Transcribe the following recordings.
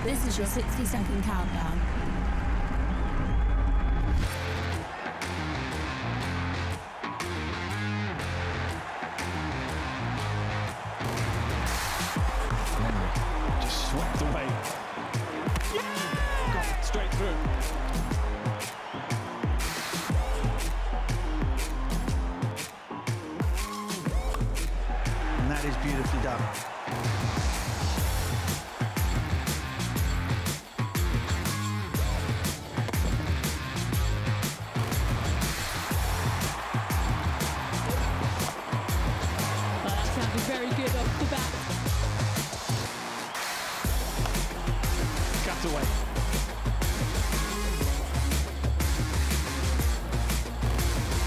This is your 60-second countdown. Just swept away. Got straight through. And that is beautifully done. Very good off the bat. Cut away.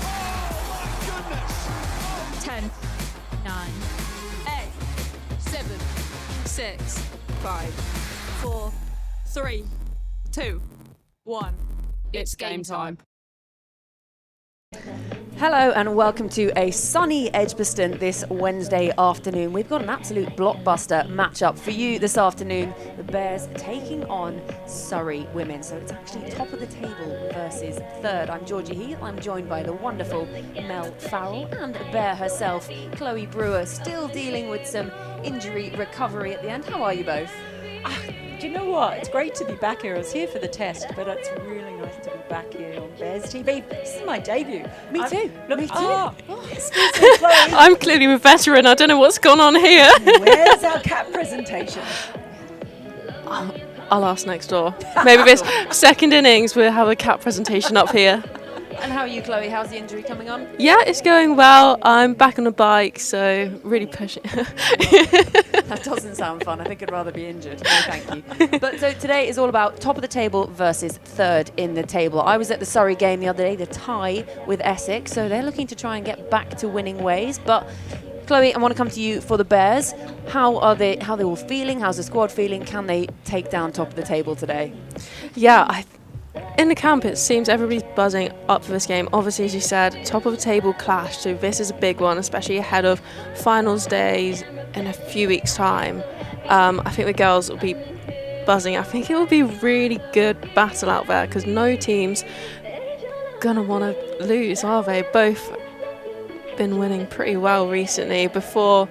Oh my goodness! 10, 9, 8, 7, 6, 5, 4, 3, 2, 1. It's game time. Hello and welcome to a sunny EdgBLASTon this Wednesday afternoon. We've got an absolute blockbuster matchup for you this afternoon. The Bears taking on Surrey women. So it's actually top of the table versus third. I'm Georgie Heath. I'm joined by the wonderful Mel Farrell and Bear herself, Chloe Brewer, still dealing with some injury recovery at the end. How are you both? Do you know what? It's great to be back here. I was here for the test, but it's really nice to be back here on Bears TV. This is my debut. Me too. Me too. Oh. Excuse me, Chloe. I'm clearly a veteran. I don't know what's gone on here. Where's our cat presentation? I'll ask next door. Maybe this second innings we'll have a cat presentation up here. And how are you, Chloe? How's the injury coming on? Yeah, it's going well. I'm back on a bike, so really pushing. That doesn't sound fun. I think I'd rather be injured. No, thank you. But so today is all about top of the table versus third in the table. I was at the Surrey game the other day, the tie with Essex, so they're looking to try and get back to winning ways. But Chloe, I want to come to you for the Bears. How are they all feeling? How's the squad feeling? Can they take down top of the table today? Yeah, in the camp, it seems everybody's buzzing up for this game. Obviously, as you said, top of the table clash, so this is a big one, especially ahead of finals days in a few weeks' time. I think the girls will be buzzing. I think it will be a really good battle out there because no team's gonna want to lose, are they? Both been winning pretty well recently. Before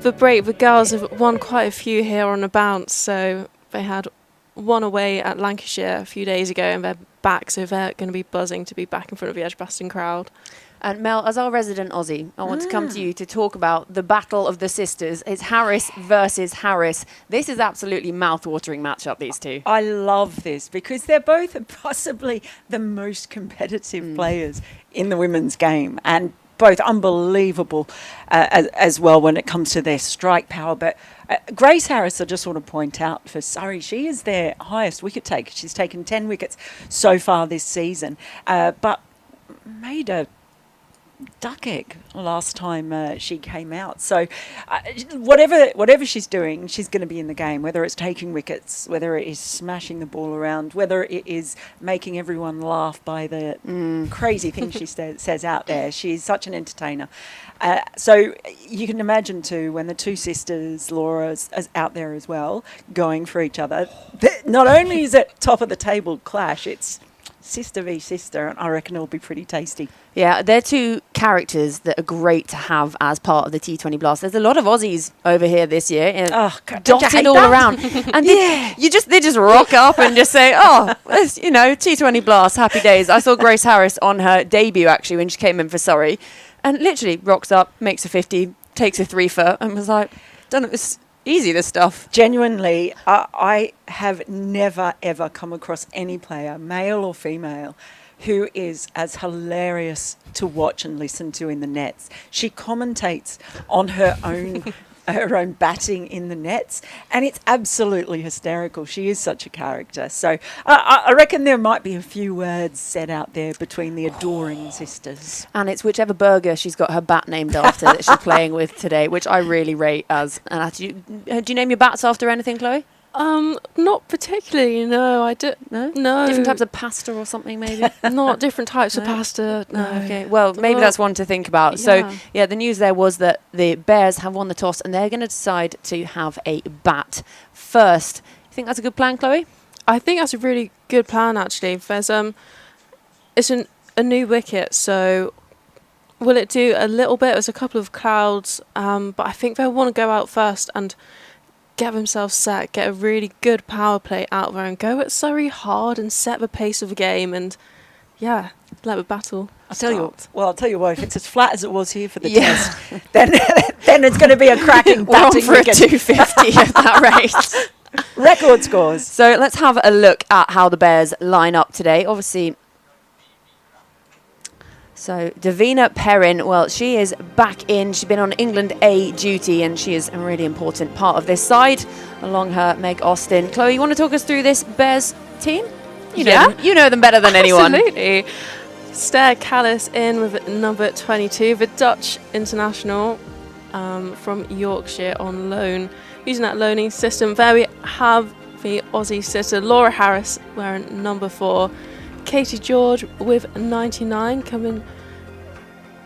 the break, the girls have won quite a few here on the bounce, so they had one away at Lancashire a few days ago and they're back, so they're going to be buzzing to be back in front of the EdgBLASTon crowd. And Mel, as our resident Aussie, I want to come to you to talk about the battle of the sisters. It's Harris versus Harris. This is absolutely mouth-watering matchup, these two. I love this because they're both possibly the most competitive players in the women's game and both unbelievable as well when it comes to their strike power. But Grace Harris, I just want to point out for Surrey, she is their highest wicket taker. She's taken 10 wickets so far this season, but made a duck egg last time she came out. So whatever she's doing, she's going to be in the game, whether it's taking wickets, whether it is smashing the ball around, whether it is making everyone laugh by the crazy things she says out there. She's such an entertainer. So you can imagine too, when the two sisters, Laura's out there as well, going for each other, not only is it top of the table clash, it's sister v sister, and I reckon it'll be pretty tasty. Yeah, they're two characters that are great to have as part of the T20 Blast. There's a lot of Aussies over here this year, dotted all around, and they just rock up and just say, "Oh, it's, T20 Blast, happy days." I saw Grace Harris on her debut actually when she came in for Surrey, and literally rocks up, makes a 50, takes a 3-for, and was like, "Done it. It's easy, this stuff." Genuinely, I have never ever come across any player, male or female, who is as hilarious to watch and listen to in the nets. She commentates on her own batting in the nets, and it's absolutely hysterical. She is such a character. So I reckon there might be a few words said out there between the adoring sisters. And it's whichever burger she's got her bat named after that she's playing with today, which I really rate as an attitude. Do you name your bats after anything, Chloe? Not particularly, no. I do. No? No. Different types of pasta or something, maybe? Not different types of pasta, no. Okay, well, maybe that's one to think about. Yeah. So, yeah, the news there was that the Bears have won the toss and they're going to decide to have a bat first. think that's a good plan, Chloe? I think that's a really good plan, actually. There's it's a new wicket, so will it do a little bit? There's a couple of clouds, but I think they'll want to go out first and get themselves set, get a really good power play out there and go at Surrey hard and set the pace of the game and, yeah, let the battle I'll tell you what, if it's as flat as it was here for the Yeah. test, then it's going to be a cracking We're on batting for a wicket. 250 at that rate. Record scores. So let's have a look at how the Bears line up today. Obviously, so Davina Perrin, well, she is back in. She's been on England A duty, and she is a really important part of this side. Along her, Meg Austin. Chloe, you want to talk us through this Bears team? You know them better than anyone. Absolutely. Stair Callis in with number 22, the Dutch international from Yorkshire on loan. Using that loaning system, there we have the Aussie sister Laura Harris wearing number 4. Katie George with 99 coming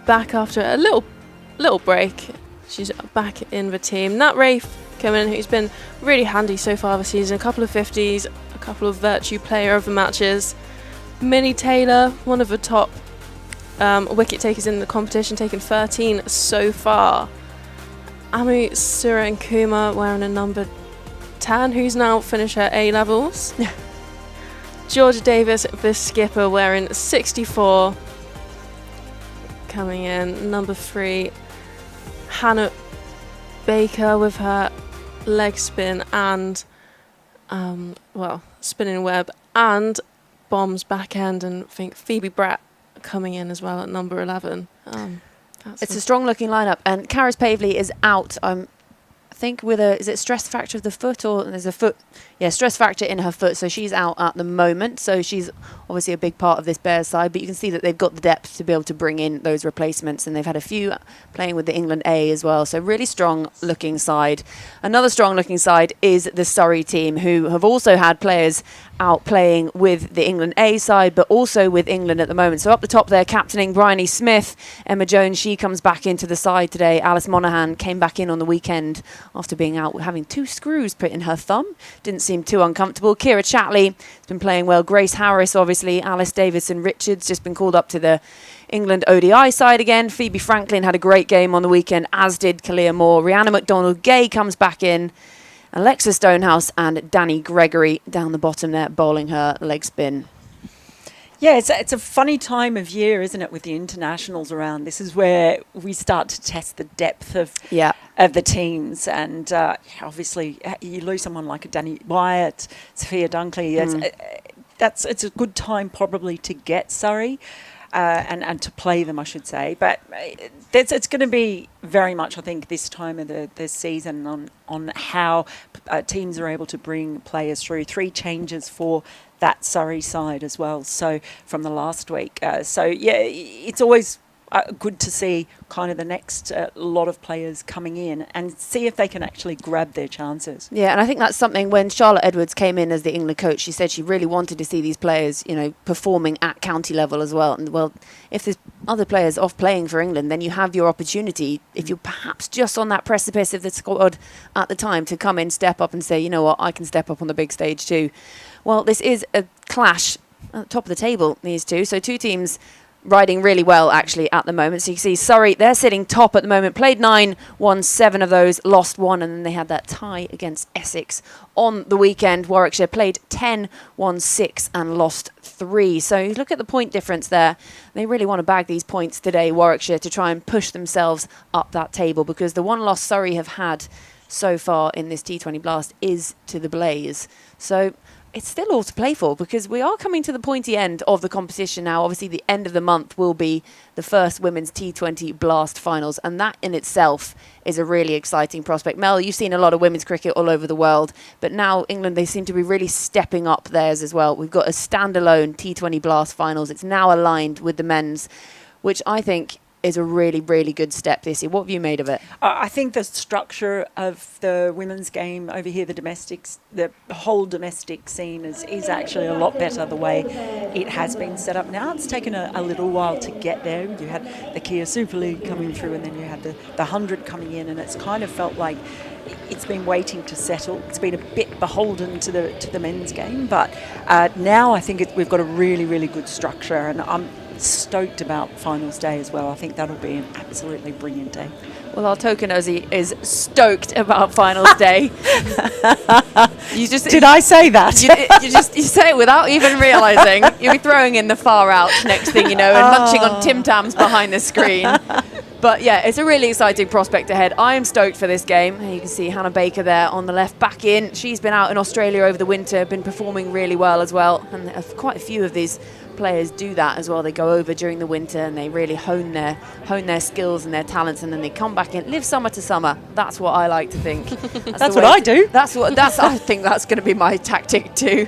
back after a little break. She's back in the team. Nat Rafe coming in, who's been really handy so far this season. A couple of 50s, a couple of virtue player of the matches. Minnie Taylor, one of the top wicket takers in the competition, taking 13 so far. Amu Surankuma wearing a number 10, who's now finished her A-levels. Georgia Davis, the skipper, wearing 64. Coming in, number 3. Hannah Baker with her leg spin and, spinning web and bombs back end, and I think Phoebe Brett coming in as well at number 11. It's a strong looking lineup, and Karis Pavley is out. I think with is it stress fracture of the foot, or there's a foot, stress fracture in her foot, so she's out at the moment. So she's obviously a big part of this Bears side, but you can see that they've got the depth to be able to bring in those replacements, and they've had a few playing with the England A as well. So really strong looking side. Another strong looking side is the Surrey team, who have also had players out playing with the England A side, but also with England at the moment. So up the top there, captaining Bryony Smith, Emma Jones, she comes back into the side today. Alice Monaghan came back in on the weekend after being out having 2 screws put in her thumb. Didn't seem too uncomfortable. Kira Chatley has been playing well. Grace Harris, obviously. Alice Davidson-Richards just been called up to the England ODI side again. Phoebe Franklin had a great game on the weekend, as did Kalia Moore. Rihanna McDonald-Gay comes back in. Alexa Stonehouse and Danny Gregory down the bottom there, bowling her leg spin. Yeah, it's a funny time of year, isn't it, with the internationals around. This is where we start to test the depth of the teams. And obviously, you lose someone like a Danny Wyatt, Sophia Dunkley. It's a good time probably to get Surrey and to play them, I should say. But it's going to be very much, I think, this time of the season on how teams are able to bring players through. 3 changes for that Surrey side as well, so from the last week. It's always good to see kind of the next lot of players coming in and see if they can actually grab their chances. Yeah, and I think that's something when Charlotte Edwards came in as the England coach, she said she really wanted to see these players, performing at county level as well. And well, if there's other players off playing for England, then you have your opportunity, if you're perhaps just on that precipice of the squad at the time, to come in, step up and say, you know what, I can step up on the big stage too. Well, this is a clash at the top of the table, these two. So 2 teams riding really well, actually, at the moment. So you can see Surrey, they're sitting top at the moment. Played 9, won 7 of those, lost 1, and then they had that tie against Essex on the weekend. Warwickshire played 10, won 6, and lost 3. So you look at the point difference there. They really want to bag these points today, Warwickshire, to try and push themselves up that table, because the one loss Surrey have had so far in this T20 Blast is to the Blaze. So it's still all to play for, because we are coming to the pointy end of the competition now. Obviously, the end of the month will be the first women's T20 Blast finals, and that in itself is a really exciting prospect. Mel, you've seen a lot of women's cricket all over the world, but now England, they seem to be really stepping up theirs as well. We've got a standalone T20 Blast finals. It's now aligned with the men's, which I think is a really, really good step this year. What have you made of it? I think the structure of the women's game over here, the whole domestic scene is actually a lot better the way it has been set up now. It's taken a little while to get there. You had the Kia Super League coming through, and then you had the 100 coming in, and it's kind of felt like it's been waiting to settle. It's been a bit beholden to the men's game. But now I think we've got a really, really good structure, and I'm stoked about finals day as well. I think that'll be an absolutely brilliant day. Well, our token Ozzy is stoked about finals day. Did I say that? You say it without even realising. You'll be throwing in the far out next thing you know, and munching on Tim Tams behind the screen. But yeah, it's a really exciting prospect ahead. I am stoked for this game. You can see Hannah Baker there on the left, back in. She's been out in Australia over the winter, been performing really well as well. And quite a few of these players do that as well. They go over during the winter and they really hone their skills and their talents, and then they come back in, live summer to summer. That's what I like to think. That's what I do. I think that's going to be my tactic too.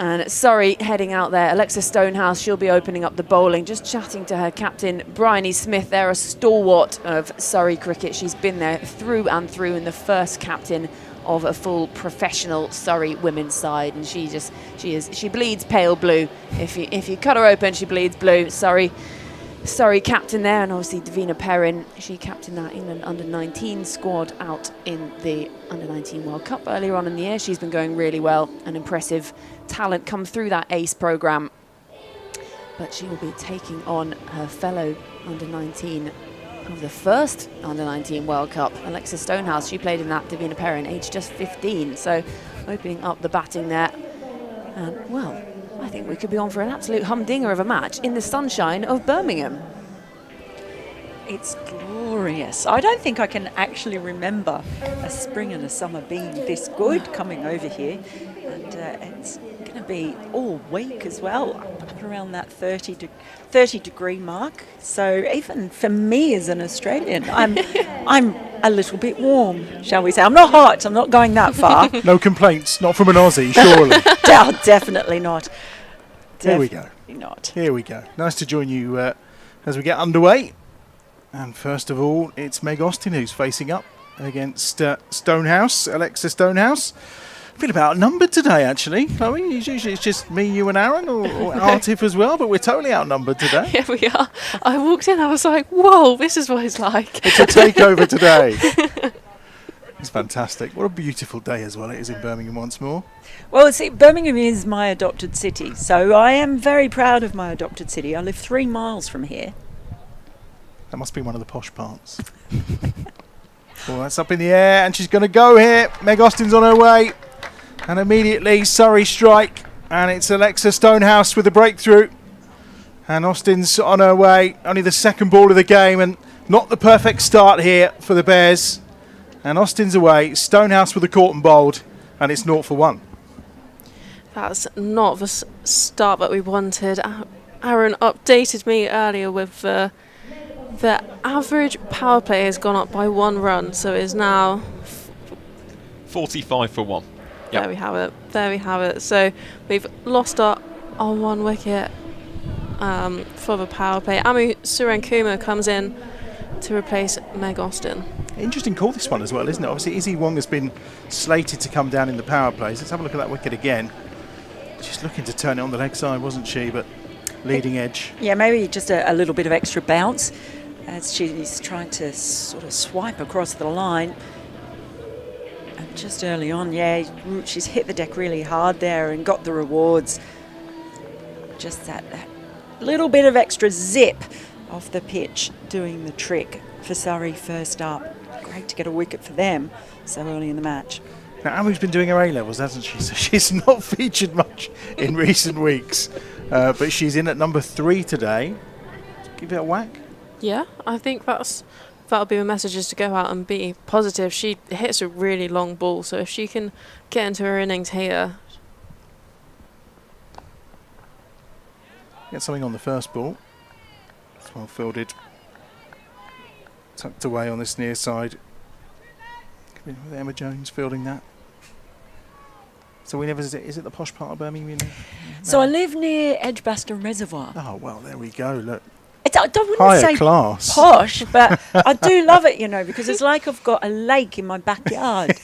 And Surrey heading out there. Alexa Stonehouse, she'll be opening up the bowling, just chatting to her captain, Bryony Smith. They're a stalwart of Surrey cricket. She's been there through and through, and the first captain of a full professional Surrey women's side. And she bleeds pale blue. If you cut her open, she bleeds blue. Surrey captain there, and obviously Davina Perrin, she captained that England under-19 squad out in the under-19 World Cup earlier on in the year. She's been going really well, an impressive talent come through that ACE programme. But she will be taking on her fellow under-19 of the first under-19 World Cup, Alexa Stonehouse. She played in that, Davina Perrin, aged just 15, so opening up the batting there. And well, I think we could be on for an absolute humdinger of a match in the sunshine of Birmingham. It's glorious. I don't think I can actually remember a spring and a summer being this good coming over here. And it's going to be all week as well, up around that 30 degree mark. So even for me as an Australian, I'm a little bit warm, shall we say. I'm not hot. I'm not going that far. No complaints, not from an Aussie, surely. No, definitely not. Here we go. Not. Here we go. Nice to join you as we get underway. And first of all, it's Meg Austin who's facing up against Stonehouse, Alexa Stonehouse. I feel about outnumbered today, actually. Chloe, usually it's just me, you and Aaron, or Artif as well, but we're totally outnumbered today. Here we are. I walked in, I was like, whoa, this is what it's like. It's a takeover today. It's fantastic. What a beautiful day as well it is in Birmingham once more. Well, see, Birmingham is my adopted city, so I am very proud of my adopted city. I live 3 miles from here. That must be one of the posh parts. Well, that's up in the air, and she's going to go here. Meg Austin's on her way. And immediately, Surrey strike. And it's Alexa Stonehouse with the breakthrough. And Austin's on her way. Only the second ball of the game, and not the perfect start here for the Bears. And Austin's away. Stonehouse with the caught and bowled. And it's 0 for 1. That's not the start that we wanted. Aaron updated me earlier with the average power play has gone up by 1 run, so it is now 45 for 1. Yep. There we have it. There we have it. So we've lost our 1 wicket for the power play. Amu Surenkuma comes in to replace Meg Austin. Interesting call this one as well, isn't it? Obviously, Izzy Wong has been slated to come down in the power plays. Let's have a look at that wicket again. She's looking to turn it on the leg side, wasn't she? But leading edge. Yeah, maybe just a little bit of extra bounce as she's trying to sort of swipe across the line. And just early on, yeah, she's hit the deck really hard there and got the rewards. Just that little bit of extra zip off the pitch doing the trick for Surrey first up. Great to get a wicket for them so early in the match. Now, Amu's been doing her A-levels, hasn't she? So she's not featured much in recent weeks. But she's in at number 3 today. Give it a whack. Yeah, I think that'll be the messages to go out and be positive. She hits a really long ball, so if she can get into her innings here. Get something on the first ball. It's well fielded. Tucked away on this near side. With Emma Jones fielding that. So we never, is it the posh part of Birmingham? So I live near EdgBLASTon Reservoir. Oh, well, there we go, look. I wouldn't Higher say class. posh, but I do love it, because it's like I've got a lake in my backyard.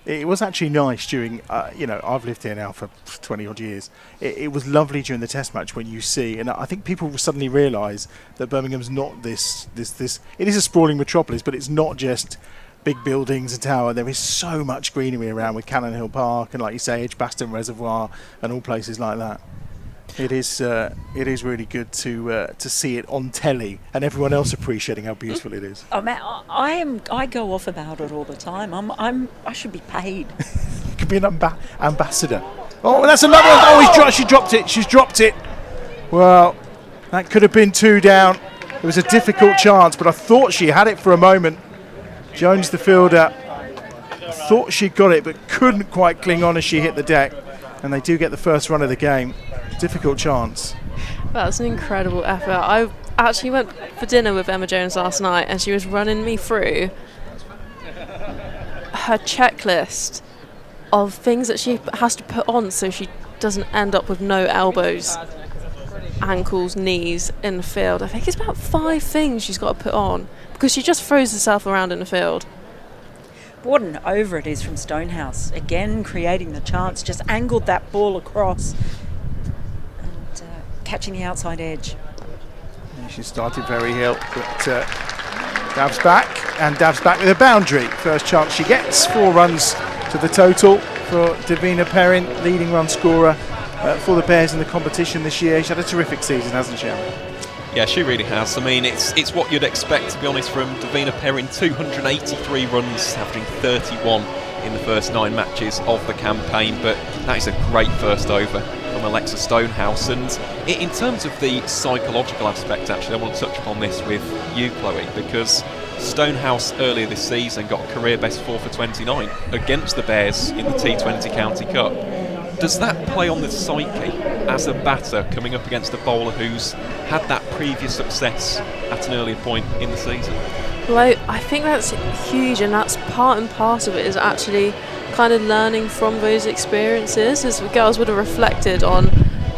It was actually nice during, I've lived here now for 20 odd years. It was lovely during the test match when you see, and I think people suddenly realise that Birmingham's not this. It is a sprawling metropolis, but it's not just big buildings and tower. There is so much greenery around with Cannon Hill Park and, like you say, EdgBLASTon Reservoir and all places like that. It is really good to see it on telly and everyone else appreciating how beautiful it is. Oh man, I go off about it all the time. I should be paid. You could be an ambassador. Oh, that's another one. Oh, she dropped it. She's dropped it. Well, that could have been 2 down. It was a difficult chance, but I thought she had it for a moment. Jones, the fielder, thought she got it, but couldn't quite cling on as she hit the deck. And they do get the first run of the game. Difficult chance. That's an incredible effort. I actually went for dinner with Emma Jones last night, and she was running me through her checklist of things that she has to put on so she doesn't end up with no elbows, ankles, knees in the field. I think it's about 5 things she's got to put on because she just throws herself around in the field. What an over it is from Stonehouse. Again, creating the chance, just angled that ball across and catching the outside edge. Yeah, she started very ill, but dabs back with a boundary. First chance she gets, 4 runs to the total for Davina Perrin, leading run scorer for the Bears in the competition this year. She's had a terrific season, hasn't she, Aaron? Yeah, she really has. I mean, it's what you'd expect, to be honest, from Davina Perrin. 283 runs, averaging 31 in the first 9 matches of the campaign. But that is a great first over from Alexa Stonehouse. And in terms of the psychological aspect, actually, I want to touch upon this with you, Chloe, because Stonehouse earlier this season got a career best 4 for 29 against the Bears in the T20 County Cup. Does that play on the psyche as a batter coming up against a bowler who's had that previous success at an earlier point in the season? Well, I think that's huge, and that's part and parcel of it, is actually kind of learning from those experiences. As the girls would have reflected on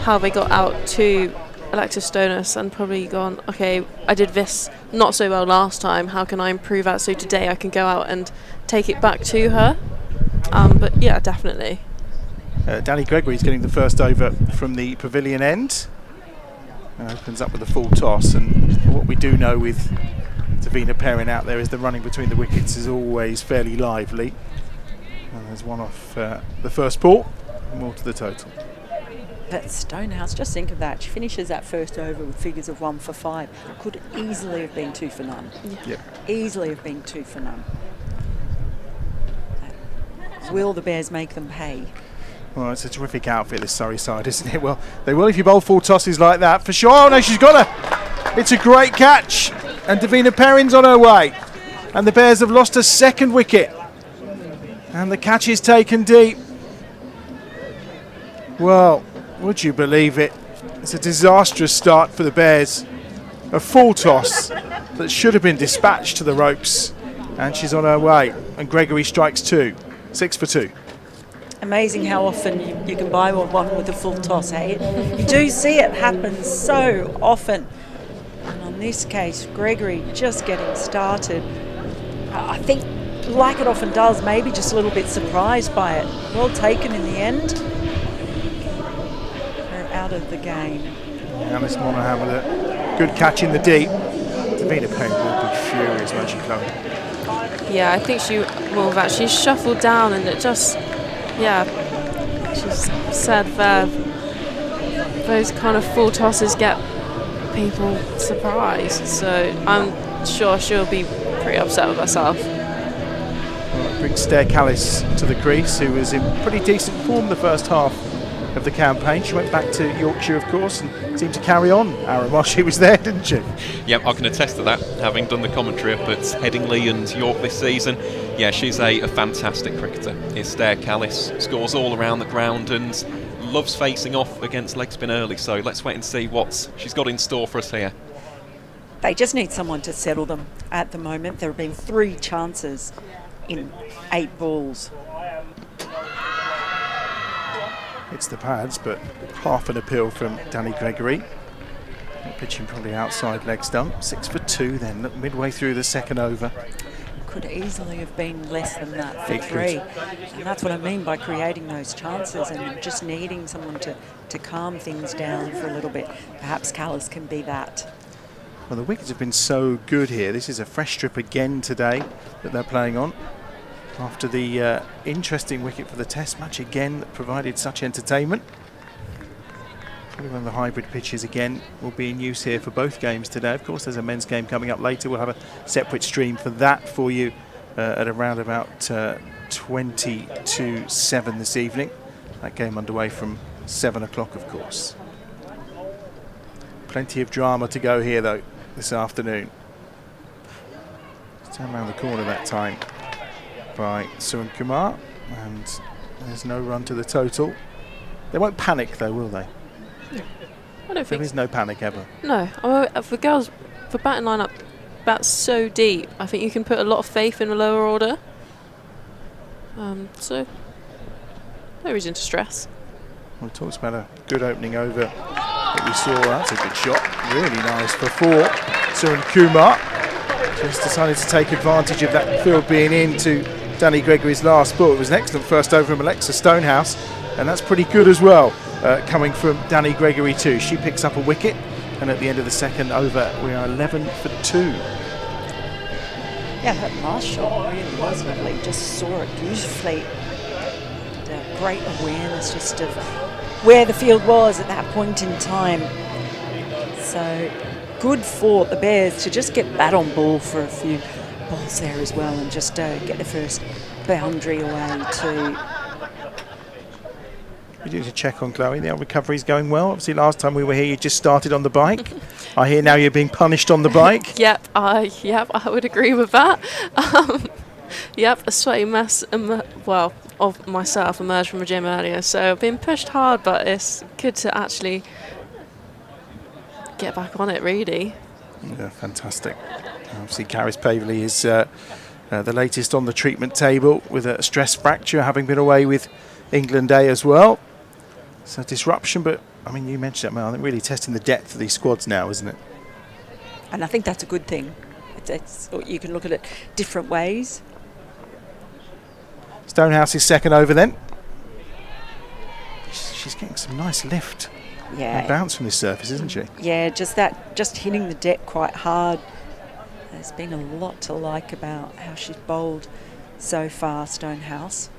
how they got out to Alexa Stonehouse and probably gone, okay, I did this not so well last time, how can I improve that so today I can go out and take it back to her? But yeah, definitely. Danny Gregory's getting the first over from the pavilion end and opens up with a full toss. And what we do know with Davina Perrin out there is the running between the wickets is always fairly lively. And there's one off the first ball, more to the total. But Stonehouse, just think of that. She finishes that first over with figures of 1 for 5. Could easily have been 2 for none. Yep. Easily have been 2 for none. Will the Bears make them pay? Well, it's a terrific outfit, this Surrey side, isn't it? Well, they will if you bowl full tosses like that, for sure. Oh, no, she's got her. It's a great catch. And Davina Perrin's on her way. And the Bears have lost a 2nd wicket. And the catch is taken deep. Well, would you believe it? It's a disastrous start for the Bears. A full toss that should have been dispatched to the ropes. And she's on her way. And Gregory strikes 2. 6 for 2. Amazing how often you can buy one with a full toss, hey? You do see it happen so often. And on this case, Gregory just getting started. I think, like it often does, maybe just a little bit surprised by it. Well taken in the end. They're out of the game. Alice Monaghan with a good catch in the deep. Davina Perrin will be furious, won't she, Chloe? Yeah, I think she will have actually shuffled down, and it just, yeah, she's said there, those kind of full tosses get people surprised, so I'm sure she'll be pretty upset with herself. Well, it brings Stair Callis to the crease, who was in pretty decent form the first half of the campaign. She went back to Yorkshire, of course, and seemed to carry on, Aaron, while she was there, didn't she? Yep, I can attest to that, having done the commentary up at Headingley and York this season. Yeah, she's a fantastic cricketer. It's Stair Callis, scores all around the ground and loves facing off against leg spin early, so let's wait and see what she's got in store for us here. They just need someone to settle them at the moment. There have been 3 chances in 8 balls. It's the pads, but half an appeal from Danny Gregory. Pitching probably outside leg stump. 6 for 2 then, midway through the 2nd over. Could easily have been less than that for Big 3. good. And that's what I mean by creating those chances and just needing someone to calm things down for a little bit. Perhaps Callis can be that. Well, the wickets have been so good here. This is a fresh strip again today that they're playing on. After the interesting wicket for the Test match again that provided such entertainment. Probably one of the hybrid pitches again will be in use here for both games today. Of course, there's a men's game coming up later. We'll have a separate stream for that for you at around about 20 to 7 this evening. That game underway from 7 o'clock, of course. Plenty of drama to go here, though, this afternoon. Turn around the corner that time by Surrey Kumar, and there's no run to the total. They won't panic, though, will they? I don't think There is no panic ever. No. For girls, for batting lineup, that's so deep. I think you can put a lot of faith in the lower order. So, no reason to stress. We talked about a good opening over that we saw. That's a good shot. Really nice for 4. Surrey Kumar just decided to take advantage of that field being into Danny Gregory's last ball. It was an excellent first over from Alexa Stonehouse, and that's pretty good as well, coming from Danny Gregory too. She picks up a wicket, and at the end of the second over, we are 11 for 2. Yeah, that last shot really was lovely. Just saw it beautifully. And, great awareness just of where the field was at that point in time. So good for the Bears to just get bat on ball for a few balls there as well, and just get the first boundary away too. We need to check on Chloe. The recovery's going well. Obviously, last time we were here, you just started on the bike. I hear now you're being punished on the bike. Yep, I would agree with that. Yep, a sweaty mess, of myself emerged from the gym earlier, so I've been pushed hard, but it's good to actually get back on it, really. Yeah, fantastic. Obviously, Caris Pavley is the latest on the treatment table with a stress fracture, having been away with England A as well. So disruption, but I mean, you mentioned that, Mel. I think really testing the depth of these squads now, isn't it? And I think that's a good thing. You can look at it different ways. Stonehouse's second over then. She's getting some nice lift and bounce from this surface, isn't she? Yeah, just hitting the deck quite hard. There's been a lot to like about how she's bowled so far, Stonehouse.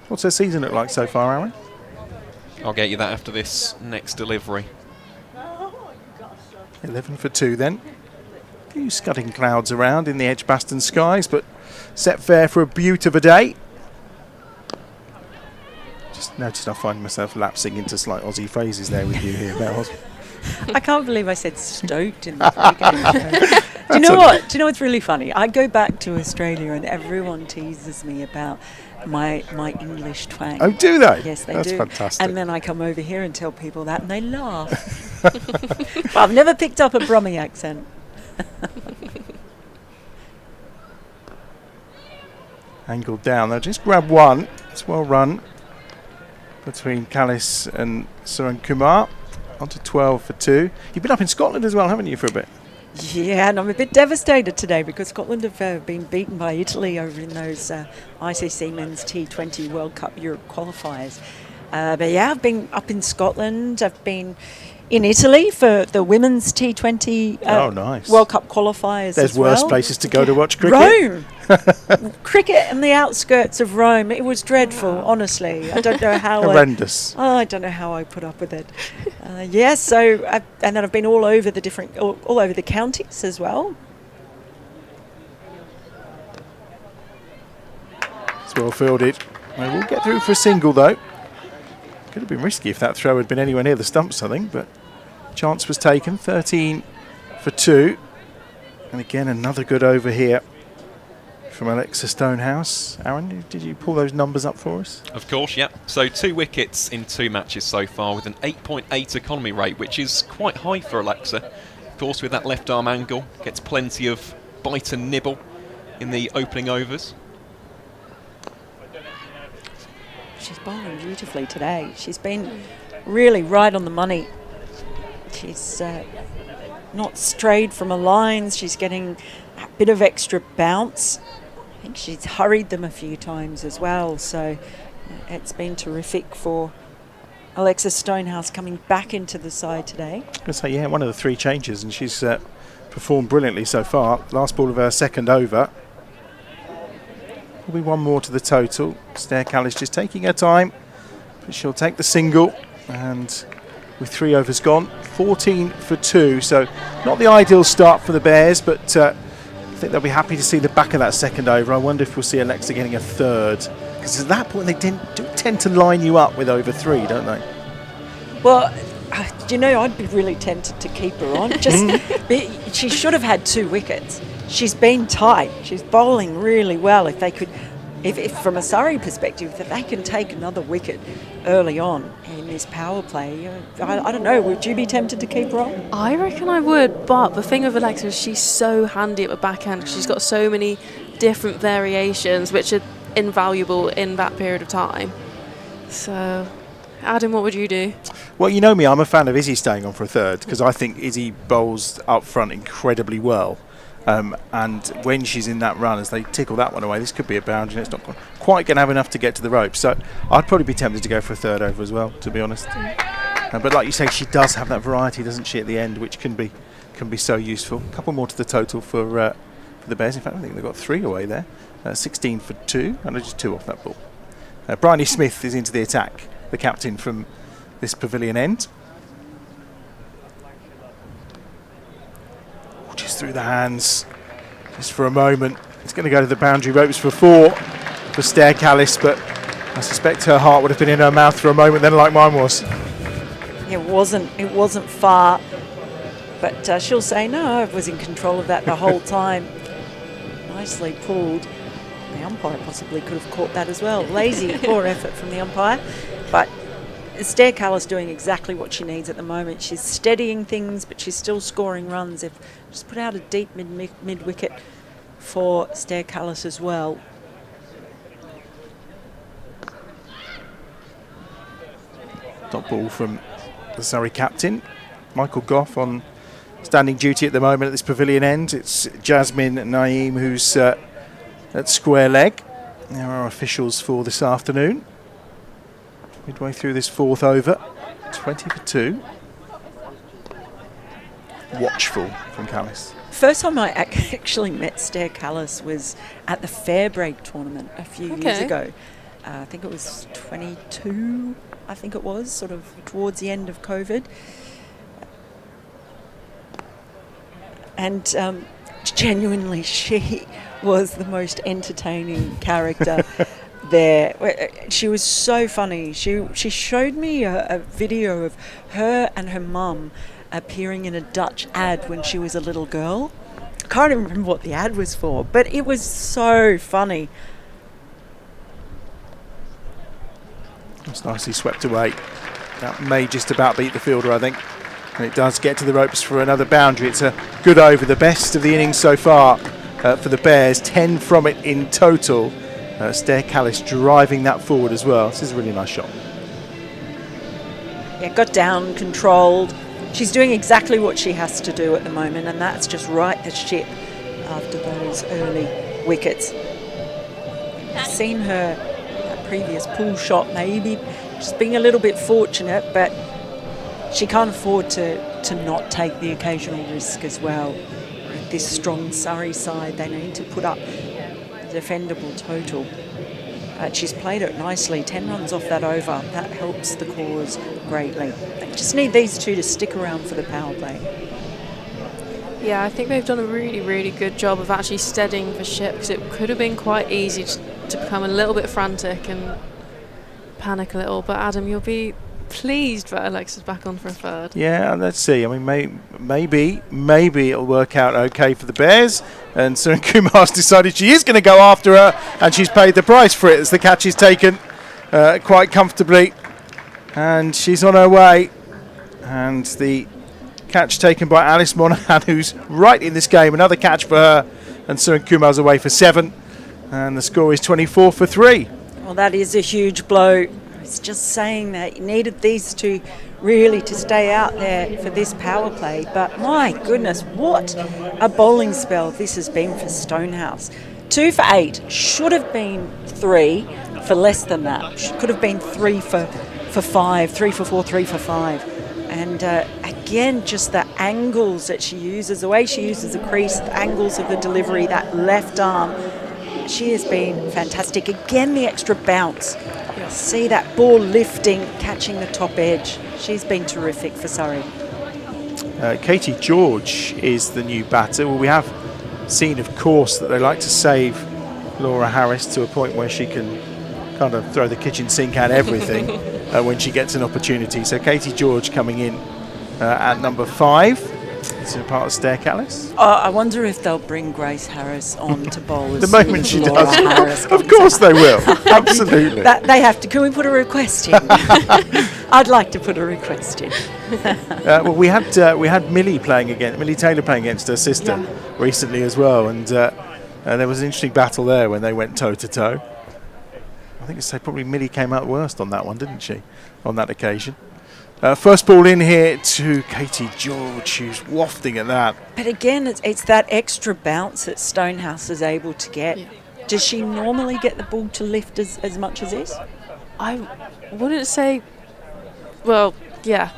What's her season look like so far, Aaron? I'll get you that after this next delivery. 11 for 2 then. A few scudding clouds around in the EdgBLASTon skies, but set fair for a beaut of a day. Just noticed I find myself lapsing into slight Aussie phrases there with you here, Mel. I can't believe I said stoked in the beginning. Do you know what? Do you know what's really funny? I go back to Australia and everyone teases me about my English twang. Oh, do they? Yes, they That's do. fantastic. And then I come over here and tell people that, and they laugh. But I've never picked up a Brummie accent. Angled down. They'll just grab one. It's well run between Callis and Surrey Kumar. On to 12 for 2. You've been up in Scotland as well, haven't you, for a bit? Yeah, and I'm a bit devastated today because Scotland have been beaten by Italy over in those ICC Men's T20 World Cup Europe qualifiers. But yeah, I've been up in Scotland. I've been in Italy for the Women's T20 nice. World Cup qualifiers. There's as well. worse places to go to watch cricket. Rome. Cricket in the outskirts of Rome. It was dreadful, honestly. I don't know how. Horrendous. I don't know how I put up with it. And then I've been all over the counties as well. It's well fielded. They will get through for a single though. Could have been risky if that throw had been anywhere near the stumps, I think, but chance was taken. 13 for 2. And again, another good over here from Alexa Stonehouse. Aaron, did you pull those numbers up for us? Of course, yeah. So 2 wickets in 2 matches so far with an 8.8 economy rate, which is quite high for Alexa. Of course, with that left arm angle, gets plenty of bite and nibble in the opening overs. She's bowling beautifully today. She's been really right on the money. She's not strayed from her lines. She's getting a bit of extra bounce. I think she's hurried them a few times as well. So it's been terrific for Alexis Stonehouse coming back into the side today. I was going to say, yeah, one of the 3 changes, and she's performed brilliantly so far. Last ball of her second over. Will be 1 more to the total. Staircallis just taking her time, but she'll take the single, and with 3 overs gone, 14 for 2. So not the ideal start for the Bears, but I think they'll be happy to see the back of that second over. I wonder if we'll see Alexa getting a third, because at that point they do tend to line you up with over 3, don't they? Well, I'd be really tempted to keep her on. She should have had 2 wickets. She's been tight. She's bowling really well. If they could, if from a Surrey perspective, that they can take another wicket early on in this power play, I don't know. Would you be tempted to keep her on? I reckon I would, but the thing with Alexa is she's so handy at the back end. She's got so many different variations which are invaluable in that period of time. So, Adam, what would you do? Well, you know me, I'm a fan of Izzy staying on for a third, because I think Izzy bowls up front incredibly well. And when she's in that run, as they tickle that one away, this could be a boundary, and it's not quite going to have enough to get to the rope. So I'd probably be tempted to go for a third over as well, to be honest. But like you say, she does have that variety, doesn't she, at the end, which can be so useful. A couple more to the total for the Bears. In fact, I think they've got 3 away there. 16 for 2, and just 2 off that ball. Bryony Smith is into the attack, the captain from this pavilion end. Just through the hands, just for a moment. It's going to go to the boundary ropes for 4 for Staircallis, but I suspect her heart would have been in her mouth for a moment then, like mine was. It wasn't far, but she'll say, no, I was in control of that the whole time. Nicely pulled. The umpire possibly could have caught that as well. Lazy, poor effort from the umpire, but Staircallis doing exactly what she needs at the moment. She's steadying things, but she's still scoring runs. If just put out a deep mid wicket for Staircallis as well. Top ball from the Surrey captain, Michael Goff, on standing duty at the moment at this pavilion end. It's Jasmine Naeem who's at square leg. There are officials for this afternoon. Midway through this 4th over, 20 for 2. Watchful from Callis. First time I actually met Staircallis was at the Fairbreak tournament a few years ago. I think it was 22, I think it was, sort of towards the end of COVID. And genuinely, she was the most entertaining character there. She was so funny. She showed me a video of her and her mum appearing in a Dutch ad when she was a little girl. I can't even remember what the ad was for, but it was so funny. That's nicely swept away. That may just about beat the fielder, I think. And it does get to the ropes for another boundary. It's a good over, the best of the innings so far for the Bears. 10 from it in total. Staircallis driving that forward as well. This is a really nice shot. Yeah, got down, controlled. She's doing exactly what she has to do at the moment, and that's just right the ship after those early wickets. I've seen her previous pull shot maybe just being a little bit fortunate, but she can't afford to not take the occasional risk as well. With this strong Surrey side, they need to put up a defendable total. She's played it nicely, 10 runs off that over. That helps the cause greatly. They just need these two to stick around for the power play. Yeah, I think they've done a really, really good job of actually steadying the ship, because it could have been quite easy to become a little bit frantic and panic a little. But Adam, you'll be pleased that Alexa's back on for a third. Yeah, let's see. I mean, maybe it'll work out okay for the Bears. And Suren Kumar's decided she is going to go after her, and she's paid the price for it as the catch is taken quite comfortably. And she's on her way. And the catch taken by Alice Monaghan, who's right in this game. Another catch for her, and Suren Kumar's away for 7. And the score is 24 for 3. Well, that is a huge blow. I was just saying that you needed these two really to stay out there for this power play. But my goodness, what a bowling spell this has been for Stonehouse. 2 for 8, should have been 3 for less than that. Could have been 3 for for 5, 3 for 4, 3 for 5. And again, just the angles that she uses, the way she uses the crease, the angles of the delivery, that left arm. She has been fantastic. Again, the extra bounce. See that ball lifting, catching the top edge. She's been terrific for Surrey. Katie George is the new batter. Well, we have seen, of course, that they like to save Laura Harris to a point where she can kind of throw the kitchen sink at everything when she gets an opportunity. So Katie George coming in at number 5. It's a part of Stair Callis. I wonder if they'll bring Grace Harris on to bowl. The moment she does. Of course they will. Absolutely. They have to. Can we put a request in? I'd like to put a request in. Well, we had Millie Taylor playing against her sister recently as well, and there was an interesting battle there when they went toe to toe. I think it's probably Millie came out worst on that one, didn't she? On that occasion. First ball in here to Katie George, who's wafting at that. But again, it's that extra bounce that Stonehouse is able to get. Yeah. Does she normally get the ball to lift as much as this? I wouldn't say. Well, yeah.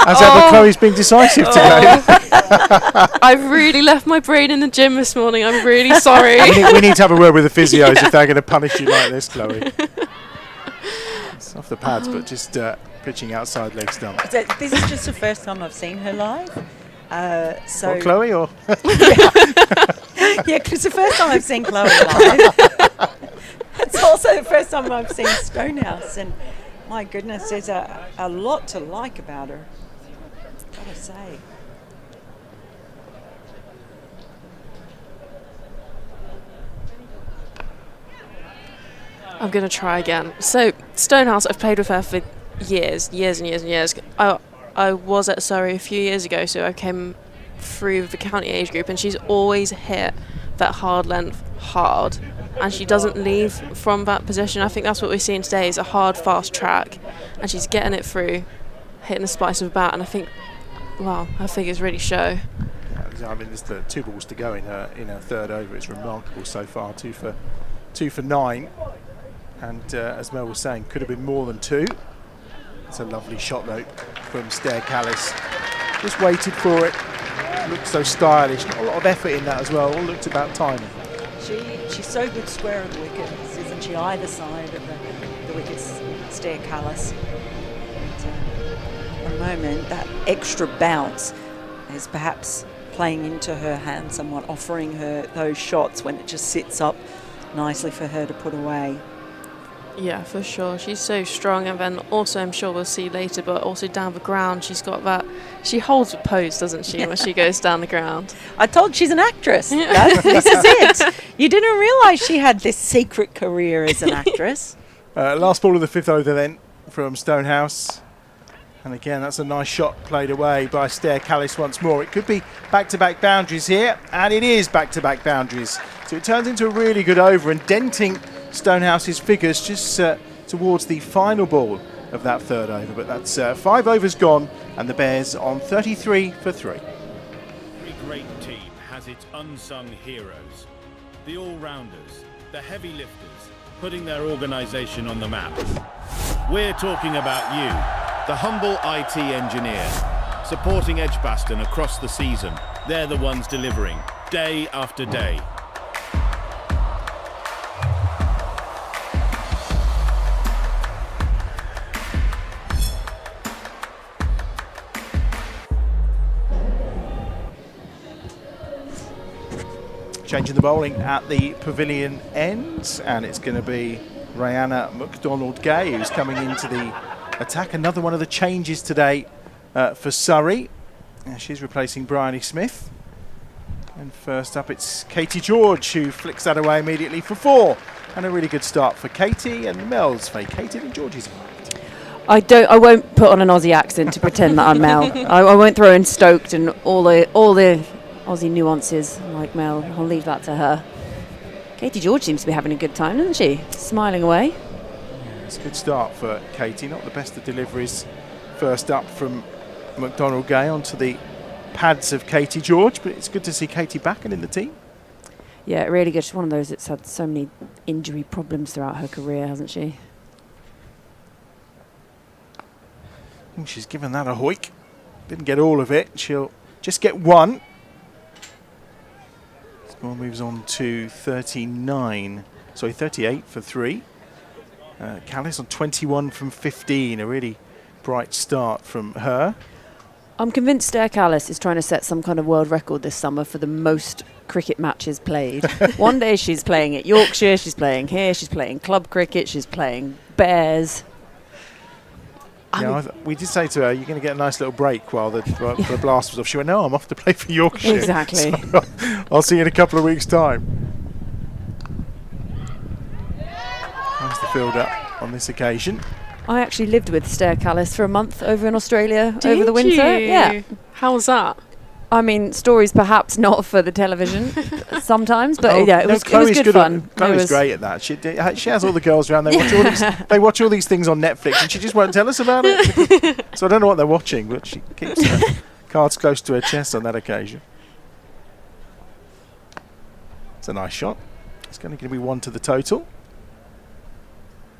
As ever, Chloe's been decisive today. I've really left my brain in the gym this morning. I'm really sorry. we need to have a word with the physios if they're going to punish you like this, Chloe. It's off the pads, but just pitching outside leg stump. This is just the first time I've seen her live. So what, Chloe, or? Yeah, because the first time I've seen Chloe live. It's also the first time I've seen Stonehouse, and my goodness, there's a lot to like about her, gotta say. I'm going to try again. So, Stonehouse, I've played with her for years and years and years. I was at Surrey a few years ago, so I came through the county age group, and she's always hit that hard length hard, and she doesn't leave from that position. I think that's what we're seeing today is a hard, fast track, and she's getting it through, hitting the spice of a bat, and I think, wow, her figures really show. I mean, there's 2 balls to go in her third over. It's remarkable so far, 2 for 9. And as Mel was saying, could have been more than 2. It's a lovely shot though from Stair Callis. Just waited for it. Looked so stylish. Not a lot of effort in that as well. All looked about timing. She's so good square of the wickets, isn't she? Either side of the wickets, Stair Callis. At the moment, that extra bounce is perhaps playing into her hand somewhat, offering her those shots when it just sits up nicely for her to put away. Yeah, for sure. She's so strong, and then also I'm sure we'll see later, but also down the ground she's got that. She holds a pose, doesn't she, when she goes down the ground? I told she's an actress. This is it. You didn't realise she had this secret career as an actress. Last ball of the 5th over then from Stonehouse. And again, that's a nice shot played away by Stair Callis once more. It could be back-to-back boundaries here, and it is back-to-back boundaries. So it turns into a really good over, and denting Stonehouse's figures just towards the final ball of that 3rd over. But that's 5 overs gone, and the Bears on 33 for 3. Every great team has its unsung heroes. The all-rounders, the heavy lifters, putting their organisation on the map. We're talking about you, the humble IT engineer, supporting EdgBLASTon across the season. They're the ones delivering, day after day. Changing the bowling at the pavilion end, and it's going to be Rihanna McDonald-Gay who's coming into the attack. Another one of the changes today for Surrey. She's replacing Bryony Smith. And first up it's Katie George, who flicks that away immediately for 4. And a really good start for Katie, and Mel's vacated and Georgie's arrived. I won't put on an Aussie accent to pretend that I'm Mel. I won't throw in Stoked and all the Aussie nuances like Mel. I'll leave that to her. Katie George seems to be having a good time, doesn't she? Smiling away. Yeah, it's a good start for Katie. Not the best of deliveries. First up from McDonald-Gay onto the pads of Katie George, but it's good to see Katie back and in the team. Yeah, really good. She's one of those that's had so many injury problems throughout her career, hasn't she? She's given that a hoik. Didn't get all of it. She'll just get one. Score moves on to 38 for 3. Callis on 21 from 15. A really bright start from her. I'm convinced Stair Callis is trying to set some kind of world record this summer for the most cricket matches played. One day she's playing at Yorkshire, she's playing here, she's playing club cricket, she's playing Bears. Yeah, we did say to her, you're going to get a nice little break while the blast was off. She went, no, I'm off to play for Yorkshire. Exactly. So I'll see you in a couple of weeks' time. Nice the field up on this occasion. I actually lived with Stair Callis for a month over in Australia over the Did winter. you? Yeah. How was that? I mean, stories perhaps not for the television sometimes, but Oh, yeah, it no, was Chloe's good fun. Chloe's great at that. She has all the girls around. They watch all these things on Netflix, and she just won't tell us about it. So I don't know what they're watching, but she keeps her cards close to her chest on that occasion. It's a nice shot. It's going to be 1 to the total.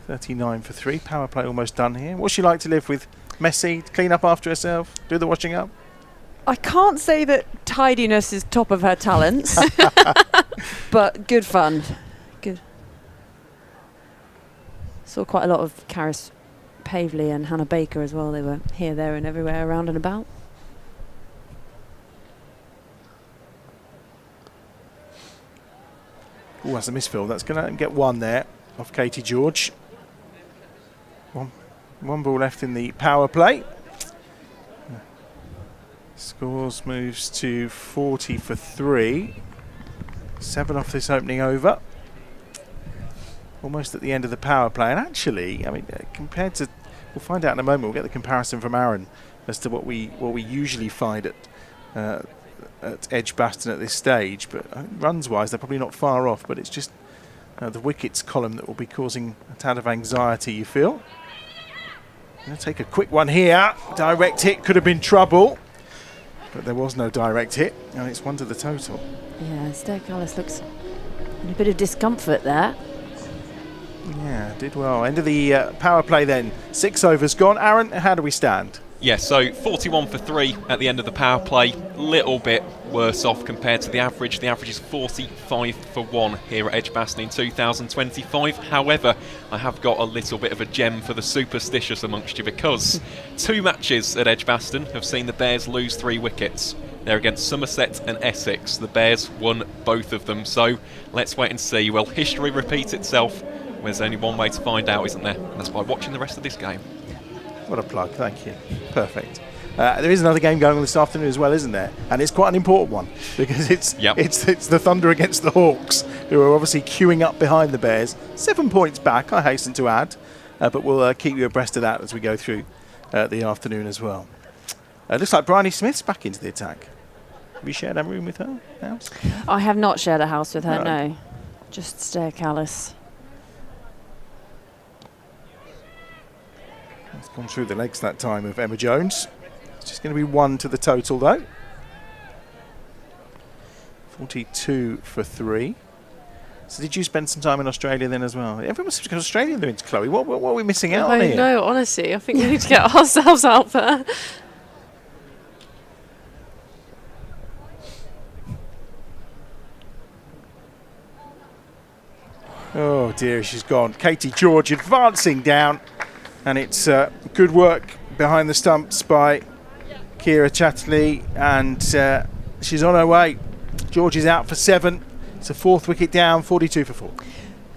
39 for 3. Power play almost done here. What's she like to live with? Messy, clean up after herself, do the washing up? I can't say that tidiness is top of her talents, but good fun. Good. Saw quite a lot of Caris Pavley and Hannah Baker as well. They were here, there and everywhere, around and about. Oh, that's a misfield. That's going to get 1 there off Katie George. One ball left in the power play. Scores moves to 40 for 3. 7 off this opening over. Almost at the end of the power play. And actually, I mean, compared to, we'll find out in a moment. We'll get the comparison from Aaron as to what we usually find at EdgBLASTon at this stage. But runs-wise, they're probably not far off. But it's just the wickets column that will be causing a tad of anxiety, you feel. Going to take a quick one here. Direct hit could have been trouble. But there was no direct hit, and it's 1 to the total. Yeah, Stair Callis looks in a bit of discomfort there. Yeah, did well. End of the power play then. 6 overs gone. Aaron, how do we stand? Yeah, so 41 for 3 at the end of the power play. Little bit worse off compared to the average. The average is 45 for 1 here at EdgBLASTon in 2025. However, I have got a little bit of a gem for the superstitious amongst you, because 2 matches at EdgBLASTon have seen the Bears lose 3 wickets. They're against Somerset and Essex. The Bears won both of them, so let's wait and see. Will history repeat itself? Well, there's only one way to find out, isn't there? And that's by watching the rest of this game. What a plug, thank you. Perfect. There is another game going on this afternoon as well, isn't there? And it's quite an important one, because it's the Thunder against the Hawks, who are obviously queuing up behind the Bears. 7 points back, I hasten to add, but we'll keep you abreast of that as we go through the afternoon as well. Looks like Bryony Smith's back into the attack. Have you shared a room with her? House? I have not shared a house with her, no. Just Stair Callis. It's gone through the legs that time of Emma Jones. It's just going to be 1 to the total though. 42 for 3. So did you spend some time in Australia then as well? Everyone's got Australia doing to Chloe. What are we missing out on here? No, honestly, I think we need to get ourselves out there. Oh dear, she's gone. Katie George advancing down. And it's good work behind the stumps by Kira Chatterley, and she's on her way. George is out for 7. It's a 4th wicket down, 42 for 4.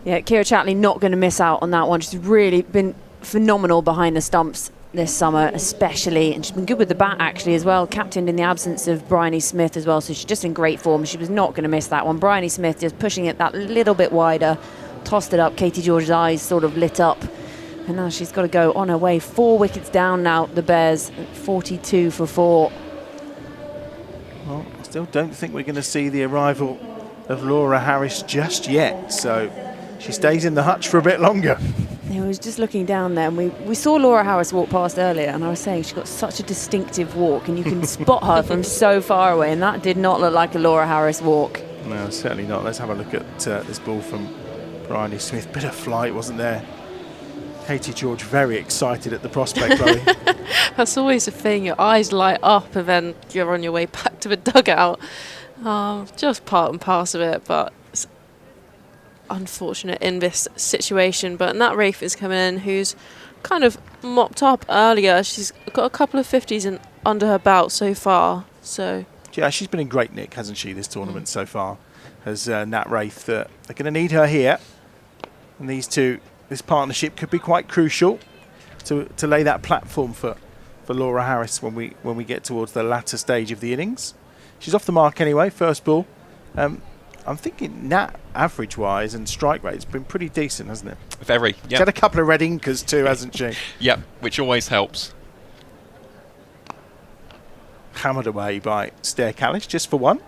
Yeah, Kira Chatterley not going to miss out on that one. She's really been phenomenal behind the stumps this summer, especially, and she's been good with the bat actually as well. Captained in the absence of Bryony Smith as well, so she's just in great form. She was not going to miss that one. Bryony Smith just pushing it that little bit wider, tossed it up. Katie George's eyes sort of lit up. And now she's got to go on her way. 4 wickets down now, the Bears, 42 for 4. Well, I still don't think we're going to see the arrival of Laura Harris just yet. So she stays in the hutch for a bit longer. Yeah, I was just looking down there, and we saw Laura Harris walk past earlier, and I was saying she's got such a distinctive walk, and you can spot her from so far away, and that did not look like a Laura Harris walk. No, certainly not. Let's have a look at this ball from Bryony Smith. Bit of flight, wasn't there? Katie George very excited at the prospect, Chloe. That's always a thing. Your eyes light up and then you're on your way back to the dugout. Just part and parcel of it, but it's unfortunate in this situation. But Nat Rafe is coming in, who's kind of mopped up earlier. She's got a couple of 50s in under her belt so far. So Yeah, she's been in great nick, hasn't she, this tournament so far, as Nat Rafe. They're going to need her here. And these two, this partnership could be quite crucial to lay that platform for Laura Harris when we get towards the latter stage of the innings. She's off the mark anyway, first ball. I'm thinking Nat, average-wise and strike rate, has been pretty decent, hasn't it? Very, yeah. She's had a couple of red inkers too, hasn't she? Yep, which always helps. Hammered away by Stair Callis, just for one.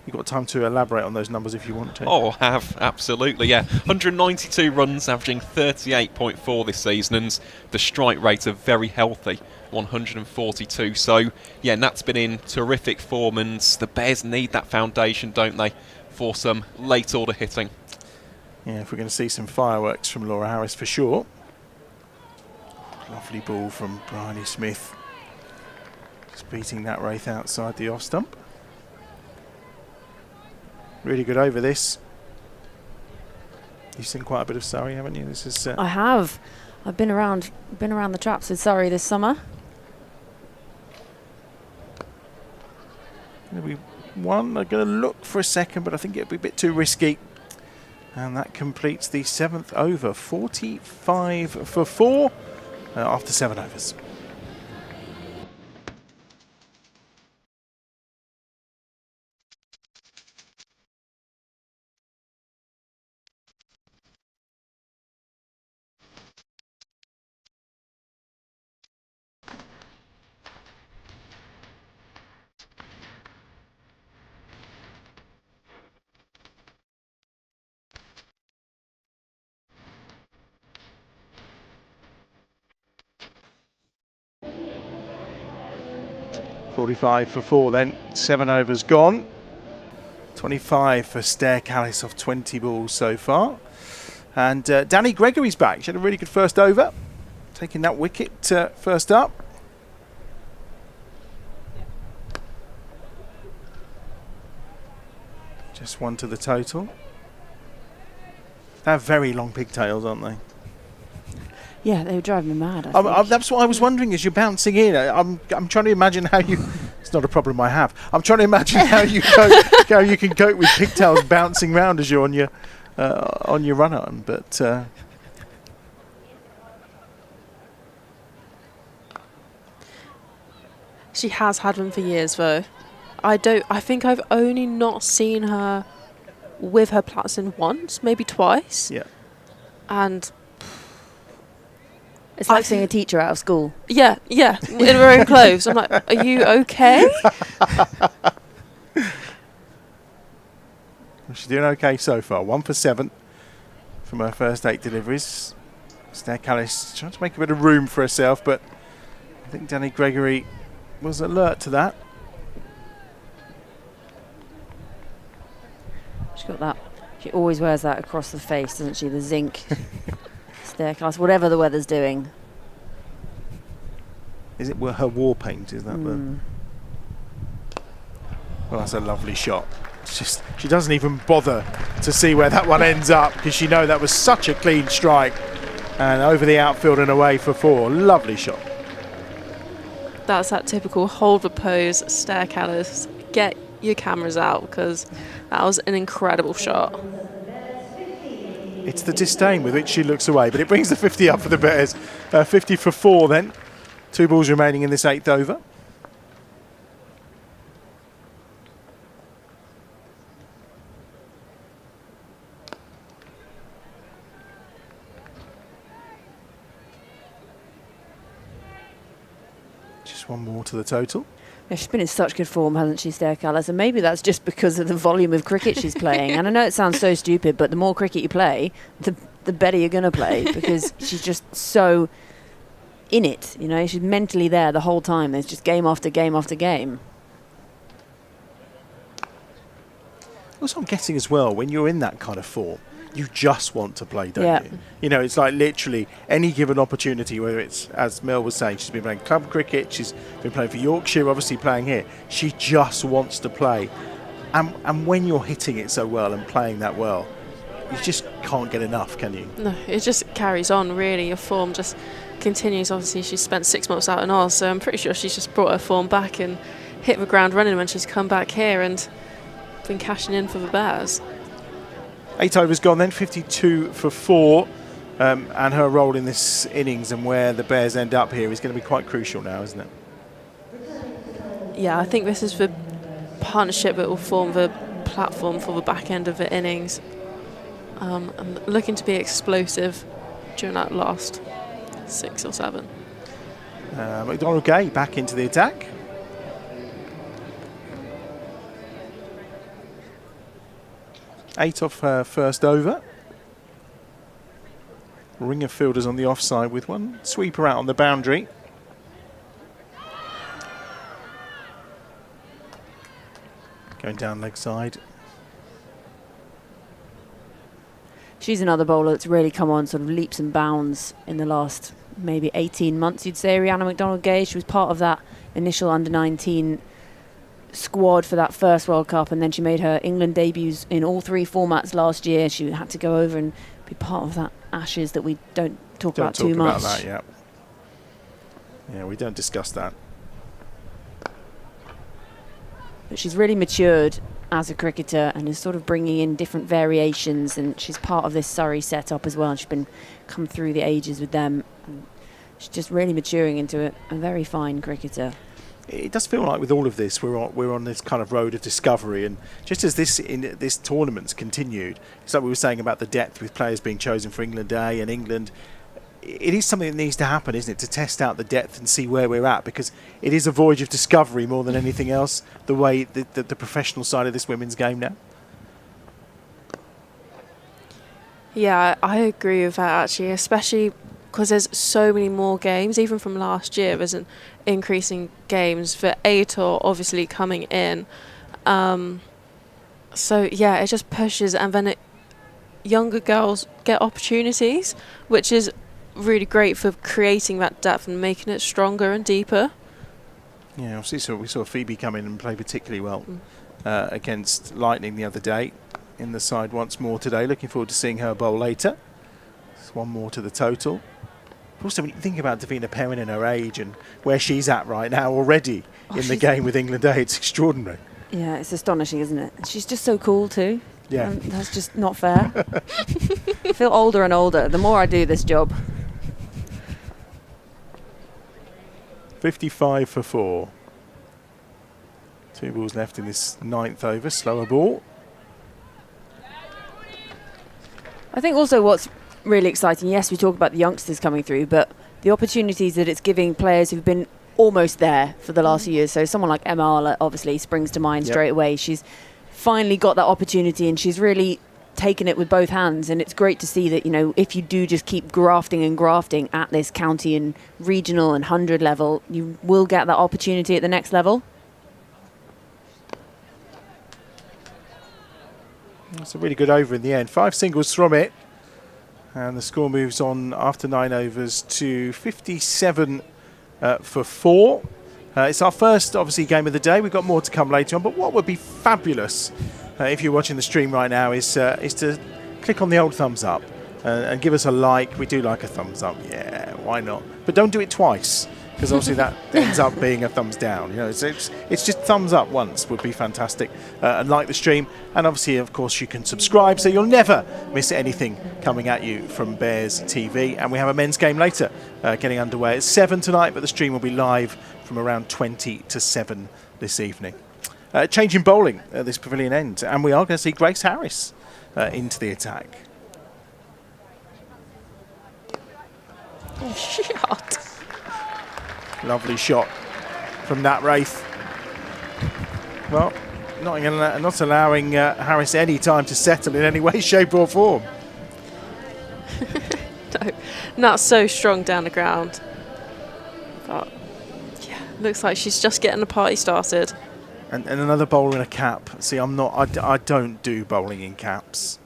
You've got time to elaborate on those numbers if you want to. Oh, have, absolutely, yeah. 192 runs, averaging 38.4 this season, and the strike rate are very healthy, 142. So, yeah, Nat's been in terrific form, and the Bears need that foundation, don't they, for some late order hitting. Yeah, if we're going to see some fireworks from Laura Harris for sure. Lovely ball from Bryony Smith. Just beating that Wraith outside the off stump. Really good over this. You've seen quite a bit of Surrey, haven't you? This is. I have. I've been around the traps with Surrey this summer. Gonna be one. I'm going to look for a second, but I think it'll be a bit too risky. And that completes the 7th over. 45 for 4 after 7 overs. .45 for 4 then, 7 overs gone. 25 for Stair Callis off 20 balls so far. And Danny Gregory's back. She had a really good first over, taking that wicket first up. Just one to the total. They have very long pigtails, aren't they? Yeah, they were driving me mad. I think. That's what I was wondering as you're bouncing in. I'm trying to imagine how you. It's not a problem I have. I'm trying to imagine how you how you can cope with pigtails bouncing around as you're on your run on. But she has had them for years, though. I think I've only not seen her with her plaits once, maybe twice. yeah, And It's like seeing a teacher out of school. yeah, in her own clothes. I'm like, are you okay? she's doing okay so far. 1 for 7 from her first 8 deliveries. Stair Callis trying to make a bit of room for herself, but I think Danny Gregory was alert to that. She's got that. She always wears that across the face, doesn't she? The zinc Stair Callis, whatever the weather's doing. Is it her war paint? Is that the? Well, that's a lovely shot. It's just she doesn't even bother to see where that one ends up because she knows that was such a clean strike and over the outfield and away for 4. Lovely shot. That's that typical hold the pose, Stair Callis. Get your cameras out because that was an incredible shot. It's the disdain with which she looks away, but it brings the 50 up for the Bears. 50 for 4 then. 2 balls remaining in this 8th over. Just one more to the total. Yeah, she's been in such good form, hasn't she, Stair Callis? And maybe that's just because of the volume of cricket she's playing. And I know it sounds so stupid, but the more cricket you play, the better you're going to play because she's just so in it. You know, she's mentally there the whole time. There's just game after game after game. Also, I'm guessing as well, when you're in that kind of form, you just want to play, don't you? You know, it's like literally any given opportunity, whether it's, as Mel was saying, she's been playing club cricket, she's been playing for Yorkshire, obviously playing here. She just wants to play. And when you're hitting it so well and playing that well, you just can't get enough, can you? No, it just carries on, really. Your form just continues. Obviously, she's spent 6 months out in Oz, so I'm pretty sure she's just brought her form back and hit the ground running when she's come back here and been cashing in for the Bears. 8 overs gone then, 52 for 4. And her role in this innings and where the Bears end up here is going to be quite crucial now, isn't it? Yeah, I think this is the partnership that will form the platform for the back end of the innings. I'm looking to be explosive during that last 6 or 7. McDonald Gay back into the attack. Eight off her first over. Ring of fielders on the offside with one sweeper out on the boundary. Going down leg side. She's another bowler that's really come on sort of leaps and bounds in the last maybe 18 months, you'd say. Rihanna McDonald-Gay, she was part of that initial under-19 squad for that first World Cup, and then she made her England debuts in all 3 formats last year. She had to go over and be part of that Ashes that we don't talk about too much. About that, yeah. Yeah, we don't discuss that. But she's really matured as a cricketer and is sort of bringing in different variations, and she's part of this Surrey setup as well, and she's been come through the ages with them, and she's just really maturing into a very fine cricketer. It does feel like with all of this we're on this kind of road of discovery, and just as this tournament's continued, it's like we were saying about the depth with players being chosen for England A and England. It is something that needs to happen, isn't it, to test out the depth and see where we're at, because it is a voyage of discovery more than anything else, the way the professional side of this women's game now. Yeah, I agree with that, actually, especially because there's so many more games. Even from last year, there's an increasing games for A-Tour obviously coming in. So, yeah, it just pushes, and then younger girls get opportunities, which is really great for creating that depth and making it stronger and deeper. Yeah, obviously we saw Phoebe come in and play particularly well against Lightning the other day. In the side once more today. Looking forward to seeing her bowl later. It's one more to the total. Also, when you think about Davina Perrin and her age and where she's at right now already in the game with England A, it's extraordinary. Yeah, it's astonishing, isn't it? She's just so cool too. Yeah. That's just not fair. I feel older and older the more I do this job. 55 for 4. 2 balls left in this 9th over. Slower ball. I think also what's really exciting, yes, we talk about the youngsters coming through, but the opportunities that it's giving players who've been almost there for the last few years. So someone like Emma Arlett obviously springs to mind straight away. She's finally got that opportunity and she's really taken it with both hands, and it's great to see that, you know, if you do just keep grafting and grafting at this county and regional and 100 level, you will get that opportunity at the next level. That's a really good over in the end. 5 singles from it, and the score moves on after 9 overs to 57 for 4. It's our first, obviously, game of the day. We've got more to come later on, but what would be fabulous if you're watching the stream right now is to click on the old thumbs up and give us a like. We do like a thumbs up, yeah, why not? But don't do it twice, because obviously that ends up being a thumbs down. You know, it's just thumbs up once would be fantastic, and like the stream, and obviously, of course, you can subscribe so you'll never miss anything coming at you from Bears TV. And we have a men's game later, getting underway at 7 tonight, but the stream will be live from around 20 to 7 this evening. Change in bowling at this pavilion end, and we are going to see Grace Harris into the attack. Oh, shot. Lovely shot from Nat Wraith. Well, not allowing Harris any time to settle in any way, shape or form. No, Nat's so strong down the ground. But, yeah, looks like she's just getting the party started. And another bowler in a cap. See, I don't do bowling in caps.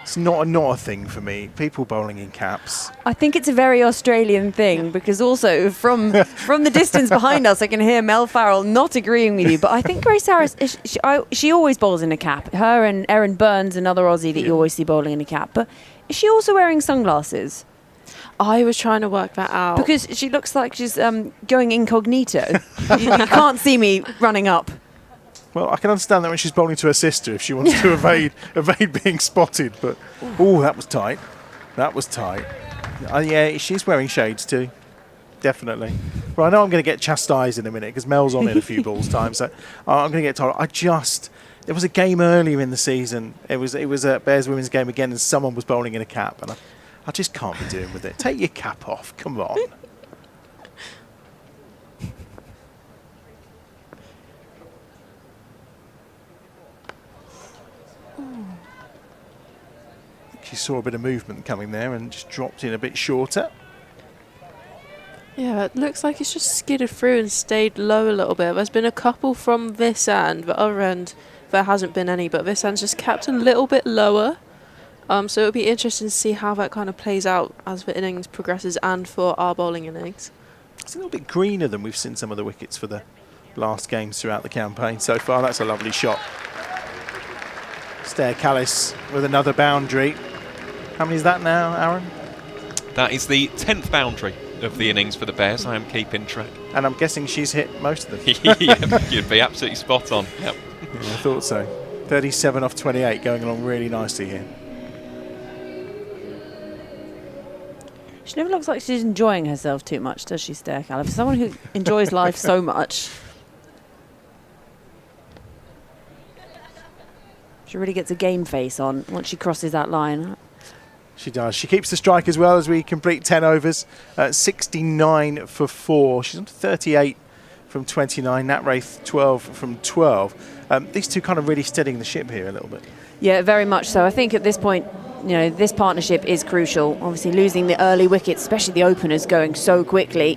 It's not a thing for me. People bowling in caps. I think it's a very Australian thing because also from the distance behind us, I can hear Mel Farrell not agreeing with you. But I think Grace Harris, she always bowls in a cap. Her and Erin Burns, another Aussie that you always see bowling in a cap. But is she also wearing sunglasses? I was trying to work that out. Because she looks like she's going incognito. you can't see me running up. Well, I can understand that when she's bowling to her sister if she wants to evade being spotted. But that was tight. That was tight. Yeah, she's wearing shades too. Definitely. Well, I know I'm going to get chastised in a minute because Mel's on it a few balls time, so I'm going to get told. There was a game earlier in the season. It was a Bears women's game again, and someone was bowling in a cap, and I just can't be doing with it. Take your cap off. Come on. She saw a bit of movement coming there and just dropped in a bit shorter. Yeah, it looks like it's just skidded through and stayed low a little bit. There's been a couple from this end, the other end there hasn't been any, but this end's just kept a little bit lower. So it'll be interesting to see how that kind of plays out as the innings progresses and for our bowling innings. It's a little bit greener than we've seen some of the wickets for the last games throughout the campaign so far. That's a lovely shot. Stair Callis with another boundary. How many is that now, Aaron? That is the 10th boundary of the innings for the Bears. I am keeping track. And I'm guessing she's hit most of them. Yeah, you'd be absolutely spot on. Yep. Yeah, I thought so. 37 off 28, going along really nicely here. She never looks like she's enjoying herself too much, does she, Stair Callis? For someone who enjoys life so much. She really gets a game face on once she crosses that line. She does. She keeps the strike as well as we complete 10 overs. 69 for 4. She's on to 38 from 29. Nat Wraith 12 from 12. These two kind of really steadying the ship here a little bit. Yeah, very much so. I think at this point, this partnership is crucial. Obviously losing the early wickets, especially the openers going so quickly.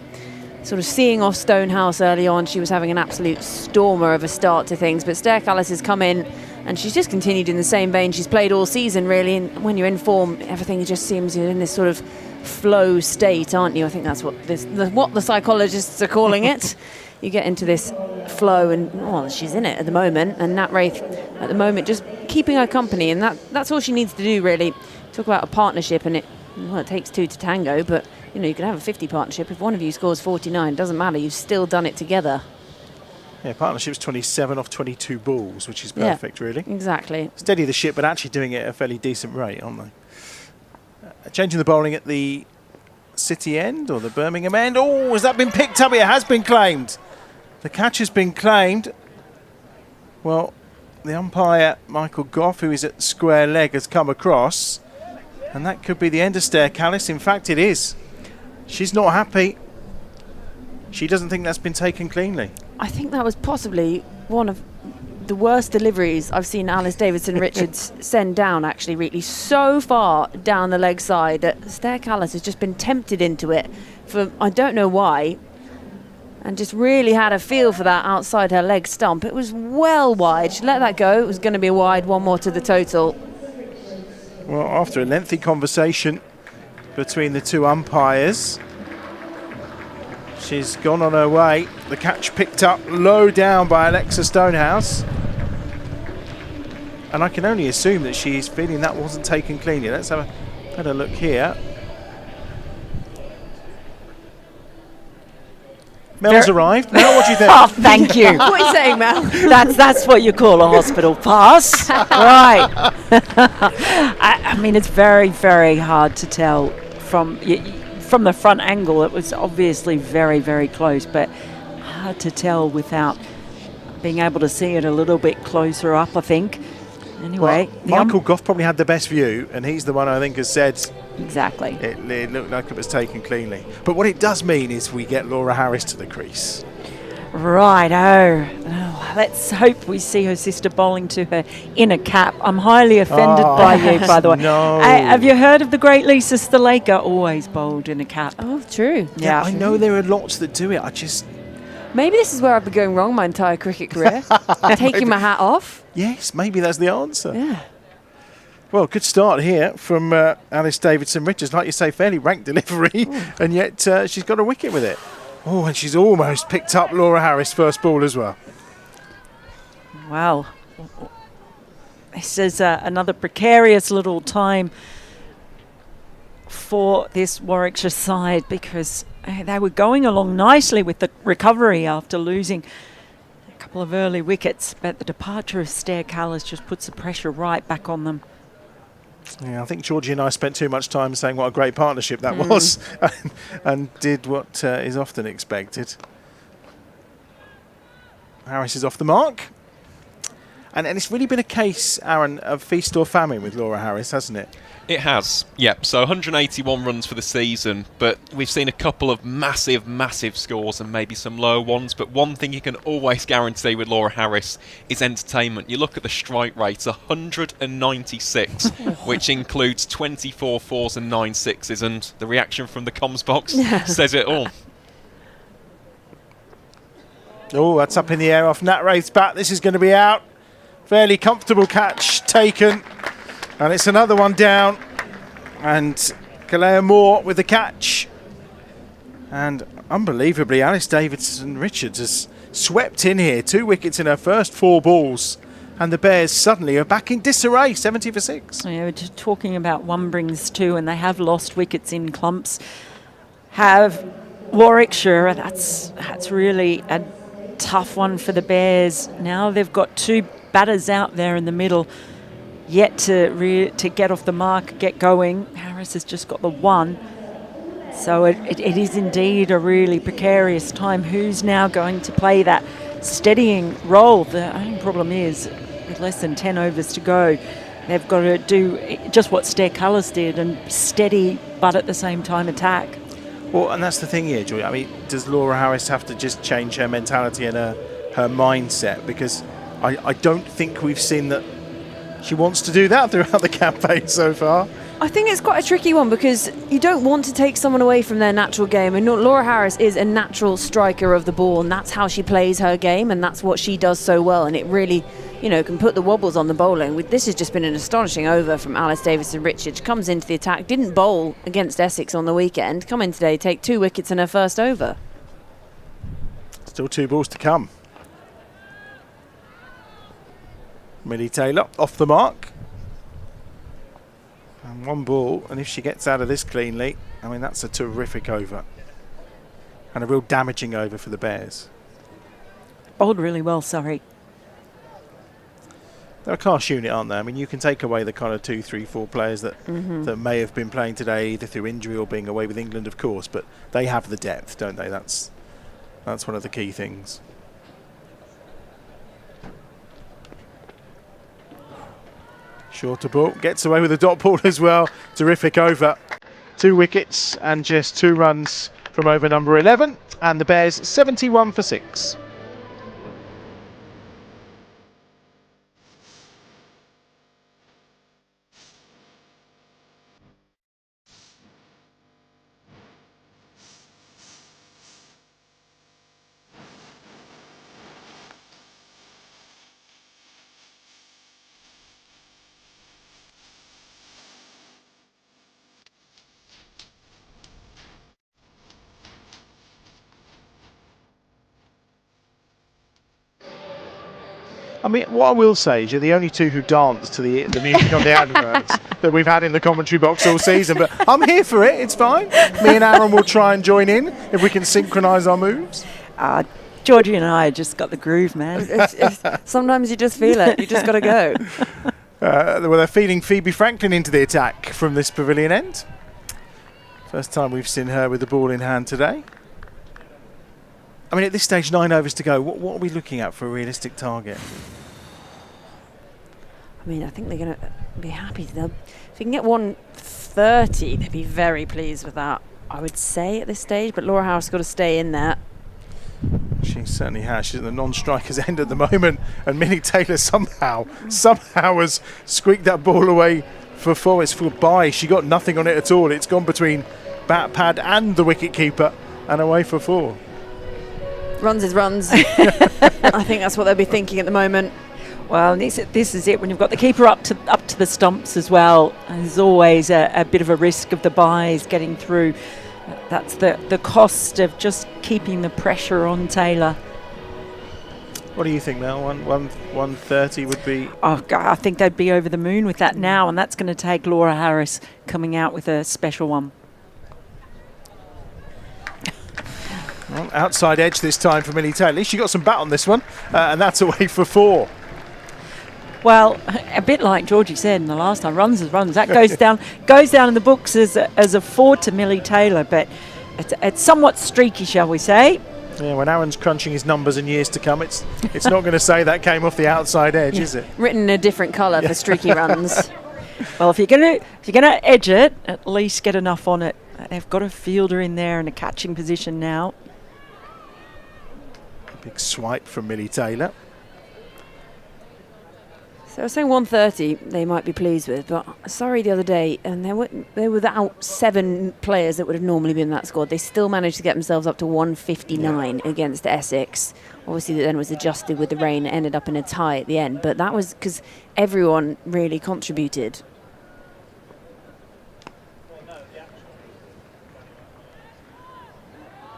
Sort of seeing off Stonehouse early on, she was having an absolute stormer of a start to things. But Stair Callis has come in and she's just continued in the same vein she's played all season, really. And when you're in form, everything just seems you're in this sort of flow state, aren't you? I think that's what the psychologists are calling it. You get into this flow, and she's in it at the moment. And Nat Wraith, at the moment, just keeping her company, and that's all she needs to do, really. Talk about a partnership, and it takes two to tango, but you can have a 50 partnership. If one of you scores 49, it doesn't matter. You've still done it together. Yeah, partnership's 27 off 22 balls, which is perfect, really. Exactly. Steady the ship, but actually doing it at a fairly decent rate, aren't they? Changing the bowling at the City end or the Birmingham end. Oh, has that been picked up? It has been claimed. The catch has been claimed. Well, the umpire, Michael Goff, who is at square leg, has come across. And that could be the end of Stair Callis. In fact, it is. She's not happy. She doesn't think that's been taken cleanly. I think that was possibly one of the worst deliveries I've seen Alice Davidson-Richards send down, actually, really. So far down the leg side that Stair Callis has just been tempted into it for I don't know why, and just really had a feel for that outside her leg stump. It was well wide. She let that go. It was going to be wide, one more to the total. Well, after a lengthy conversation between the two umpires, she's gone on her way. The catch picked up low down by Alexa Stonehouse. And I can only assume that she's feeling that wasn't taken cleanly. Let's have a better look here. Mel's arrived. Mel, what do you think? Oh, thank you. What are you saying, Mel? That's what you call a hospital pass. Right. I mean, it's very, very hard to tell from the front angle. It was obviously very, very close, but hard to tell without being able to see it a little bit closer up, I think. Anyway. Well, Michael Goff probably had the best view, and he's the one I think has said exactly. It looked like it was taken cleanly. But what it does mean is we get Laura Harris to the crease. Right, let's hope we see her sister bowling to her in a cap. I'm highly offended by you, by the way. No. Have you heard of the great Lisa Sthalekar, always bowled in a cap? Oh, true. Yeah, I know there are lots that do it. Maybe this is where I've been going wrong my entire cricket career. Taking my hat off. Yes, maybe that's the answer. Yeah. Well, good start here from Alice Davidson-Richards. Like you say, fairly ranked delivery, and yet she's got a wicket with it. Oh, and she's almost picked up Laura Harris' first ball as well. Wow. This is another precarious little time for this Warwickshire side, because they were going along nicely with the recovery after losing a couple of early wickets, but the departure of Stair Callis just puts the pressure right back on them. Yeah, I think Georgie and I spent too much time saying what a great partnership that was, and did what is often expected. Harris is off the mark. And it's really been a case, Aaron, of feast or famine with Laura Harris, hasn't it? It has, yep. So 181 runs for the season, but we've seen a couple of massive scores and maybe some lower ones. But one thing you can always guarantee with Laura Harris is entertainment. You look at the strike rate, 196, which includes 24 fours and 9 sixes, and the reaction from the comms box says it all. Oh, that's up in the air off Nat Wraith's bat. This is going to be out. Fairly comfortable catch taken. And it's another one down. And Kalea Moore with the catch. And unbelievably, Alice Davidson-Richards has swept in here. 2 wickets in her first 4 balls. And the Bears suddenly are back in disarray, 70 for 6. Yeah, we're just talking about 1 brings 2, and they have lost wickets in clumps. Have Warwickshire, that's really a tough one for the Bears. Now they've got 2 batters out there in the middle, yet to get off the mark, get going. Harris has just got the 1. So it is indeed a really precarious time. Who's now going to play that steadying role? The only problem is, with less than 10 overs to go, they've got to do just what Stair Callis did and steady, but at the same time attack. Well, and that's the thing here, Joy. I mean, does Laura Harris have to just change her mentality and her mindset? Because I don't think we've seen that she wants to do that throughout the campaign so far. I think it's quite a tricky one, because you don't want to take someone away from their natural game. And Laura Harris is a natural striker of the ball, and that's how she plays her game, and that's what she does so well. And it really, can put the wobbles on the bowling. This has just been an astonishing over from Alice Davidson-Richards. Comes into the attack, didn't bowl against Essex on the weekend. Come in today, take 2 wickets in her first over. Still 2 balls to come. Millie Taylor off the mark. And 1 ball, and if she gets out of this cleanly, I mean, that's a terrific over. And a real damaging over for the Bears. Bowled really well, sorry. They're a class unit, aren't they? I mean, you can take away the kind of 2, 3, 4 players that may have been playing today, either through injury or being away with England, of course, but they have the depth, don't they? That's one of the key things. Shorter ball, gets away with a dot ball as well. Terrific over. 2 wickets and just 2 runs from over number 11. And the Bears 71 for 6. I mean, what I will say is you're the only 2 who dance to the music on the adverts that we've had in the commentary box all season. But I'm here for it. It's fine. Me and Aaron will try and join in if we can synchronise our moves. Georgie and I just got the groove, man. Sometimes you just feel it. You just got to go. Well, they're feeding Phoebe Franklin into the attack from this pavilion end. First time we've seen her with the ball in hand today. I mean, at this stage, 9 overs to go. What are we looking at for a realistic target? I mean, I think they're going to be happy. If you can get 130, they'd be very pleased with that, I would say, at this stage. But Laura Harris has got to stay in there. She certainly has. She's at the non-striker's end at the moment. And Millie Taylor somehow has squeaked that ball away for 4. It's for bye. She got nothing on it at all. It's gone between bat pad and the wicket keeper and away for 4. Runs is runs. I think that's what they'll be thinking at the moment. Well, this is it. When you've got the keeper up to to the stumps as well. There's always a bit of a risk of the buys getting through. That's the cost of just keeping the pressure on Taylor. What do you think, Mel? 130 would be... Oh, God, I think they'd be over the moon with that now, and that's going to take Laura Harris coming out with a special one. Well, outside edge this time for Millie Taylor. At least she got some bat on this one, and that's away for 4. Well, a bit like Georgie said in the last time, runs as runs. That goes down in the books as a 4 to Millie Taylor, but it's somewhat streaky, shall we say. Yeah, when Aaron's crunching his numbers in years to come, it's not going to say that came off the outside edge, is it? Written in a different colour for streaky runs. Well, if you're gonna edge it, at least get enough on it. They've got a fielder in there in a catching position now. Big swipe from Millie Taylor. So I was saying 130 they might be pleased with, but sorry the other day, and they were without 7 players that would have normally been in that squad. They still managed to get themselves up to 159 against Essex. Obviously that then was adjusted with the rain, ended up in a tie at the end, but that was because everyone really contributed.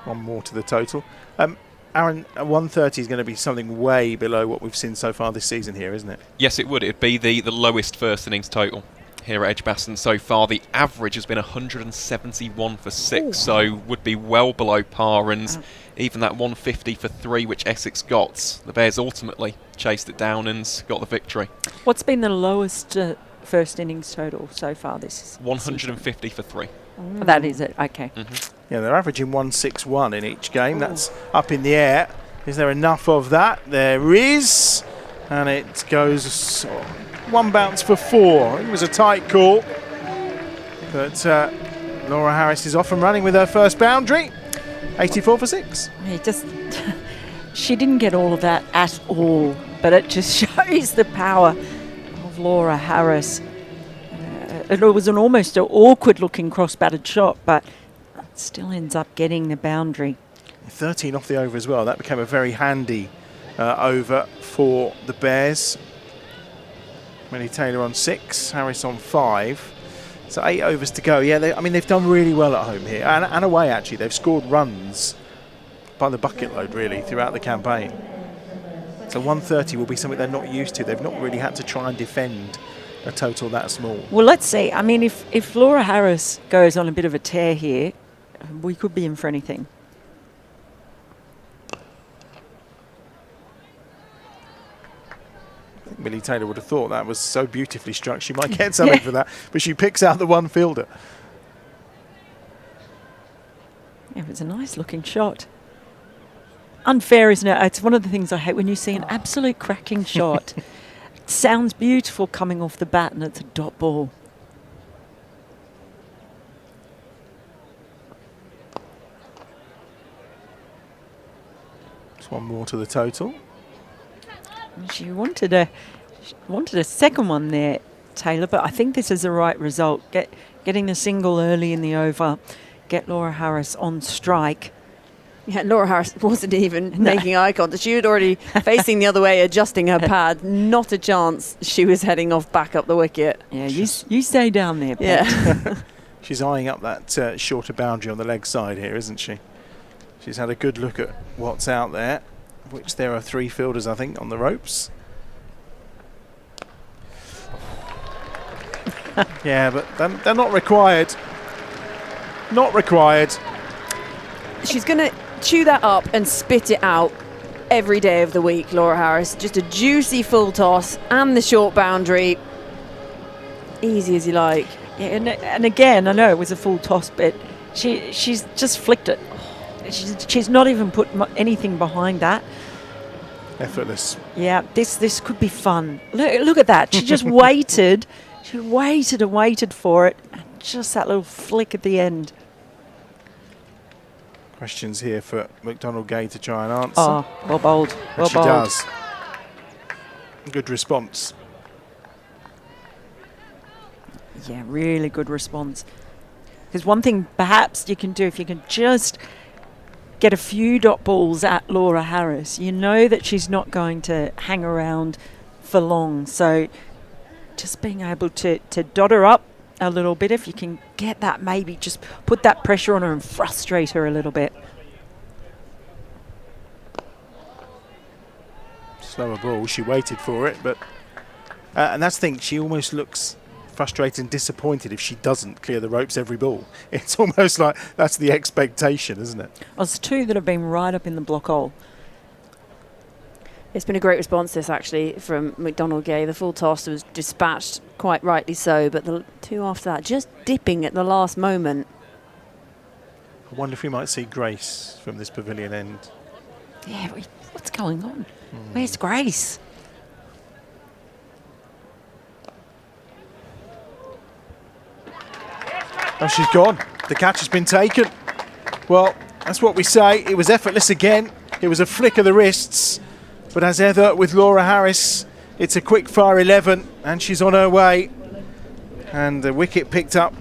One more to the total. Aaron, 130 is going to be something way below what we've seen so far this season here, isn't it? Yes, it would. It'd be the lowest first innings total here at EdgBLASTon so far. The average has been 171 for 6, so would be well below par, and even that 150 for 3 which Essex got, the Bears ultimately chased it down and got the victory. What's been the lowest first innings total so far this 150 for 3. That is it, okay. Yeah, they're averaging 161 in each game. That's up in the air. Is there enough of that? There is. And it goes one bounce for 4. It was a tight call. But Laura Harris is off and running with her first boundary. 84 for 6. She didn't get all of that at all, but it just shows the power of Laura Harris. It was an almost an awkward-looking cross-batted shot, but it still ends up getting the boundary. 13 off the over as well. That became a very handy over for the Bears. Millie Taylor on 6, Harris on 5. So 8 overs to go. Yeah, they've done really well at home here. And away, actually. They've scored runs by the bucket load, really, throughout the campaign. So 130 will be something they're not used to. They've not really had to try and defend a total that small. Well, let's see. I mean, if Laura Harris goes on a bit of a tear here, we could be in for anything. I think Millie Taylor would have thought that was so beautifully struck she might get something for that, but she picks out the one fielder. Yeah, it was a nice looking shot. Unfair, isn't it? It's one of the things I hate when you see an absolute cracking shot. It sounds beautiful coming off the bat and it's a dot ball. Just one more to the total. She wanted a second one there, Taylor, but I think this is the right result. Getting the single early in the over, get Laura Harris on strike. Yeah, Laura Harris wasn't even making eye contact. She was already facing the other way, adjusting her pad. Not a chance she was heading off back up the wicket. Yeah, you stay down there, Pet. Yeah. She's eyeing up that shorter boundary on the leg side here, isn't she? She's had a good look at what's out there, of which there are 3 fielders, I think, on the ropes. Yeah, but they're not required. Not required. She's going to chew that up and spit it out every day of the week, Laura Harris. Just a juicy full toss and the short boundary. Easy as you like. Yeah, and again, I know it was a full toss, but she's just flicked it. She's not even put anything behind that. Effortless. Yeah, this could be fun. Look at that. She just waited. She waited and waited for it. And just that little flick at the end. Questions here for McDonald Gay to try and answer. Oh, well bowled. And she does. Good response. Yeah, really good response. Because one thing perhaps you can do, if you can just get a few dot balls at Laura Harris, you know that she's not going to hang around for long. So just being able to dot her up a little bit. If you can get that, maybe just put that pressure on her and frustrate her a little bit. Slower ball. She waited for it, but and that's the thing. She almost looks frustrated and disappointed if she doesn't clear the ropes every ball. It's almost like that's the expectation, isn't it? Well, it's two that have been right up in the block hole. It's been a great response, this, actually, from McDonald Gay. The full toss was dispatched, quite rightly so, but the two after that just dipping at the last moment. I wonder if we might see Grace from this pavilion end. Yeah, what's going on? Where's Grace? Oh, she's gone. The catch has been taken. Well, that's what we say. It was effortless again. It was a flick of the wrists. But as ever with Laura Harris, it's a quick fire 11 and she's on her way. And the wicket picked up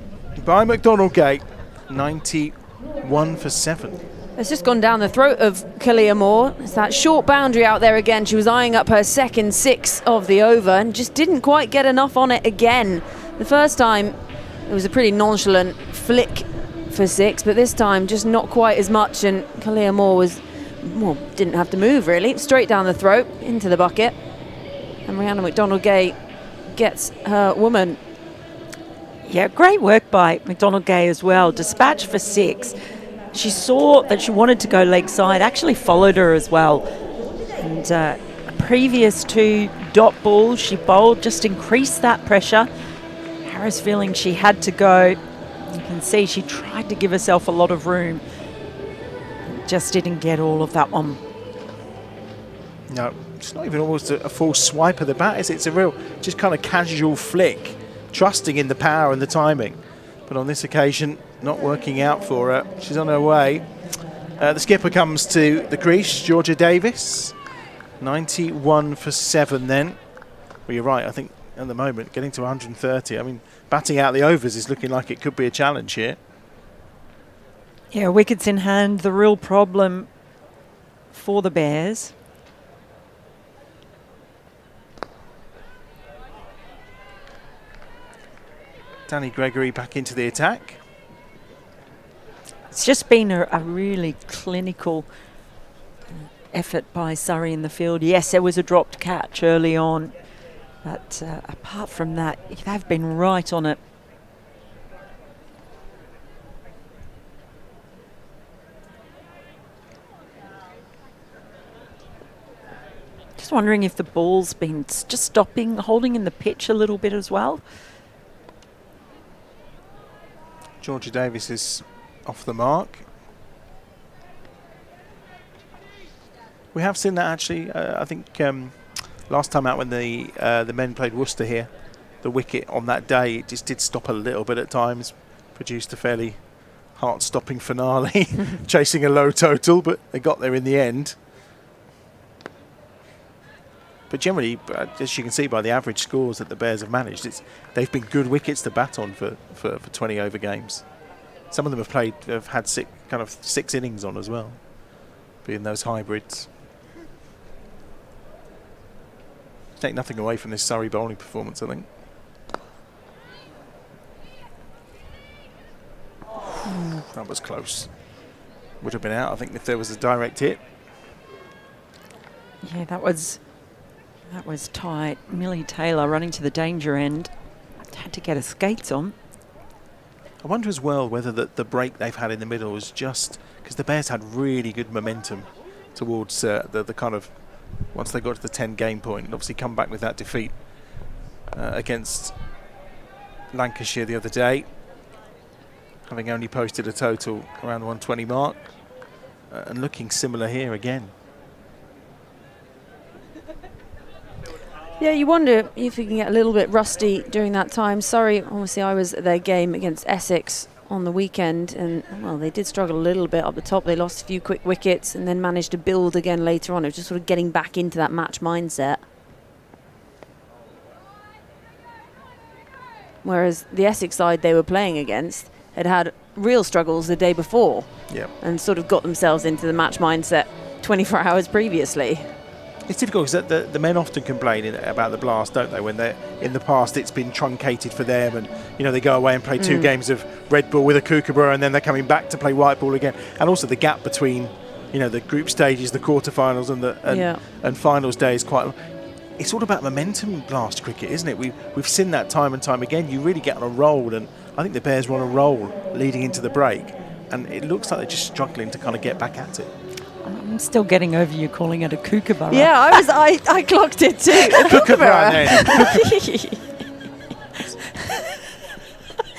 by McDonald Gate. 91 for 7. It's just gone down the throat of Kalia Moore. It's that short boundary out there again. She was eyeing up her second 6 of the over and just didn't quite get enough on it again. The first time it was a pretty nonchalant flick for 6, but this time just not quite as much, and Kalia Moore didn't have to move really. Straight down the throat, into the bucket. And Rihanna McDonald-Gay gets her woman. Yeah, great work by McDonald Gay as well. Dispatch for 6. She saw that she wanted to go leg side, actually followed her as well. And previous 2 dot balls she bowled just increased that pressure. Harris feeling she had to go. You can see she tried to give herself a lot of room. Just didn't get all of that one. No, it's not even almost a full swipe of the bat, is it? It's a real, just kind of casual flick, trusting in the power and the timing. But on this occasion, not working out for her. She's on her way. The skipper comes to the crease, Georgia Davis. 91 for 7 then. Well, you're right, I think at the moment, getting to 130. I mean, batting out the overs is looking like it could be a challenge here. Yeah, wickets in hand, the real problem for the Bears. Danny Gregory back into the attack. It's just been a really clinical effort by Surrey in the field. Yes, there was a dropped catch early on, but apart from that, they've been right on it. Just wondering if the ball's been just stopping, holding in the pitch a little bit as well. Georgia Davis is off the mark. We have seen that actually. I think last time out when the men played Worcester here, the wicket on that day it just did stop a little bit at times, produced a fairly heart-stopping finale, chasing a low total, but they got there in the end. But generally, as you can see by the average scores that the Bears have managed, they've been good wickets to bat on for 20 over games. Some of them have had six innings on as well, being those hybrids. Take nothing away from this Surrey bowling performance, I think. That was close. Would have been out, I think, if there was a direct hit. Yeah, that was tight. Millie Taylor running to the danger end. Had to get her skates on. I wonder as well whether the break they've had in the middle is just because the Bears had really good momentum towards the kind of once they got to the 10 game point, and obviously come back with that defeat against Lancashire the other day, having only posted a total around the 120 mark, and looking similar here again. Yeah, you wonder if you can get a little bit rusty during that time. Sorry, obviously I was at their game against Essex on the weekend, and well, they did struggle a little bit up the top. They lost a few quick wickets and then managed to build again later on. It was just sort of getting back into that match mindset. Whereas the Essex side they were playing against had real struggles the day before, Yep. and sort of got themselves into the match mindset 24 hours previously. It's difficult because the men often complain about the Blast, don't they? When they're in the past, it's been truncated for them, and they go away and play 2 games of red ball with a kookaburra, and then they're coming back to play white ball again. And also the gap between the group stages, the quarterfinals, and finals day is quite. It's all about momentum, Blast cricket, isn't it? We've seen that time and time again. You really get on a roll, and I think the Bears were on a roll leading into the break, and it looks like they're just struggling to kind of get back at it. I'm still getting over you calling it a kookaburra. Yeah, I clocked it too. A Kookaburra.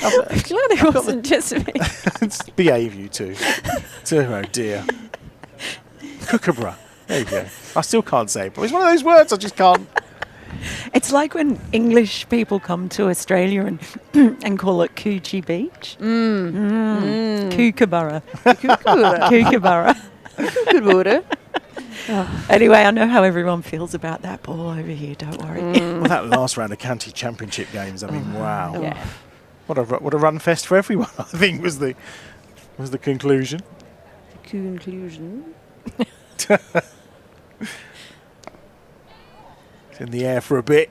I'm glad it wasn't just me. Behave, you two. Oh dear. Kookaburra. There you go. I still can't say it, but it's one of those words I just can't. It's like when English people come to Australia and call it Coochie Beach. Kookaburra. Kookaburra. Kookaburra. Anyway, I know how everyone feels about that ball over here, don't worry. Well, that last round of county championship games, I mean, wow. Yeah. What a run fest for everyone, I think was the conclusion. Conclusion. It's in the air for a bit.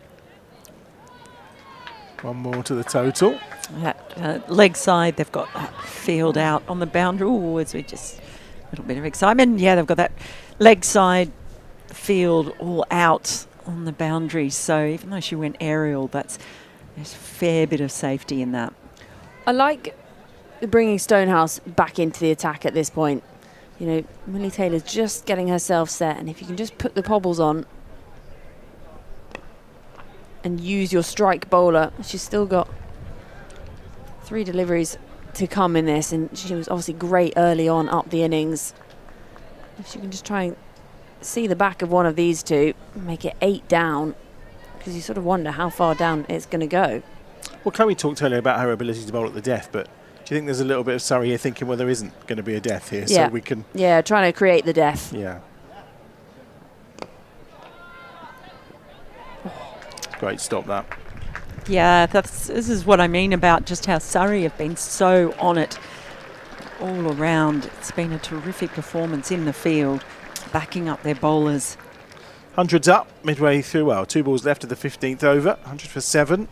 One more to the total. That leg side, they've got that field out on the boundary. Ooh, as we just a little bit of excitement. Yeah, they've got that leg side field all out on the boundary. So even though she went aerial, there's a fair bit of safety in that. I like bringing Stonehouse back into the attack at this point. Millie Taylor's just getting herself set, and if you can just put the pobbles on and use your strike bowler, she's still got 3 deliveries to come in this, and she was obviously great early on up the innings. If she can just try and see the back of one of these two, make it 8 down, because you sort of wonder how far down it's going to go. Well, Chloe talked earlier about her ability to bowl at the death, but do you think there's a little bit of Surrey here thinking, well, there isn't going to be a death here, so we can... Yeah, trying to create the death. Yeah. Great stop, that. Yeah, this is what I mean about just how Surrey have been so on it all around. It's been a terrific performance in the field, backing up their bowlers. 100's up midway through. Well, 2 balls left of the 15th over. 100 for 7.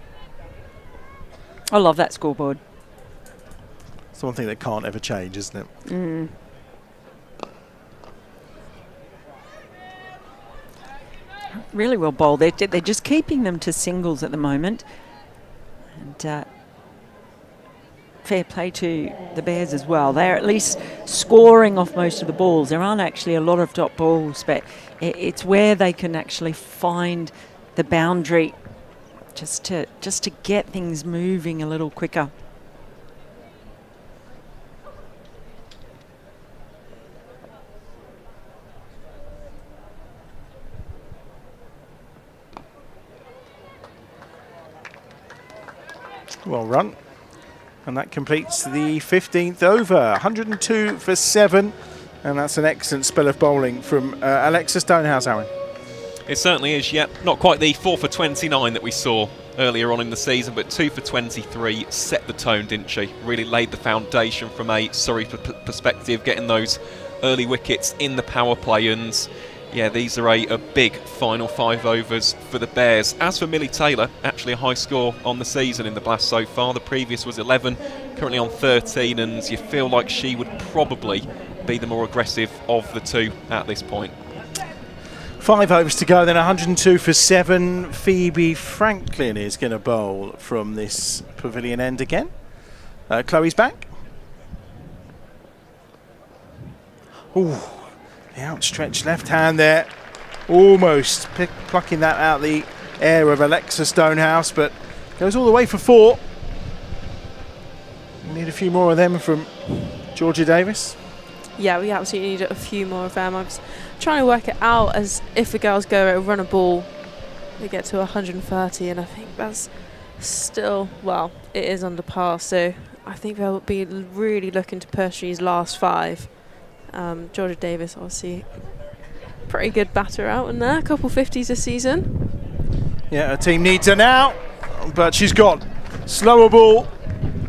I love that scoreboard. It's one thing that can't ever change, isn't it? Mm. Really well bowled. They're just keeping them to singles at the moment. And fair play to the Bears as well. They're at least scoring off most of the balls. There aren't actually a lot of dot balls, but it's where they can actually find the boundary just to get things moving a little quicker. Well run. And that completes the 15th over. 102 for 7. And that's an excellent spell of bowling from Alexa Stonehouse, Aaron. It certainly is, yep. Not quite the 4 for 29 that we saw earlier on in the season, but 2 for 23 set the tone, didn't she? Really laid the foundation from a Surrey perspective, getting those early wickets in the power play. And yeah, these are a big final 5 overs for the Bears. As for Millie Taylor, actually a high score on the season in the Blast so far. The previous was 11, currently on 13, and you feel like she would probably be the more aggressive of the two at this point. 5 overs to go, then 102 for 7. Phoebe Franklin is going to bowl from this pavilion end again. Chloe's back. Ooh. The outstretched left hand there, almost plucking that out the air of Alexa Stonehouse, but goes all the way for 4. We need a few more of them from Georgia Davis. Yeah, we absolutely need a few more of them. I was trying to work it out as if the girls go run a ball, they get to 130, and I think that's still, well, it is under par, so I think they'll be really looking to push these last 5. Georgia Davis, obviously, pretty good batter out in there. A couple 50s this season. Yeah, her team needs her now, but she's gone. Slower ball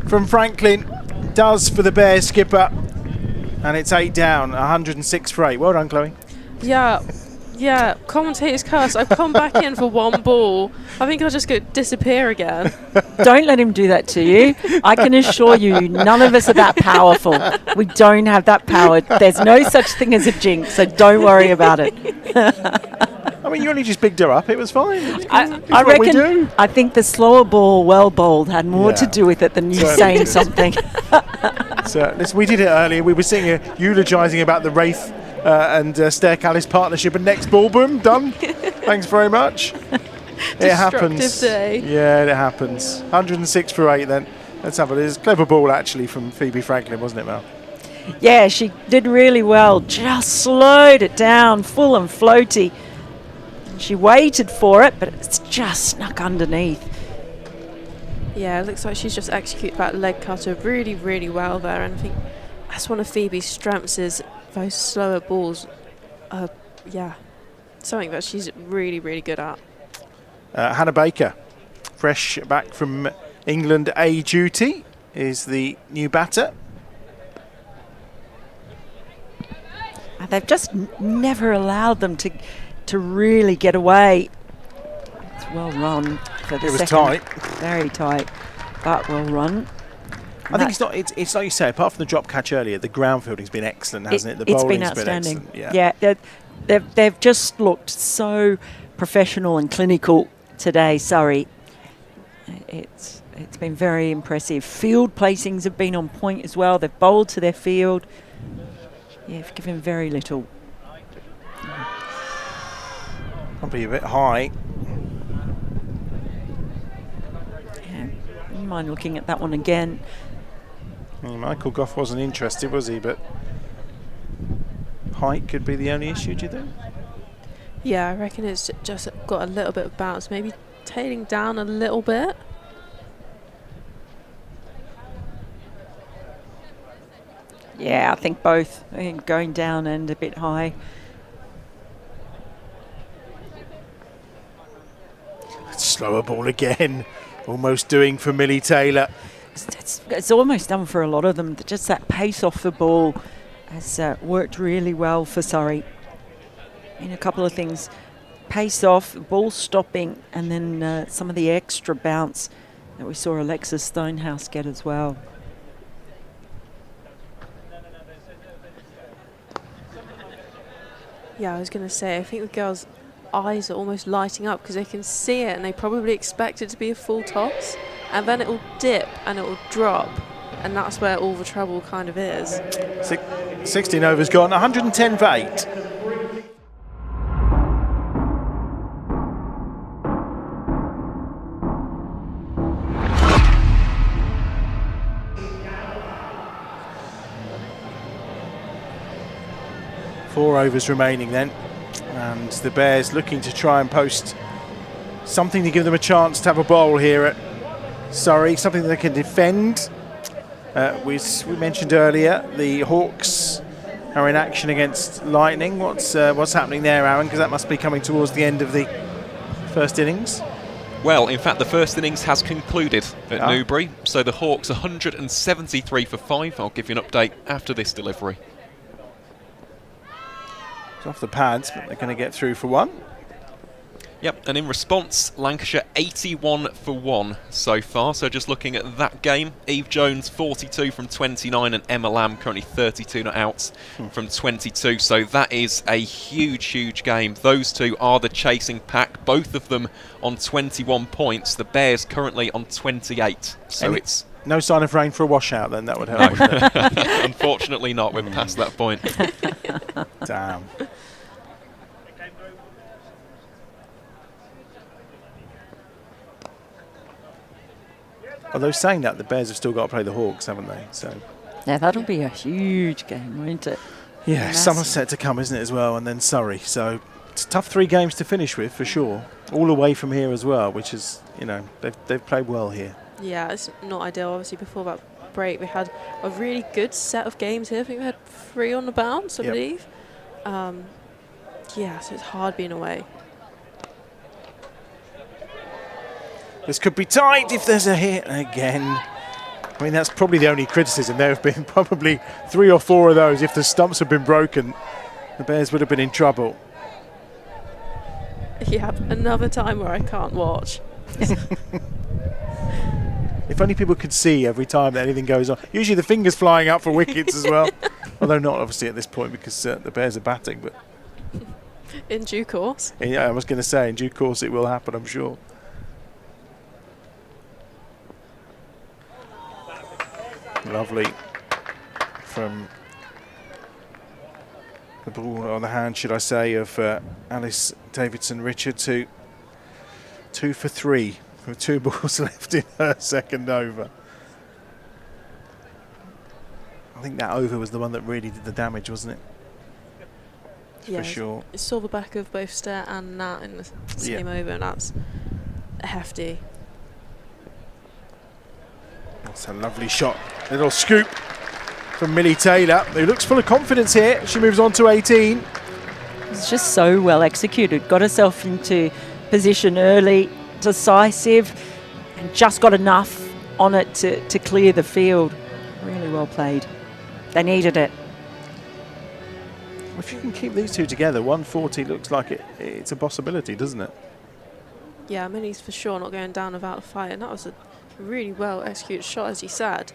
from Franklin does for the Bears skipper, and it's 8 down, 106 for 8. Well done, Chloe. Yeah, Yeah, commentator's curse. I've come back in for one ball. I think I'll just go disappear again. Don't let him do that to you. I can assure you, none of us are that powerful. We don't have that power. There's no such thing as a jinx, so don't worry about it. I mean, you only just picked her up. It was fine. I reckon. I think the slower ball, well bowled, had more to do with it than you saying something. So, listen, we did it earlier. We were sitting here eulogising about the Wraith and Staircallis partnership, and next ball, boom, done. Thanks very much. It happens. Day. Yeah, it happens. 106 for 8 then. Let's have it. It was a clever ball, actually, from Phoebe Franklin, wasn't it, Mel? Yeah, she did really well. Just slowed it down, full and floaty. She waited for it, but it's just snuck underneath. Yeah, it looks like she's just executed that leg cutter really, really well there. And I think that's one of Phoebe's strengths is those slower balls. Yeah, something that she's really, really good at. Hannah Baker, fresh back from England A duty, is the new batter. They've just never allowed them to really get away. It's well run for the second. It was tight. Very tight, but well run. I think it's not. It's like you say. Apart from the drop catch earlier, the ground fielding's been excellent, hasn't it? The It's been bowling's outstanding. excellent. Yeah. They've just looked so professional and clinical today. Surrey. It's been very impressive. Field placings have been on point as well. They've bowled to their field. Yeah, you've given very little. Probably a bit high. Yeah, you mind looking at that one again? Michael Goff wasn't interested, was he? But height could be the only issue, do you think? Yeah, I reckon it's just got a little bit of bounce, maybe tailing down a little bit. Yeah, I think both. I think going down and a bit high. Slower ball again. Almost doing for Millie Taylor. It's almost done for a lot of them. Just that pace off the ball has worked really well for Surrey. In a couple of things. Pace off, ball stopping, and then some of the extra bounce that we saw Alexis Stonehouse get as well. Yeah, I was going to say, I think the girls' eyes are almost lighting up because they can see it and they probably expect it to be a full toss. And then it will dip and it will drop. And that's where all the trouble kind of is. 16 overs gone, 110 for 8. Four overs remaining then, and the Bears looking to try and post something to give them a chance to have a bowl here at Surrey, something that they can defend. We mentioned earlier the Hawks are in action against Lightning. What's happening there, Aaron? Because that must be coming towards the end of the first innings. Well, in fact, the first innings has concluded at Newbury, so the Hawks 173 for 5. I'll give you an update after this delivery. It's off the pads, but they're going to get through for one. Yep, and in response, Lancashire 81 for 1 so far. So just looking at that game, Eve Jones 42 from 29 and Emma Lamb currently 32 not outs from 22. So that is a huge, huge game. Those two are the chasing pack, both of them on 21 points. The Bears currently on 28. So it's... No sign of rain for a washout then, that would help. No. Unfortunately not, we're past that point. Damn. Although saying that, the Bears have still got to play the Hawks, haven't they? So yeah, that'll be a huge game, won't it? yeah, Massive. Somerset to come, isn't it, as well, and then Surrey. So it's a tough 3 games to finish with, for sure. All away from here as well, which is, you know, they've played well here. Yeah, it's not ideal. Obviously, before that break, we had a really good set of games here. I think we had 3 on the bounce, I believe. Yeah, so it's hard being away. This could be tight if there's a hit again. I mean, that's probably the only criticism. There have been probably 3 or 4 of those. If the stumps had been broken, the Bears would have been in trouble. Yeah, another time where I can't watch. If only people could see every time that anything goes on. Usually the fingers flying up for wickets as well. Although not obviously at this point because the Bears are batting. But In due course. yeah, I was going to say in due course it will happen, I'm sure. Lovely from the ball on the hand, should I say, of Alice Davidson-Richard to 2 for 3 with 2 balls left in her second over. I think that over was the one that really did the damage, wasn't it? Yeah, For sure. It's saw the back of both Stair and Nat in the same over, and that's hefty. That's a lovely shot. Little scoop from Millie Taylor, who looks full of confidence here. She moves on to 18. It's just so well executed. Got herself into position early, decisive, and just got enough on it to clear the field. Really well played. They needed it. If you can keep these two together, 140 looks like it's a possibility, doesn't it? Yeah, Millie's for sure not going down without a fight, and that was a really well executed shot, as you said.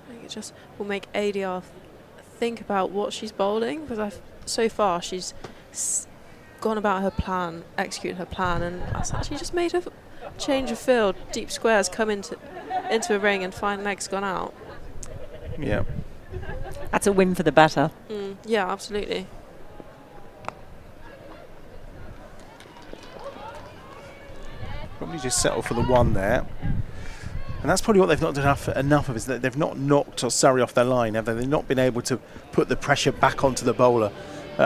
I think it just will make ADR think about what she's bowling, because so far she's gone about her plan, executed her plan, and that's actually just made her change of field. Deep squares come into a ring and fine legs gone out. Yeah. That's a win for the batter. Yeah, absolutely. Probably just settle for the 1 there. And that's probably what they've not done enough of, is that they've not knocked Surrey off their line, have they? They've not been able to put the pressure back onto the bowler.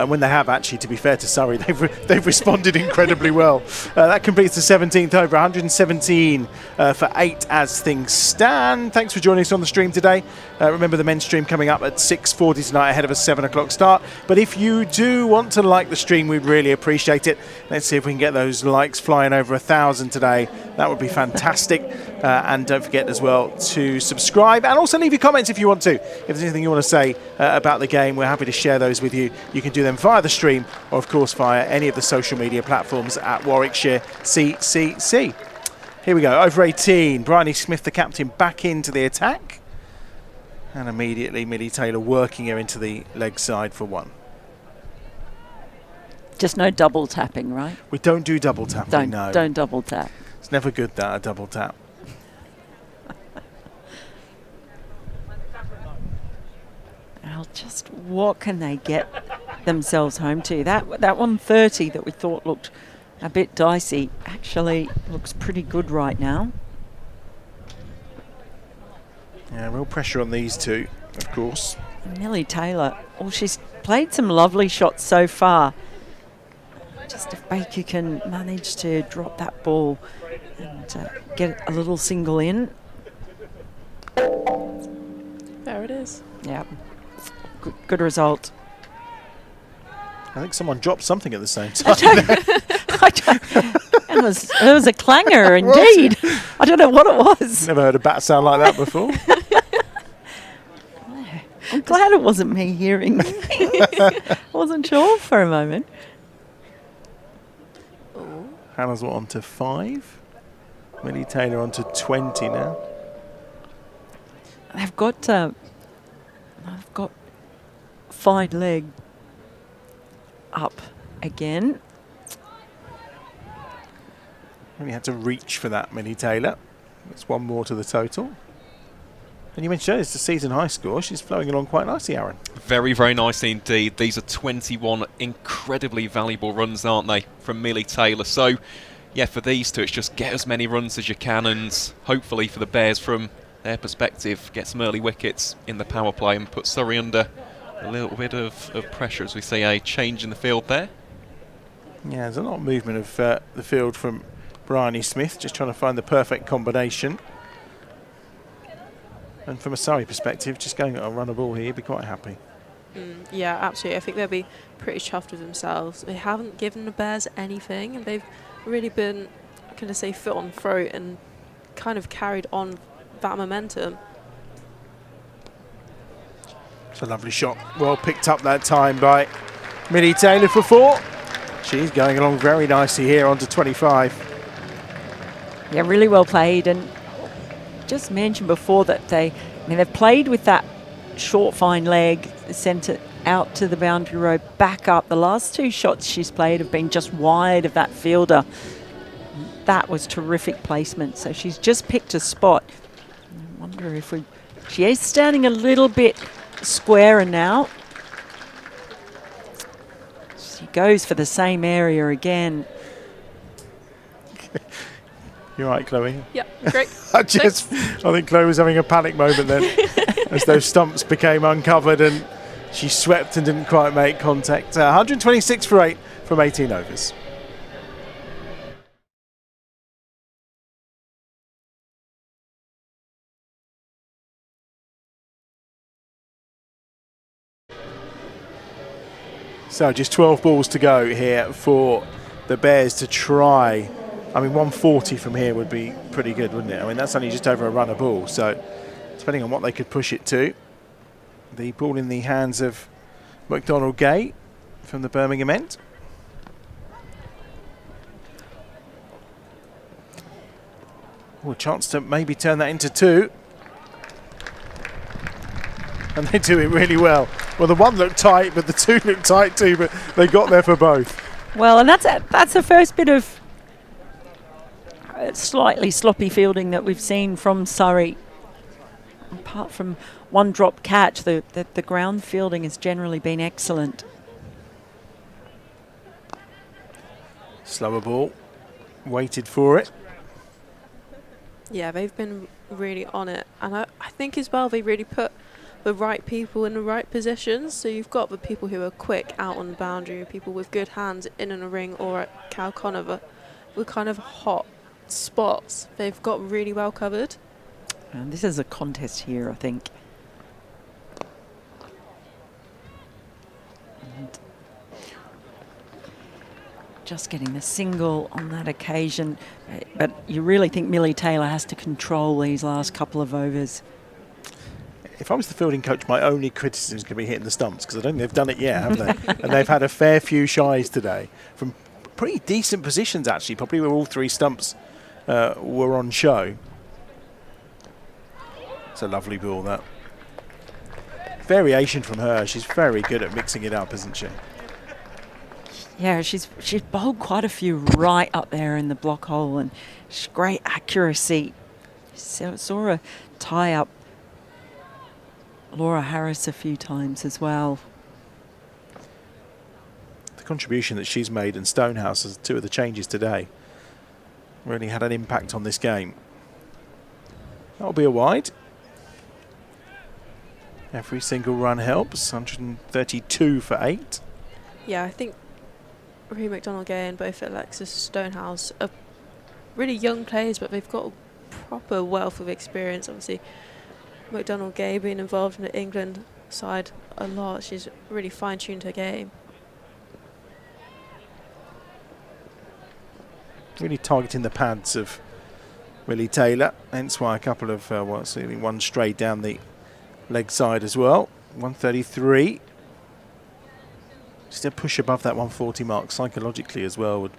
When they have, actually, to be fair to Surrey, they've responded incredibly well. That completes the 17th over, 117 for 8 as things stand. Thanks for joining us on the stream today. Remember the men's stream coming up at 6:40 tonight ahead of a 7 o'clock start. But if you do want to like the stream, we'd really appreciate it. Let's see if we can get those likes flying over 1,000 today. That would be fantastic. And don't forget as well to subscribe and also leave your comments if you want to. If there's anything you want to say about the game, we're happy to share those with you. You can do them via the stream or, of course, via any of the social media platforms at Warwickshire CCC. Here we go, over 18. Bryony Smith, the captain, back into the attack. And immediately Millie Taylor working her into the leg side for 1. Just no double tapping, right? We don't do double tapping, no. Don't double tap. It's never good, that, a double tap. Well, just what can they get themselves home to? That 130 that we thought looked a bit dicey actually looks pretty good right now. Yeah, real pressure on these two, of course. Millie Taylor, well, she's played some lovely shots so far. Just if Baker can manage to drop that ball and get a little single in. There it is. Yeah, good result. I think someone dropped something at the same time. It was a clanger indeed. I don't know what it was. Never heard a bat sound like that before. I'm glad it wasn't me hearing. I wasn't sure for a moment. Hannah's on to 5. Millie Taylor on to 20 now. I've got fine leg up again. Only had to reach for that, Millie Taylor. That's 1 more to the total. And you mentioned it's a season high score. She's flowing along quite nicely, Aaron. Very, very nicely indeed. These are 21 incredibly valuable runs, aren't they, from Millie Taylor. So, yeah, for these two, it's just get as many runs as you can, and hopefully for the Bears, from their perspective, get some early wickets in the power play and put Surrey under a little bit of pressure as we see a change in the field there. Yeah, there's a lot of movement of the field from Bryony Smith, just trying to find the perfect combination. And from a Surrey perspective, just going at a run of ball here, be quite happy. Yeah, absolutely. I think they'll be pretty chuffed with themselves. They haven't given the Bears anything, and they've really been, I'm going to say, foot on throat and kind of carried on that momentum. It's a lovely shot. Well picked up that time by Millie Taylor for 4. She's going along very nicely here onto 25. Yeah, really well played. And just mentioned before that they've played with that short, fine leg, sent it out to the boundary row, back up. The last 2 shots she's played have been just wide of that fielder. That was terrific placement. So she's just picked a spot. I wonder if she is standing a little bit squarer now. She goes for the same area again. You're right, Chloe. Yeah, great. I think Chloe was having a panic moment then as those stumps became uncovered and she swept and didn't quite make contact. 126 for 8 from 18 overs. So just 12 balls to go here for the Bears to try. I mean, 140 from here would be pretty good, wouldn't it? I mean, that's only just over a run a ball. So depending on what they could push it to. The ball in the hands of McDonald Gay from the Birmingham end. Oh, a chance to maybe turn that into 2. And they do it really well. Well, the 1 looked tight, but the 2 looked tight too, but they got there for both. Well, and that's the first bit of slightly sloppy fielding that we've seen from Surrey. Apart from 1 drop catch, the ground fielding has generally been excellent. Slower ball, waited for it. Yeah, they've been really on it. And I think as well they really put the right people in the right positions. So you've got the people who are quick out on the boundary, people with good hands in a ring or at Cal Connor, with kind of hot spots. They've got really well covered. And this is a contest here, I think. And just getting the single on that occasion. But you really think Millie Taylor has to control these last couple of overs. If I was the fielding coach, my only criticism is going to be hitting the stumps, because I don't think they've done it yet, have they? And they've had a fair few shies today from pretty decent positions, actually, probably where all 3 stumps were on show. It's a lovely ball, that. Variation from her. She's very good at mixing it up, isn't she? Yeah, she's bowled quite a few right up there in the block hole, and she's great accuracy. Saw her tie up Laura Harris a few times as well. The contribution that she's made in Stonehouse as 2 of the changes today really had an impact on this game. That'll be a wide. Every single run helps. 132 for 8. Yeah, I think Rhea McDonald-Gay and both Alexis Stonehouse are really young players, but they've got a proper wealth of experience. Obviously, McDonald-Gay being involved in the England side a lot, she's really fine-tuned her game. Really targeting the pads of Millie Taylor, hence why a couple of, one strayed down the leg side as well. 133. Just a push above that 140 mark psychologically as well would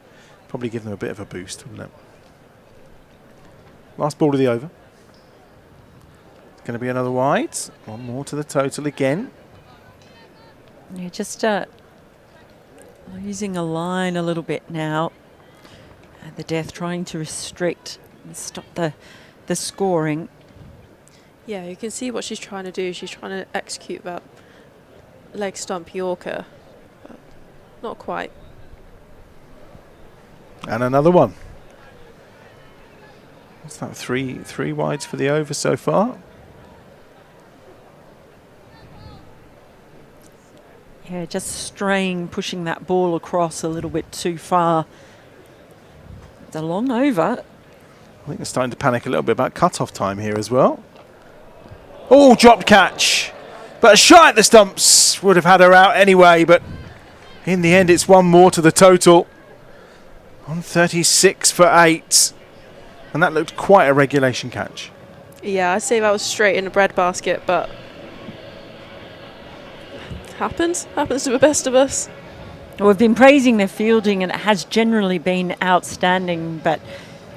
probably give them a bit of a boost, wouldn't it? Last ball of the over. It's going to be another wide. 1 more to the total again. Yeah, just losing a line a little bit now. The death trying to restrict and stop the scoring. Yeah, you can see what she's trying to do. She's trying to execute that leg stump Yorker, but not quite. And another one. What's that? Three wides for the over so far. Yeah, just straying, pushing that ball across a little bit too far. It's a long over. I think they're starting to panic a little bit about cut-off time here as well. Oh, dropped catch. But a shot at the stumps would have had her out anyway, but in the end it's 1 more to the total. 136 for 8. And that looked quite a regulation catch. Yeah, I'd say that was straight in the breadbasket, but happens to the best of us. We've been praising their fielding, and it has generally been outstanding, but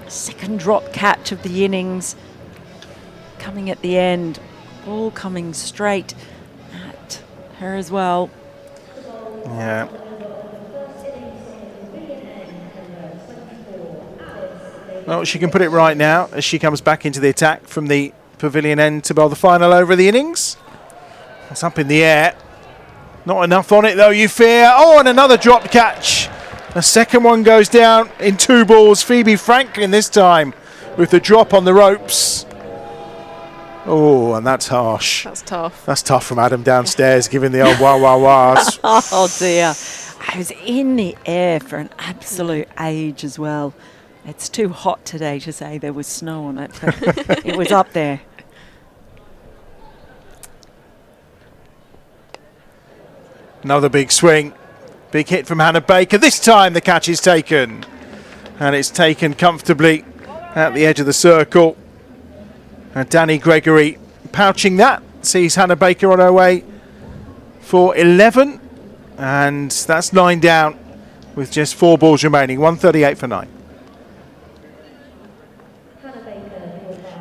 second drop catch of the innings coming at the end, ball coming straight at her as well. Yeah. Well, she can put it right now as she comes back into the attack from the pavilion end to bowl the final over of the innings. It's up in the air. Not enough on it though, you fear. Oh, and another dropped catch. The second one goes down in 2 balls. Phoebe Franklin this time with the drop on the ropes. Oh, and that's harsh. That's tough. That's tough from Adam downstairs, giving the old wah wah wahs. Oh dear. I was in the air for an absolute age as well. It's too hot today to say there was snow on it, but it was up there. Another big swing. Big hit from Hannah Baker. This time the catch is taken. And it's taken comfortably at the edge of the circle. And Danny Gregory pouching that. Sees Hannah Baker on her way for 11. And that's 9 down with just 4 balls remaining. 138 for 9.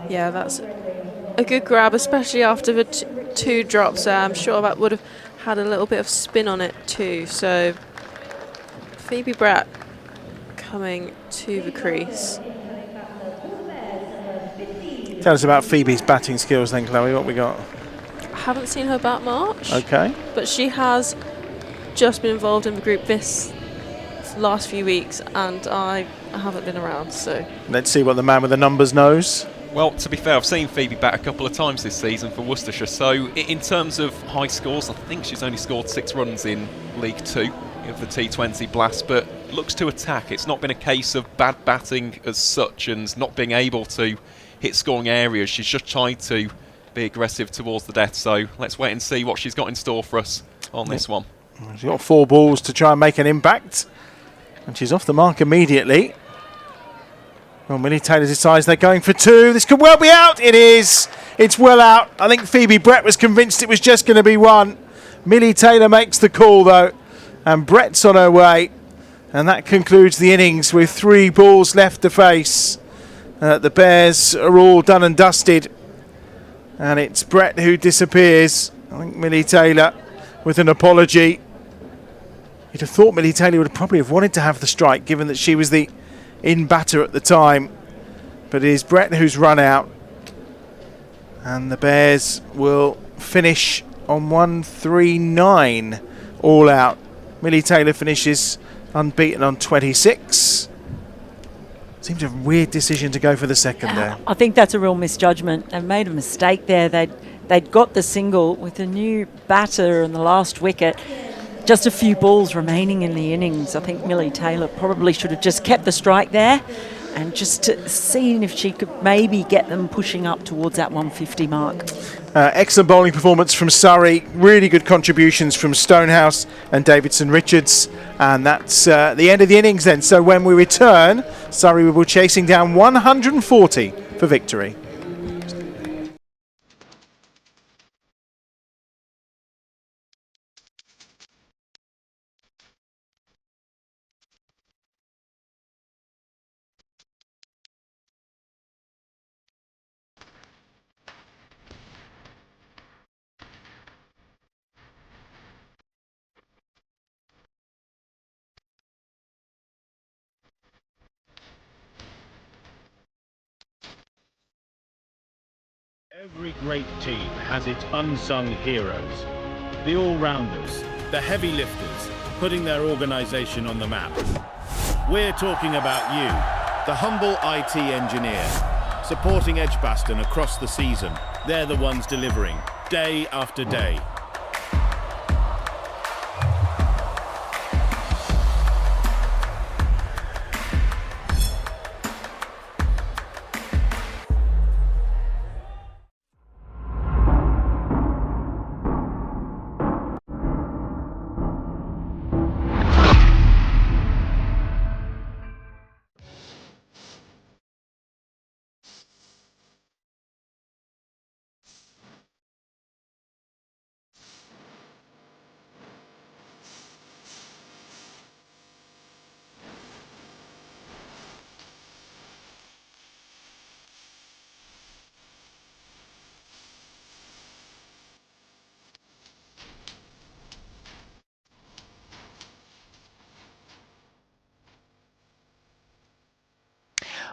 Yeah, that's a good grab, especially after the 2 drops there. I'm sure that would have had a little bit of spin on it too. So Phoebe Brett coming to the crease. Tell us about Phoebe's batting skills then, Chloe. What we got? I haven't seen her bat much. Okay. But she has just been involved in the group this last few weeks, and I haven't been around, so. Let's see what the man with the numbers knows. Well, to be fair, I've seen Phoebe bat a couple of times this season for Worcestershire, so in terms of high scores, I think she's only scored 6 runs in League 2 of the T20 Blast, but looks to attack. It's not been a case of bad batting as such and not being able to hit scoring areas. She's just tried to be aggressive towards the death, so let's wait and see what she's got in store for us on this one. She's got 4 balls to try and make an impact, and she's off the mark immediately. Well, Millie Taylor decides they're going for 2. This could well be out. It is. It's well out. I think Phoebe Brett was convinced it was just going to be 1. Millie Taylor makes the call, though, and Brett's on her way. And that concludes the innings with 3 balls left to face. The Bears are all done and dusted. And it's Brett who disappears. I think Millie Taylor with an apology. You'd have thought Millie Taylor would probably have wanted to have the strike, given that she was the in batter at the time, but it is Brett who's run out, and the Bears will finish on 139 all out. Millie Taylor finishes unbeaten on 26. Seems a weird decision to go for the second there. I think that's a real misjudgment. They've made a mistake there. They'd got the single with the new batter and the last wicket. Just a few balls remaining in the innings. I think Millie Taylor probably should have just kept the strike there and just seen if she could maybe get them pushing up towards that 150 mark. Excellent bowling performance from Surrey. Really good contributions from Stonehouse and Davidson Richards. And that's the end of the innings then. So when we return, Surrey will be chasing down 140 for victory. Every great team has its unsung heroes. The all-rounders, the heavy lifters, putting their organisation on the map. We're talking about you, the humble IT engineer, supporting EdgBLASTon across the season. They're the ones delivering, day after day.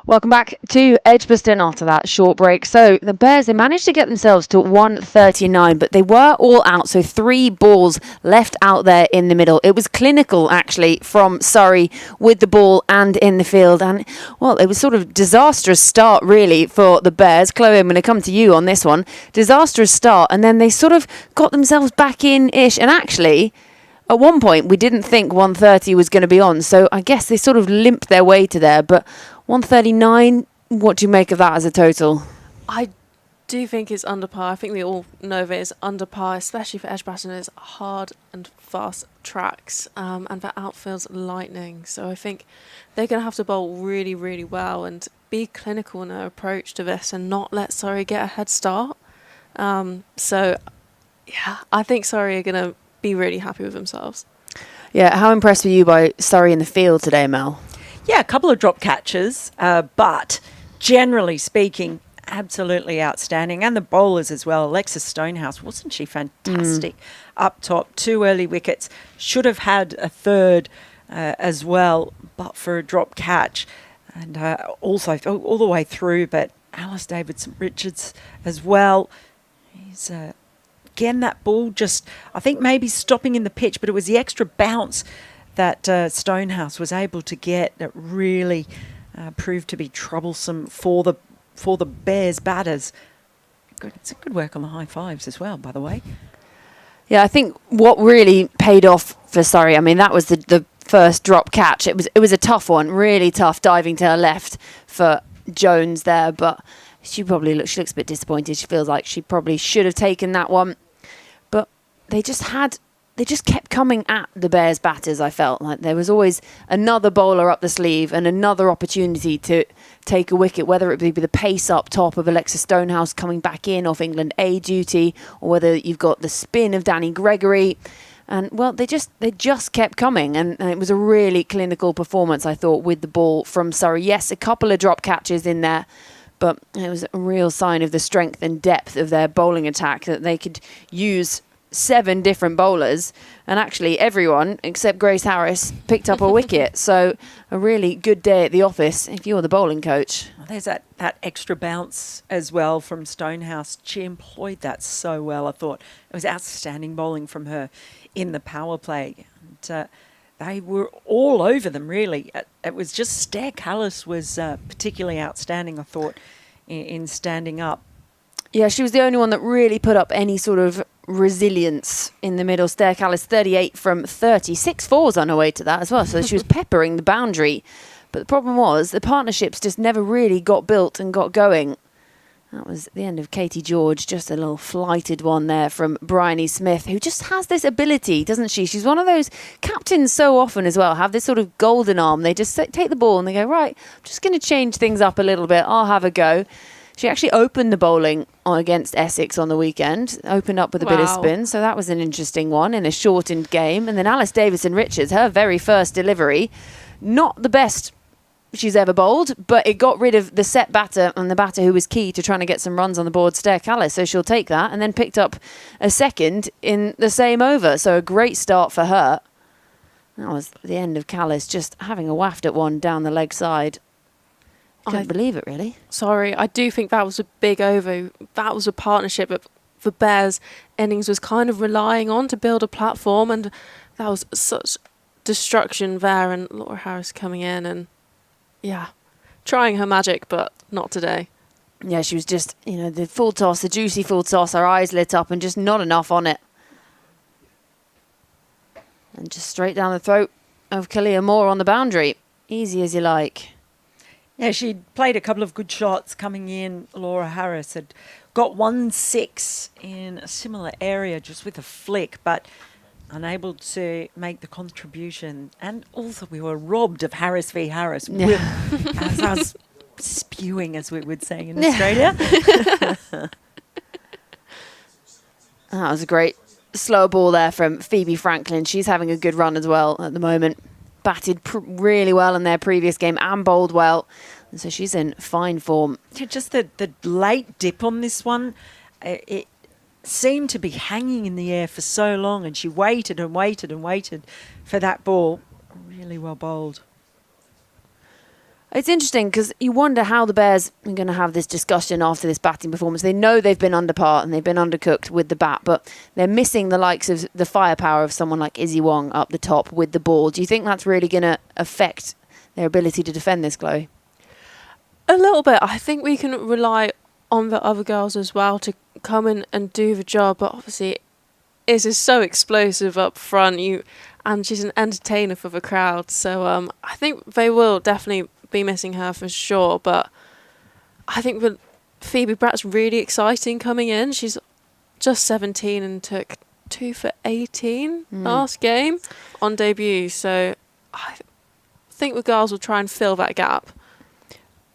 Welcome back to EdgBLASTon after that short break. So the Bears, they managed to get themselves to 139, but they were all out. So 3 balls left out there in the middle. It was clinical, actually, from Surrey with the ball and in the field. And, well, it was sort of disastrous start, really, for the Bears. Chloe, I'm going to come to you on this one. Disastrous start. And then they sort of got themselves back in-ish. And actually, at one point, we didn't think 130 was going to be on. So I guess they sort of limped their way to there. But 139, what do you make of that as a total? I do think it's under par. I think we all know that it's under par, especially for EdgBLASTon. It's hard and fast tracks, and the outfield's lightning. So I think they're going to have to bowl really, really well and be clinical in their approach to this and not let Surrey get a head start. So, yeah, I think Surrey are going to be really happy with themselves. Yeah, how impressed were you by Surrey in the field today, Mel? Yeah, a couple of drop catches, but generally speaking, absolutely outstanding. And the bowlers as well. Alexis Stonehouse, wasn't she fantastic up top? 2 early wickets. Should have had a third as well, but for a drop catch. And also all the way through, but Alice Davidson-Richards as well. He's... Again, that ball just, I think maybe stopping in the pitch, but it was the extra bounce that Stonehouse was able to get that really proved to be troublesome for the Bears batters. It's a good work on the high fives as well, by the way. Yeah, I think what really paid off for Surrey, I mean, that was the first drop catch. It was a tough one, really tough, diving to her left for Jones there, but she looks a bit disappointed. She feels like she probably should have taken that one. But they just kept coming at the Bears batters, I felt. Like there was always another bowler up the sleeve and another opportunity to take a wicket, whether it be the pace up top of Alexis Stonehouse coming back in off England A duty, or whether you've got the spin of Danny Gregory. And, well, they just kept coming. And it was a really clinical performance, I thought, with the ball from Surrey. Yes, a couple of drop catches in there, but it was a real sign of the strength and depth of their bowling attack, that they could use 7 different bowlers, and actually everyone except Grace Harris picked up a wicket. So a really good day at the office if you're the bowling coach. Well, there's that extra bounce as well from Stonehouse. She employed that so well. I thought it was outstanding bowling from her in the power play. And, they were all over them, really. It was just Stair Callis was particularly outstanding, I thought, in standing up. Yeah, she was the only one that really put up any sort of resilience in the middle. Stair Callis, 38 from 30. 6 fours on her way to that as well. So she was peppering the boundary. But the problem was the partnerships just never really got built and got going. That was the end of Katie George. Just a little flighted one there from Bryony Smith, who just has this ability, doesn't she? She's one of those captains so often as well, have this sort of golden arm. They just take the ball and they go, right, I'm just going to change things up a little bit. I'll have a go. She actually opened the bowling against Essex on the weekend, opened up with a bit of spin. So that was an interesting one in a shortened game. And then Alice Davidson-Richards, her very first delivery, not the best she's ever bowled, but it got rid of the set batter and the batter who was key to trying to get some runs on the board, Stair Callis. So she'll take that, and then picked up a second in the same over. So a great start for her. That was the end of Callis just having a waft at one down the leg side. I can't believe it, really. Sorry, I do think that was a big over. That was a partnership that the Bears' innings was kind of relying on to build a platform, and that was such destruction there. And Laura Harris coming in and, yeah, trying her magic, but not today. Yeah, she was just, the full toss, the juicy full toss, her eyes lit up and just not enough on it. And just straight down the throat of Kalia Moore on the boundary. Easy as you like. Yeah, she played a couple of good shots coming in. Laura Harris had got 1-6 in a similar area just with a flick, but unable to make the contribution. And also we were robbed of Harris v Harris. Yeah. As I was spewing, as we would say in Australia. That was a great slow ball there from Phoebe Franklin. She's having a good run as well at the moment. Batted really well in their previous game and bowled well. And so she's in fine form. Just the late dip on this one, it seemed to be hanging in the air for so long, and she waited and waited and waited for that ball. Really well bowled. It's interesting because you wonder how the Bears are going to have this discussion after this batting performance. They know they've been under par and they've been undercooked with the bat, but they're missing the likes of the firepower of someone like Izzy Wong up the top with the ball. Do you think that's really going to affect their ability to defend this, Chloe? A little bit. I think we can rely on the other girls as well to come in and do the job, but obviously Iz is so explosive up front, and she's an entertainer for the crowd, so I think they will definitely be missing her for sure. But I think that Phoebe Bratt's really exciting coming in. She's just 17 and took 2 for 18 last game on debut, so I think the girls will try and fill that gap.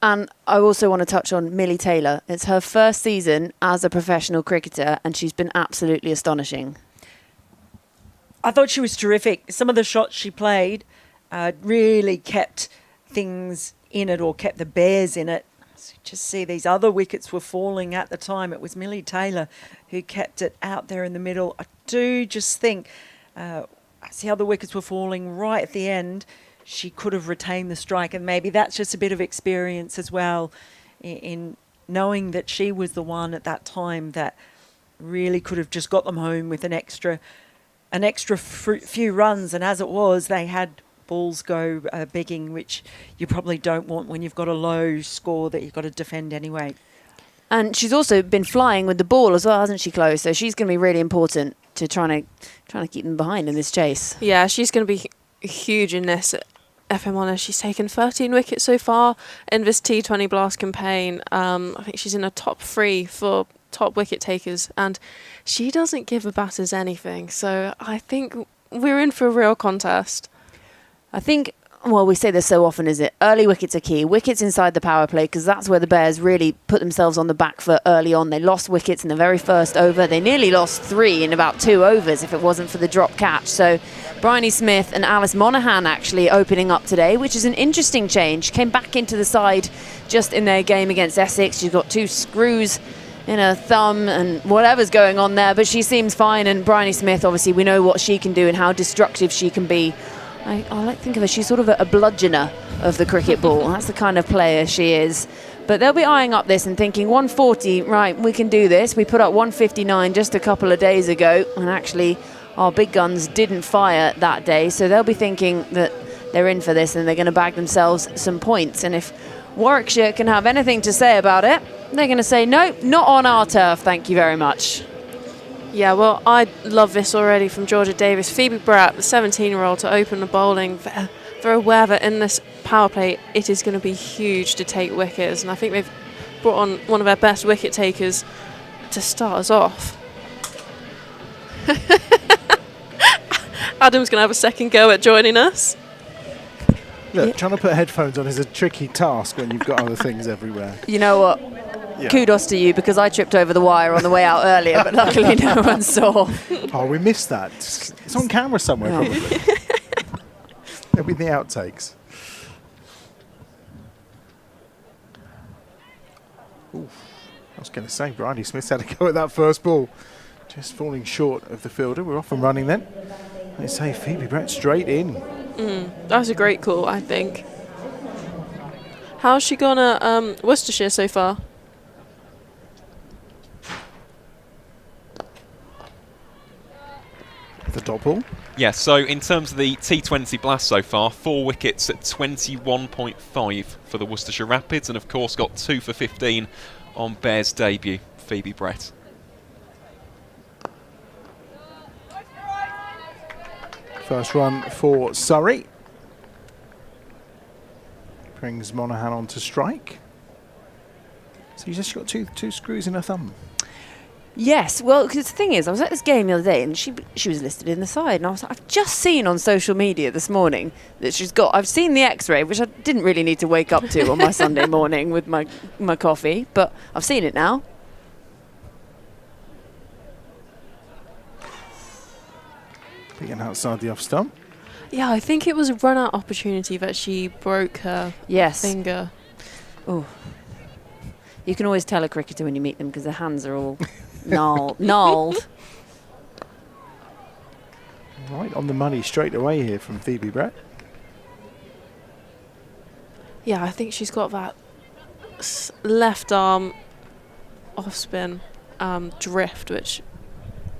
And I also want to touch on Millie Taylor. It's her first season as a professional cricketer and she's been absolutely astonishing. I thought she was terrific. Some of the shots she played really kept things in it, or kept the Bears in it. So just see these other wickets were falling at the time. It was Millie Taylor who kept it out there in the middle. I do just think as the other wickets were falling right at the end, she could have retained the strike, and maybe that's just a bit of experience as well in knowing that she was the one at that time that really could have just got them home with an extra few runs. And as it was, they had balls go begging, which you probably don't want when you've got a low score that you've got to defend anyway. And she's also been flying with the ball as well, hasn't she, Chloe? So she's going to be really important to trying to keep them behind in this chase. Yeah, she's going to be huge in this. If I'm honest, she's taken 13 wickets so far in this T20 Blast campaign. I think she's in the top 3 for top wicket takers, and she doesn't give the batters anything. So I think we're in for a real contest. I think, well, we say this so often, is it? Early wickets are key. Wickets inside the power play, because that's where the Bears really put themselves on the back foot early on. They lost wickets in the very first over. They nearly lost 3 in about 2 overs if it wasn't for the drop catch. So Bryony Smith and Alice Monaghan actually opening up today, which is an interesting change. Came back into the side just in their game against Essex. She's got 2 screws in her thumb and whatever's going on there, but she seems fine. And Bryony Smith, obviously, we know what she can do and how destructive she can be. I like to think of her, she's sort of a bludgeoner of the cricket ball. That's the kind of player she is. But they'll be eyeing up this and thinking 140, right, we can do this. We put up 159 just a couple of days ago, and actually our big guns didn't fire that day. So they'll be thinking that they're in for this and they're going to bag themselves some points. And if Warwickshire can have anything to say about it, they're going to say, no, not on our turf, thank you very much. Yeah, well, I love this already from Georgia Davis. Phoebe Bratt, the 17-year-old, to open the bowling. They're aware that in this power play, it is going to be huge to take wickets, and I think they've brought on one of their best wicket takers to start us off. Adam's going to have a second go at joining us. Look, trying to put headphones on is a tricky task when you've got other things everywhere. You know what? Yeah. Kudos to you, because I tripped over the wire on the way out earlier, but luckily no one saw. Oh, we missed that. It's on camera somewhere, probably. It'll be the outtakes. Ooh, I was going to say, Bryony Smith's had a go at that first ball. Just falling short of the fielder. We're off and running then. They say Phoebe Bratt straight in. That's a great call, I think. How's she gone at Worcestershire so far? The dot ball? Yeah, so in terms of the T20 Blast so far, 4 wickets at 21.5 for the Worcestershire Rapids, and of course got 2 for 15 on Bears' debut, Phoebe Bratt. First run for Surrey. Brings Monaghan on to strike. So you just got two screws in her thumb. Yes, well, because the thing is, I was at this game the other day and she was listed in the side, and I was like, I've just seen on social media this morning that I've seen the X-ray, which I didn't really need to wake up to on my Sunday morning with my coffee, but I've seen it now. Being outside the off stump. Yeah, I think it was a run-out opportunity that she broke her finger. Oh, you can always tell a cricketer when you meet them because their hands are all gnarled. Right on the money straight away here from Phoebe Bratt. Yeah, I think she's got that left arm off spin drift, which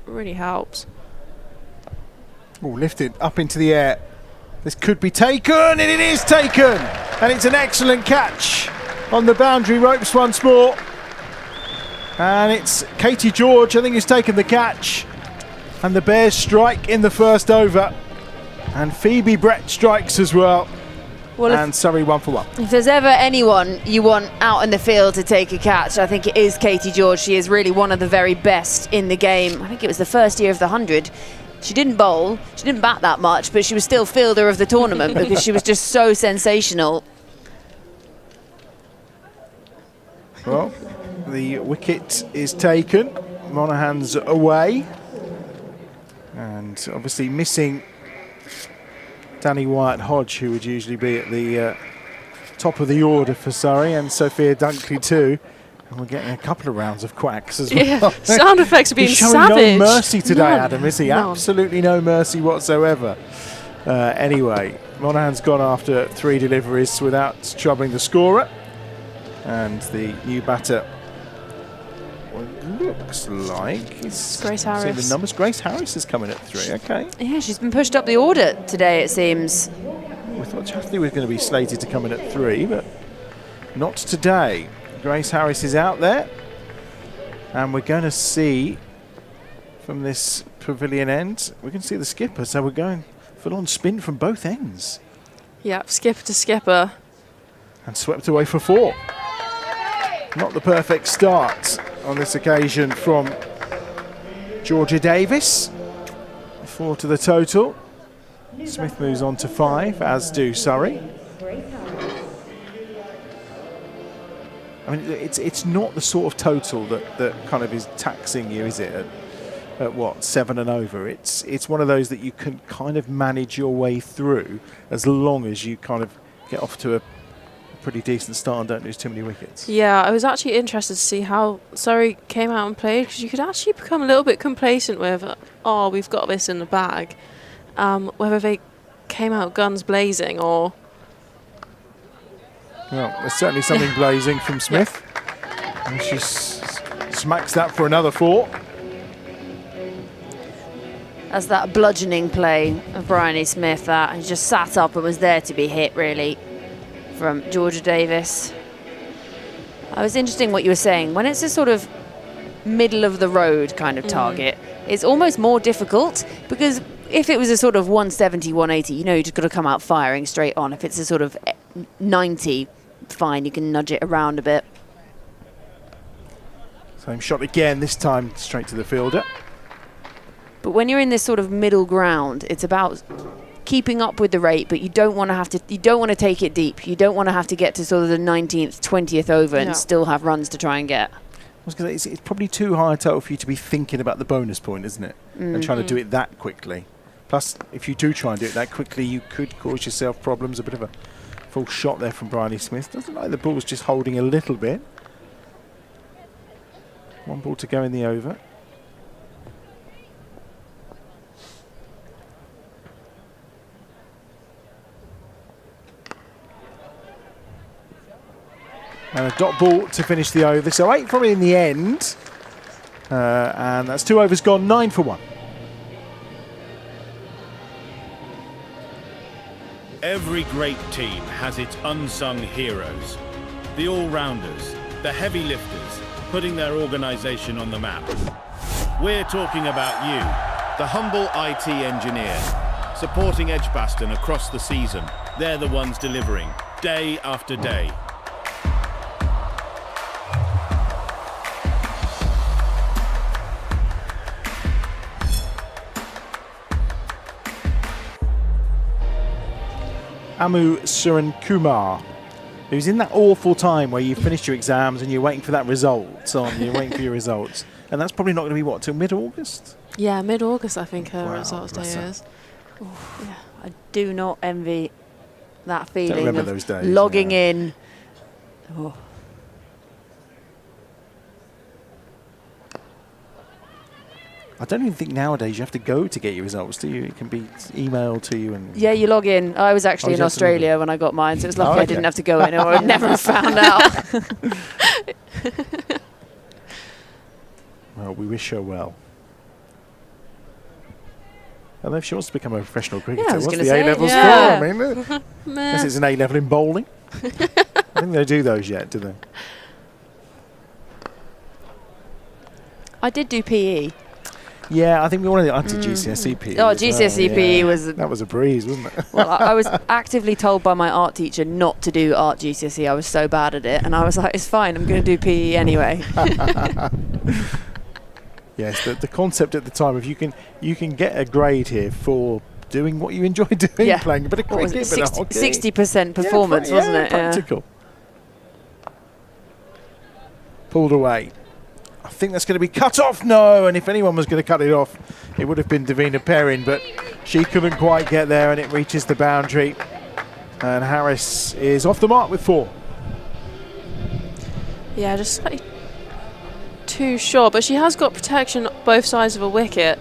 really helps. Oh, lifted up into the air. This could be taken, and it is taken! And it's an excellent catch on the boundary ropes once more. And it's Katie George, I think, who's taken the catch. And the Bears strike in the first over. And Phoebe Brett strikes as well. Well, and Surrey 1 for 1. If there's ever anyone you want out in the field to take a catch, I think it is Katie George. She is really one of the very best in the game. I think it was the first year of the 100. She didn't bowl, she didn't bat that much, but she was still fielder of the tournament because she was just so sensational. Well, the wicket is taken. Monaghan's away. And obviously missing Danny Wyatt-Hodge, who would usually be at the top of the order for Surrey, and Sophia Dunkley too. And we're getting a couple of rounds of quacks as well. Yeah, sound effects are being He's showing savage. no mercy today, None. Adam, is he? None. Absolutely no mercy whatsoever. Anyway, Monaghan's gone after 3 deliveries without troubling the scorer. And the new batter, well, looks like it's Grace see Harris. the numbers. Grace Harris is coming at 3. Okay. Yeah, she's been pushed up the order today, it seems. We thought Chatley was going to be slated to come in at 3, but not today. Grace Harris is out there, and we're going to see from this pavilion end, we can see the skipper, so we're going full on spin from both ends. Yep, skipper to skipper. And swept away for 4. Not the perfect start on this occasion from Georgia Davis. 4 to the total. Smith moves on to 5, as do Surrey. I mean, it's not the sort of total that kind of is taxing you, is it? At what, 7 and over? It's one of those that you can kind of manage your way through as long as you kind of get off to a pretty decent start and don't lose too many wickets. Yeah, I was actually interested to see how Surrey came out and played, because you could actually become a little bit complacent with, oh, we've got this in the bag. Whether they came out guns blazing or... Well, there's certainly something blazing from Smith. And she smacks that for another 4. That's that bludgeoning play of Bryony Smith that and just sat up and was there to be hit, really, from Georgia Davis. It was interesting what you were saying. When it's a sort of middle of the road kind of target, it's almost more difficult, because if it was a sort of 170, 180, you know, you just got to come out firing straight on. If it's a sort of 90, fine, you can nudge it around a bit. Same shot again, this time straight to the fielder. But when you're in this sort of middle ground, it's about keeping up with the rate, but you don't want to take it deep. You don't want to have to get to sort of the 19th, 20th over and still have runs to try and get. I was going to say, it's probably too high a total for you to be thinking about the bonus point, isn't it? And trying to do it that quickly. Plus, if you do try and do it that quickly, you could cause yourself problems. A bit of a full shot there from Bryony Smith. Doesn't like the ball's just holding a little bit. 1 ball to go in the over. And a dot ball to finish the over. So 8 from it in the end. And that's 2 overs gone, 9 for 1. Every great team has its unsung heroes. The all-rounders, the heavy lifters, putting their organisation on the map. We're talking about you, the humble IT engineer, supporting EdgBLASTon across the season. They're the ones delivering, day after day. Amu Surenkumar, who's in that awful time where you've finished your exams and you're waiting for that result you're waiting for your results. And that's probably not going to be, what, till mid-August? Yeah, mid-August I think her Wow, results day bless her. is. Yeah, I do not envy that feeling remember of those days, logging in. Oh. I don't even think nowadays you have to go to get your results, do you? It can be emailed to you. And Yeah, you log in. I was actually in Australia when I got mine, so it's lucky I didn't have to go in, or I'd never have found out. Well, we wish her well. I don't know if she wants to become a professional cricketer. I was What's gonna the say, A-levels yeah. for? I mean, unless it's an A-level in bowling. I think they do those yet, do they? I did do PE. Yeah, I think we wanted. I did GCSE PE. Oh, as well, GCSE PE was. That was a breeze, wasn't it? Well, I was actively told by my art teacher not to do art GCSE. I was so bad at it, and I was like, "It's fine. I'm going to do PE anyway." Yes, the concept at the time of you can get a grade here for doing what you enjoy doing, playing a bit of cricket, bit of hockey. 60% performance, wasn't it? Practical. Pulled away. I think that's going to be cut off. No, and if anyone was going to cut it off, it would have been Davina Perrin, but she couldn't quite get there, and it reaches the boundary. And Harris is off the mark with 4. Yeah, just slightly too short, but she has got protection both sides of a wicket.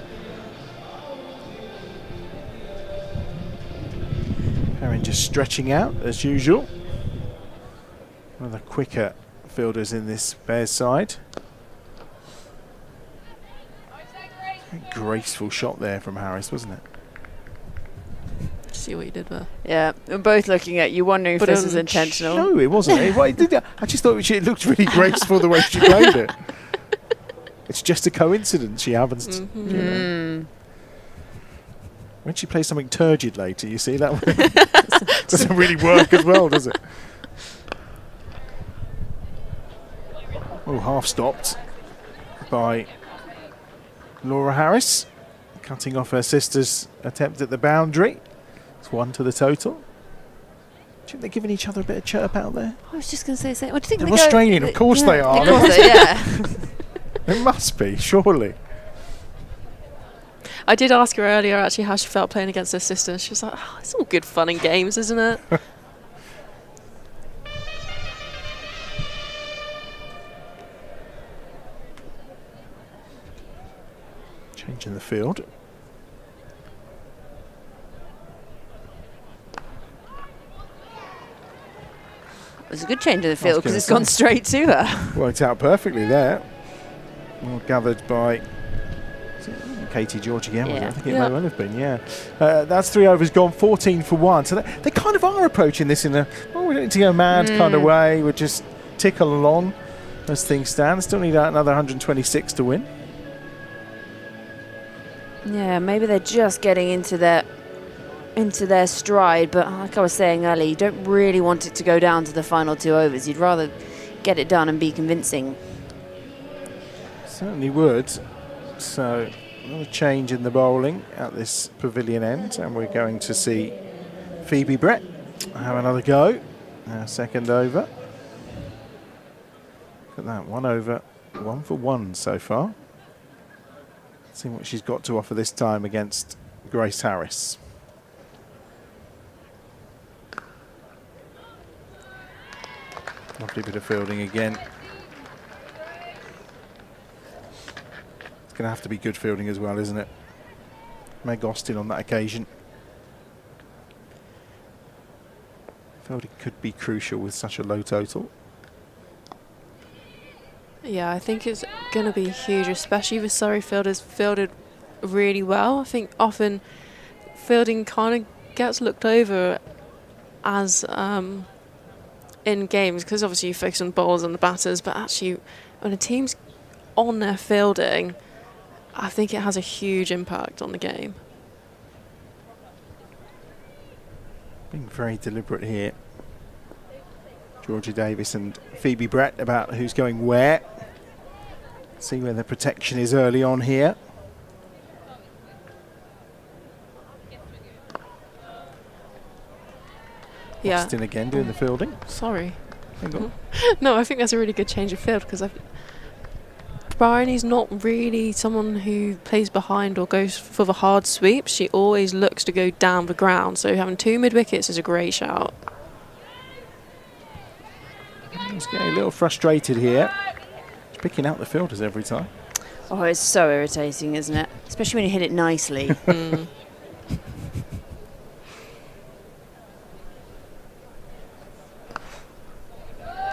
Perrin just stretching out as usual. One of the quicker fielders in this Bears side. Graceful shot there from Harris, wasn't it? See what you did there. Yeah, we're both looking at you, wondering if this is intentional. No, it wasn't. I just thought it looked really graceful the way she played it. It's just a coincidence she happens. You know. When she plays something turgid later, you see that doesn't really work as well, does it? Oh, half stopped by Laura Harris, cutting off her sister's attempt at the boundary. It's 1 to the total. Do you think they're giving each other a bit of chirp out there? I was just going to say, what do you think? They're Australian, of course they are. Of course yeah. It must be, surely. I did ask her earlier actually how she felt playing against her sister. She was like, oh, it's all good fun and games, isn't it? Change in the field. It was a good change in the field because it's gone straight to her. Worked out perfectly there. Well gathered by Katie George again. I think it may well have been, that's 3 overs gone, 14 for 1. So they kind of are approaching this in a, we don't need to go mad kind of way. We'll just tickle along as things stand. Still need another 126 to win. Yeah, maybe they're just getting into their stride, but like I was saying earlier, you don't really want it to go down to the final 2 overs. You'd rather get it done and be convincing. Certainly would. So another change in the bowling at this pavilion end, and we're going to see Phoebe Brett have another go. Second over. Look at that, 1 over, 1 for 1 so far. See what she's got to offer this time against Grace Harris. Lovely bit of fielding again. It's going to have to be good fielding as well, isn't it? Meg Austin on that occasion. Fielding could be crucial with such a low total. Yeah, I think it's going to be huge, especially if Surrey fielders fielded really well. I think often fielding kind of gets looked over as in games, because obviously you focus on bowlers and the batters, but actually when a team's on their fielding, I think it has a huge impact on the game. Being very deliberate here. Georgia Davis and Phoebe Brett about who's going where. See where the protection is early on here. Yeah. Austin again doing the fielding. Sorry. Hang on. No, I think that's a really good change of field, because Bryony's not really someone who plays behind or goes for the hard sweep. She always looks to go down the ground, so having 2 mid-wickets is a great shout. He's getting a little frustrated here. He's picking out the fielders every time. Oh, it's so irritating, isn't it? Especially when you hit it nicely.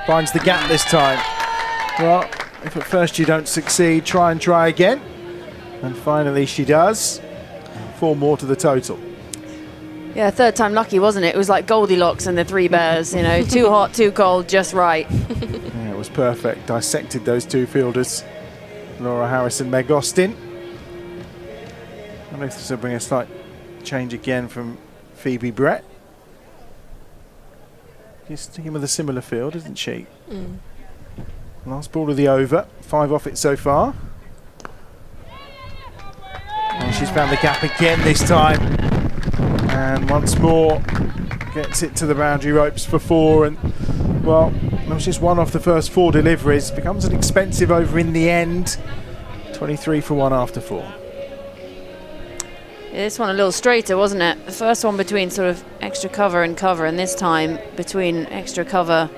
Finds the gap this time. Well, if at first you don't succeed, try and try again. And finally she does. 4 more to the total. Yeah, third time lucky, wasn't it? It was like Goldilocks and the Three Bears, you know, too hot, too cold, just right. Yeah, it was perfect. Dissected those two fielders, Laura Harris and Meg Austin. I don't know if this will bring a slight change again from Phoebe Brett. She's sticking with a similar field, isn't she? Last ball of the over. 5 off it so far. And she's found the gap again this time. And once more gets it to the boundary ropes for 4. And, well, that was just 1 off the first 4 deliveries. Becomes an expensive over in the end. 23 for 1 after 4. Yeah, this one a little straighter, wasn't it? The first one between sort of extra cover, and this time between extra cover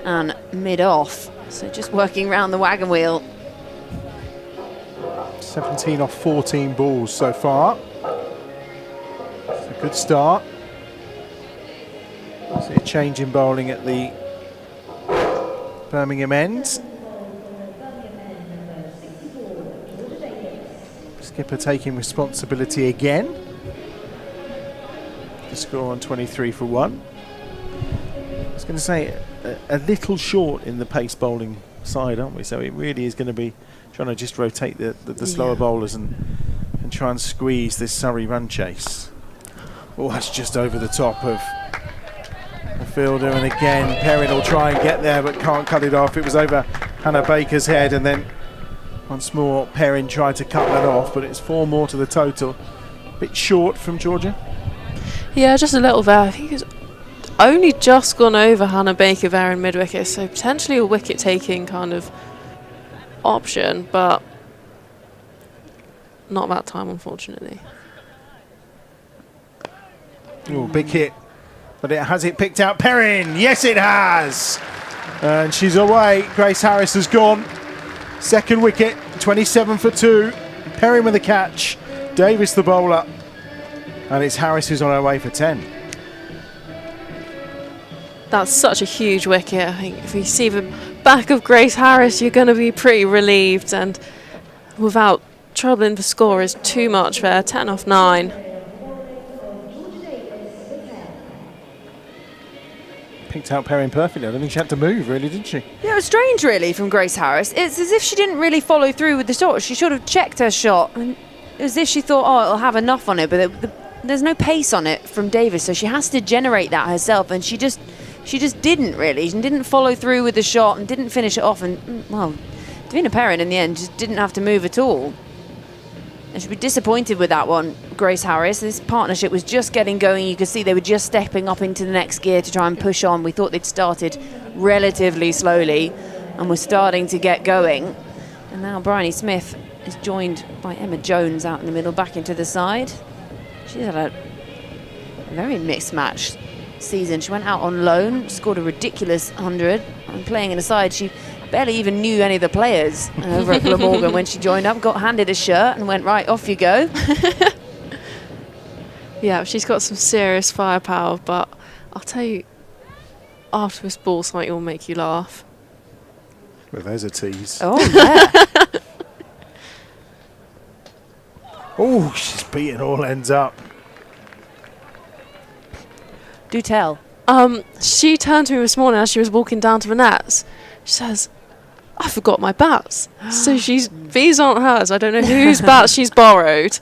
and mid-off. So just working round the wagon wheel. 17 off 14 balls so far. It's a good start. See a change in bowling at the Birmingham end. Skipper taking responsibility again. The score on 23 for 1. I was going to say a little short in the pace bowling side, aren't we? So it really is going to be trying to just rotate the slower bowlers and try and squeeze this Surrey run chase. Oh, that's just over the top of the fielder, and again Perrin will try and get there but can't cut it off. It was over Hannah Baker's head, and then once more Perrin tried to cut that off, but it's 4 more to the total. A bit short from Georgia. Yeah, just a little there. I think it's only just gone over Hannah Baker there in mid-wicket, so potentially a wicket-taking kind of option, but not that time, unfortunately. Oh, big hit. But has it picked out Perrin? Yes, it has. And she's away. Grace Harris has gone. Second wicket, 27 for 2. Perrin with the catch. Davis the bowler. And it's Harris who's on her way for 10. That's such a huge wicket. I think if you see the back of Grace Harris, you're going to be pretty relieved. And without troubling the score is too much there. 10 off 9. Picked out Perrin perfectly. I don't think she had to move, really, did she? Yeah, it was strange, really, from Grace Harris. It's as if she didn't really follow through with the shot. She should have checked her shot. And as if she thought, oh, it'll have enough on it. But there's no pace on it from Davis, so she has to generate that herself. And she just didn't, really. She didn't follow through with the shot and didn't finish it off. And, well, Davina Perrin, in the end, just didn't have to move at all. And she'd be disappointed with that one, Grace Harris. This partnership was just getting going. You could see they were just stepping up into the next gear to try and push on. We thought they'd started relatively slowly and were starting to get going. And now Bryony Smith is joined by Emma Jones out in the middle, back into the side. She's had a very mixed match season. She went out on loan, scored a ridiculous 100. And playing in a side she barely even knew any of the players over at Glamorgan when she joined up, got handed a shirt and went, right, off you go. Yeah, she's got some serious firepower, but I'll tell you, after this ball sight, it will make you laugh. Well, there's a tease. Oh, yeah. Oh, she's beaten all ends up. Do tell. She turned to me this morning as she was walking down to the nets. She says, I forgot my bats. So these aren't hers. I don't know whose bats she's borrowed.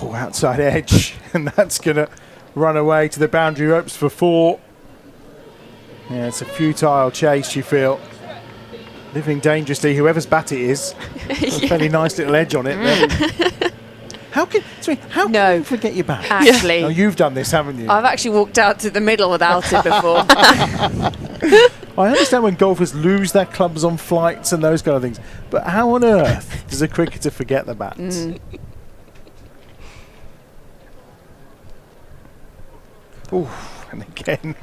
Oh, outside edge. And that's going to run away to the boundary ropes for 4. Yeah, it's a futile chase, you feel. Living dangerously, whoever's bat it is. A fairly nice little edge on it there. How can you forget your bat? Actually. Oh, you've done this, haven't you? I've actually walked out to the middle without it before. I understand when golfers lose their clubs on flights and those kind of things, but how on earth does a cricketer forget the bats? Ooh, and again,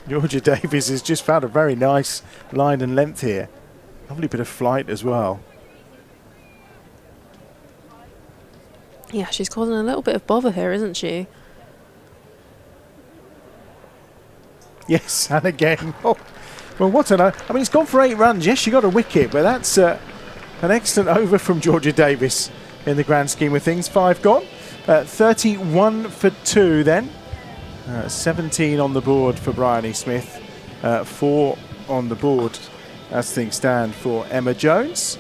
Georgia Davies has just found a very nice line and length here. Lovely bit of flight as well. Yeah, she's causing a little bit of bother here, isn't she? Yes, and again. Oh, well, what an... I mean, it's gone for 8 runs. Yes, she got a wicket, but that's an excellent over from Georgia Davis in the grand scheme of things. 5 gone. 31 for 2 then. 17 on the board for Bryony Smith. 4 on the board as things stand for Emma Jones.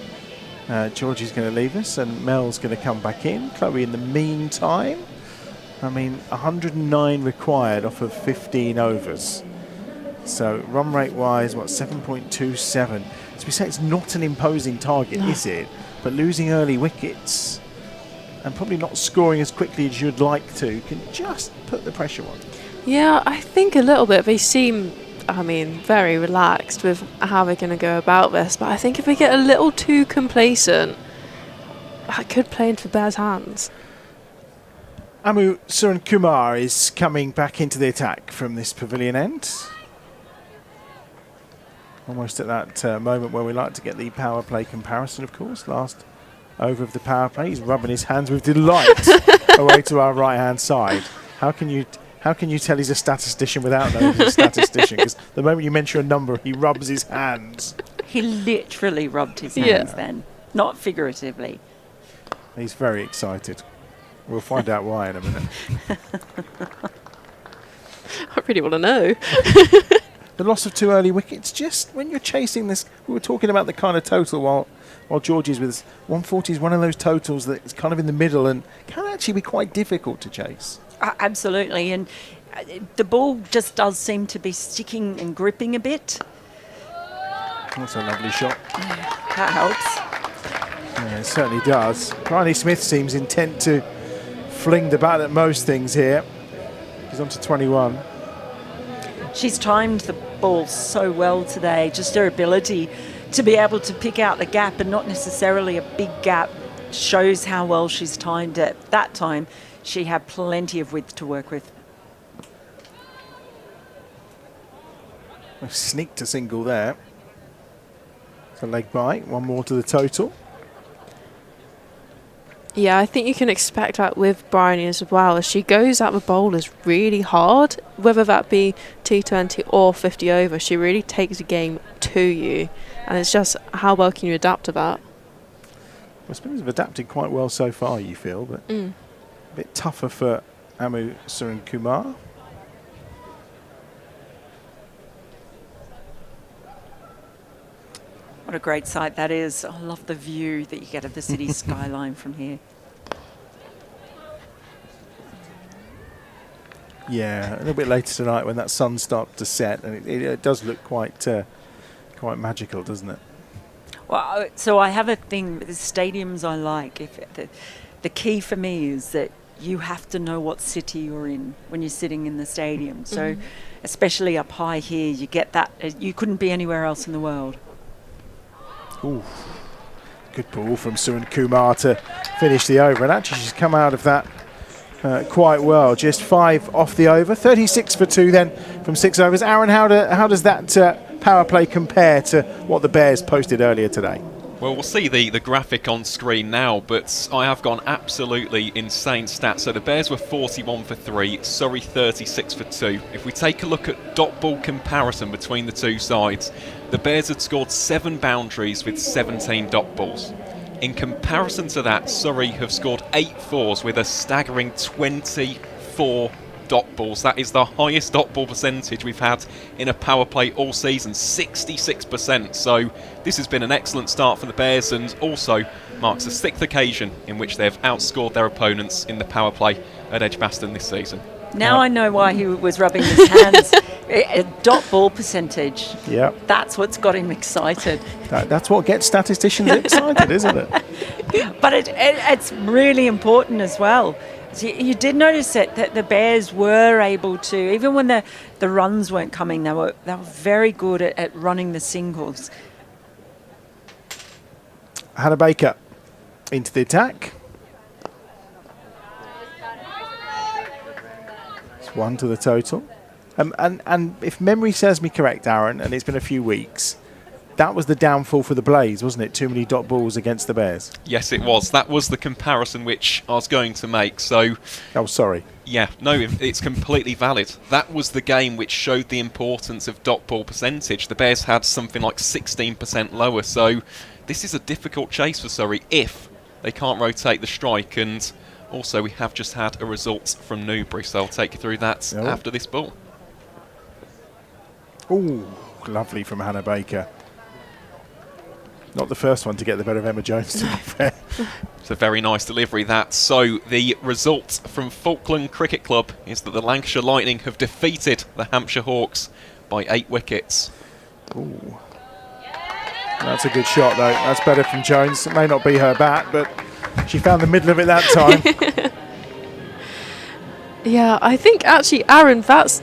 Georgie's going to leave us and Mel's going to come back in. Chloe in the meantime. I mean, 109 required off of 15 overs. So run rate wise, what, 7.27. As we say, it's not an imposing target, is it? But losing early wickets and probably not scoring as quickly as you'd like to can just put the pressure on. Yeah, I think a little bit. They seem, I mean, very relaxed with how they're going to go about this. But I think if we get a little too complacent, that could play into the Bears' hands. Amu Suran Kumar is coming back into the attack from this pavilion end. Almost at that moment where we like to get the power play comparison, of course. Last over of the power play, he's rubbing his hands with delight away to our right-hand side. How can you tell he's a statistician without knowing he's a statistician? Because the moment you mention a number, he rubs his hands. He literally rubbed his hands then, not figuratively. He's very excited. We'll find out why in a minute. I really want to know. The loss of 2 early wickets, just when you're chasing this, we were talking about the kind of total while Georgie's with us. 140 is one of those totals that is kind of in the middle and can actually be quite difficult to chase. Absolutely, and the ball just does seem to be sticking and gripping a bit. That's a lovely shot. That helps. Yeah, it certainly does. Bryony Smith seems intent to fling the bat at most things here. He's on to 21. She's timed the ball so well today, just her ability to be able to pick out the gap and not necessarily a big gap shows how well she's timed it. That time, she had plenty of width to work with. Sneaked a single there. It's a leg bite, 1 more to the total. Yeah, I think you can expect that with Bryony as well. As she goes at the bowlers really hard, whether that be T20 or 50 over, she really takes the game to you. And it's just how well can you adapt to that? Well, spinners have adapted quite well so far, you feel, but a bit tougher for Amu Suran Kumar. What a great sight that is. I love the view that you get of the city skyline from here. Yeah, a little bit later tonight when that sun starts to set, and it does look quite magical, doesn't it? Well, so I have a thing with the stadiums I like. If the key for me is that you have to know what city you're in when you're sitting in the stadium. So especially up high here, you get that. You couldn't be anywhere else in the world. Ooh, good ball from Suran Kumar to finish the over, and actually she's come out of that quite well. Just 5 off the over, 36 for 2 then from 6 overs. Aaron, how does that power play compare to what the Bears posted earlier today? Well, we'll see the graphic on screen now, but I have gone absolutely insane stats. So the Bears were 41 for 3, Surrey 36 for 2. If we take a look at dot ball comparison between the two sides, the Bears had scored 7 boundaries with 17 dot balls. In comparison to that, Surrey have scored 8 fours with a staggering 24 dot balls. That is the highest dot ball percentage we've had in a power play all season, 66%. So this has been an excellent start for the Bears and also marks the 6th occasion in which they've outscored their opponents in the power play at EdgBLASTon this season. Now I know why he was rubbing his hands. A dot ball percentage. Yeah, That's what's got him excited. that's what gets statisticians excited, isn't it? But it's really important as well. So you did notice that the Bears were able to, even when the runs weren't coming, they were very good at running the singles. Hannah Baker into the attack. It's 1 to the total. And if memory serves me correct, Aaron, and it's been a few weeks, that was the downfall for the Blaze, wasn't it? Too many dot balls against the Bears. Yes, it was. That was the comparison which I was going to make. So, oh, sorry. Yeah, no, it's completely valid. That was the game which showed the importance of dot ball percentage. The Bears had something like 16% lower, so this is a difficult chase for Surrey if they can't rotate the strike. And also, we have just had a result from Newbury, so I'll take you through that after this ball. Ooh, lovely from Hannah Baker. Not the first one to get the better of Emma Jones, to be fair. It's a very nice delivery, that. So the result from Falkland Cricket Club is that the Lancashire Lightning have defeated the Hampshire Hawks by 8 wickets. Ooh. That's a good shot, though. That's better from Jones. It may not be her bat, but she found the middle of it that time. Yeah, I think actually, Aaron, that's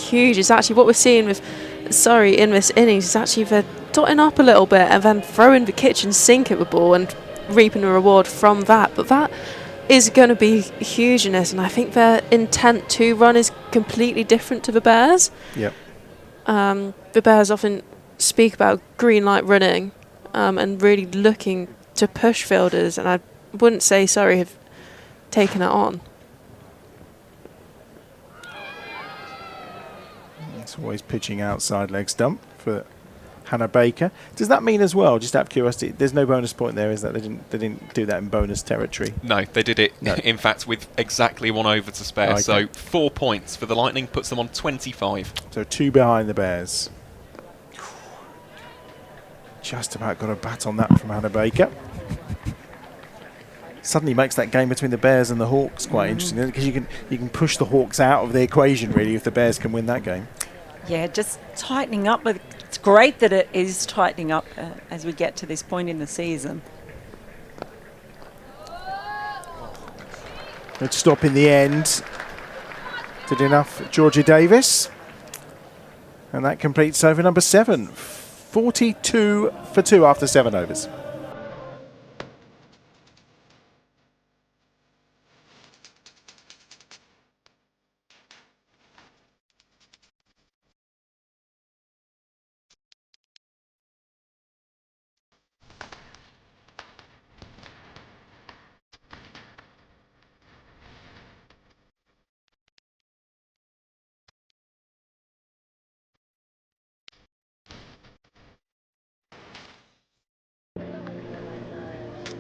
huge. It's actually what we're seeing with Surrey in this innings. It's actually they're dotting up a little bit and then throwing the kitchen sink at the ball and reaping a reward from that. But that is going to be huge in this, and I think their intent to run is completely different to the Bears. Yep. The Bears often speak about green light running and really looking to push fielders, and I wouldn't say Surrey have taken it on. It's always pitching outside leg stump for Hannah Baker. Does that mean as well, just out of curiosity, there's no bonus point there, is that? They didn't do that in bonus territory? No, they did it, in fact, with exactly 1 over to spare. Okay. So 4 points for the Lightning, puts them on 25. So 2 behind the Bears. Just about got a bat on that from Hannah Baker. Suddenly makes that game between the Bears and the Hawks quite interesting, because you can push the Hawks out of the equation, really, if the Bears can win that game. Yeah, just tightening up. It's great that it is tightening up as we get to this point in the season. Good stop in the end. Did enough, Georgia Davis. And that completes over number 7. 42 for 2 after 7 overs.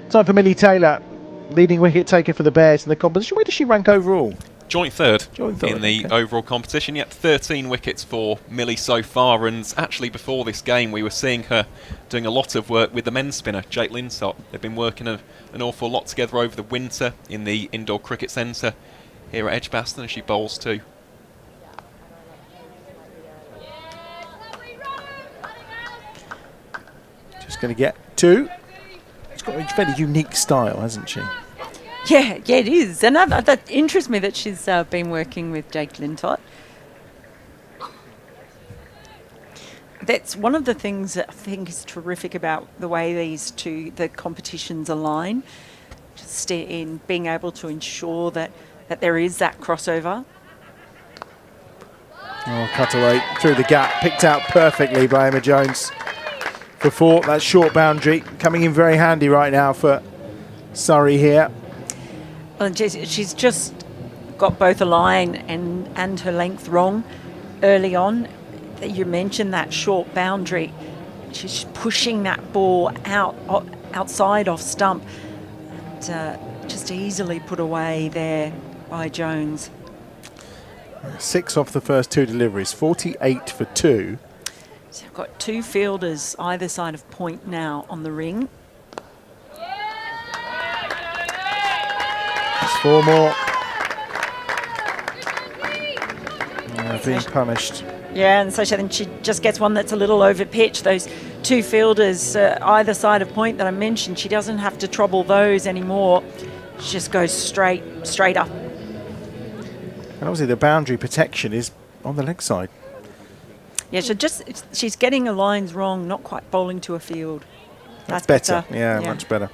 Time for Millie Taylor, leading wicket taker for the Bears in the competition. Where does she rank overall? Joint third in the okay. overall competition. Yet 13 wickets for Millie so far, and actually before this game we were seeing her doing a lot of work with the men's spinner, Jake Linsott. They've been working an awful lot together over the winter in the indoor cricket centre here at EdgBLASTon as she bowls too. Just going to get 2. She's got a very unique style, hasn't she? Yeah, it is. And that interests me that she's been working with Jake Linsott. That's one of the things that I think is terrific about the way the competitions align, just in being able to ensure that there is that crossover. Oh, cut away through the gap, picked out perfectly by Emma Jones for 4. That short boundary coming in very handy right now for Surrey here. Well, she's just got both a line and her length wrong early on. You mentioned that short boundary. She's pushing that ball outside off stump. Just easily put away there by Jones. 6 off the first 2 deliveries, 48 for 2. So I've got 2 fielders either side of point now on the ring. There's 4 more. Being punished. Yeah, and so then she just gets one that's a little over pitch. Those 2 fielders either side of point that I mentioned, she doesn't have to trouble those anymore. She just goes straight up. And obviously the boundary protection is on the leg side. Yeah, she's getting her lines wrong, not quite bowling to a field. That's better. Yeah, much better.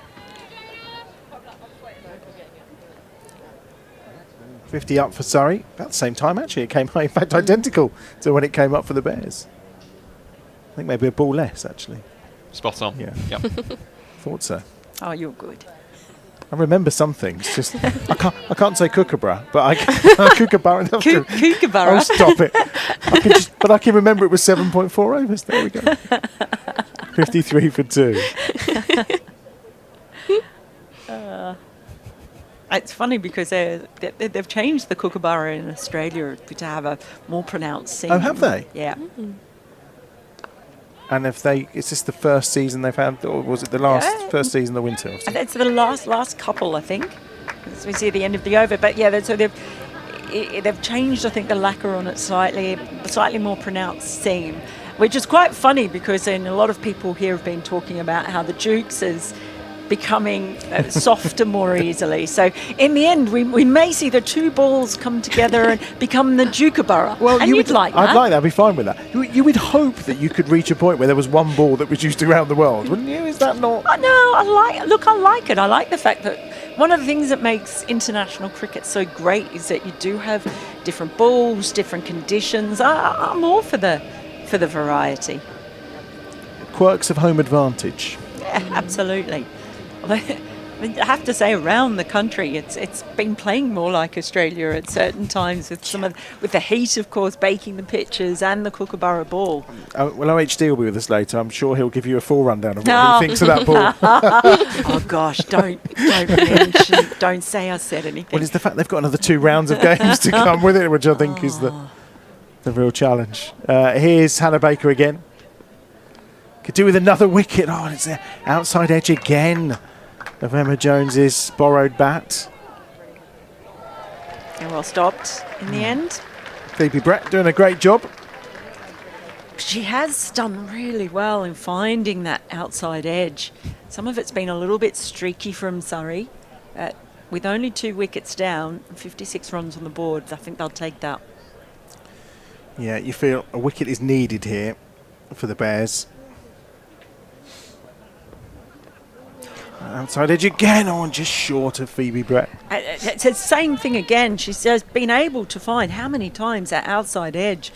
50 up for Surrey. About the same time, actually. It came, in fact, identical to when it came up for the Bears. think maybe a ball less, actually. Spot on. Yeah. Yep. Thought so. Oh, you're good. I remember some things. Just I can't say kookaburra, but I can kookaburra. Kookaburra. Oh, stop it! But I can remember it was 7.4 overs. There we go. 53 for 2. It's funny because they've changed the kookaburra in Australia to have a more pronounced seam. Oh, have they? Yeah. And if is this the first season they've had, or was it the first season of the winter? It's the last couple, I think. As we see the end of the over, but yeah, so they've changed, I think, the lacquer on it slightly more pronounced seam, which is quite funny because then a lot of people here have been talking about how the Dukes is becoming softer more easily. So in the end, we may see the two balls come together and become the Dukaborough. Well, and you'd like that. I'd like that. I'd be fine with that. You would hope that you could reach a point where there was one ball that was used around the world, wouldn't you? Is that not? No, I like it. I like the fact that one of the things that makes international cricket so great is that you do have different balls, different conditions. I'm all for the variety. Quirks of home advantage. Yeah, absolutely. I have to say, around the country, it's been playing more like Australia at certain times with the heat, of course, baking the pitches and the kookaburra ball. Well, OHD will be with us later. I'm sure he'll give you a full rundown of what he thinks of that ball. Oh gosh, don't mention, don't say I said anything. Well, it's the fact they've got another 2 rounds of games to come with it, which I think is the real challenge. Here's Hannah Baker again. Could do with another wicket. Oh, and it's the outside edge again of Emma Jones's borrowed bat. And well stopped in the end. Phoebe Brett doing a great job. She has done really well in finding that outside edge. Some of it's been a little bit streaky from Surrey. With only 2 wickets down and 56 runs on the board, I think they'll take that. Yeah, you feel a wicket is needed here for the Bears. Outside edge again, just short of Phoebe Brett. It's the same thing again. She's just been able to find how many times that outside edge.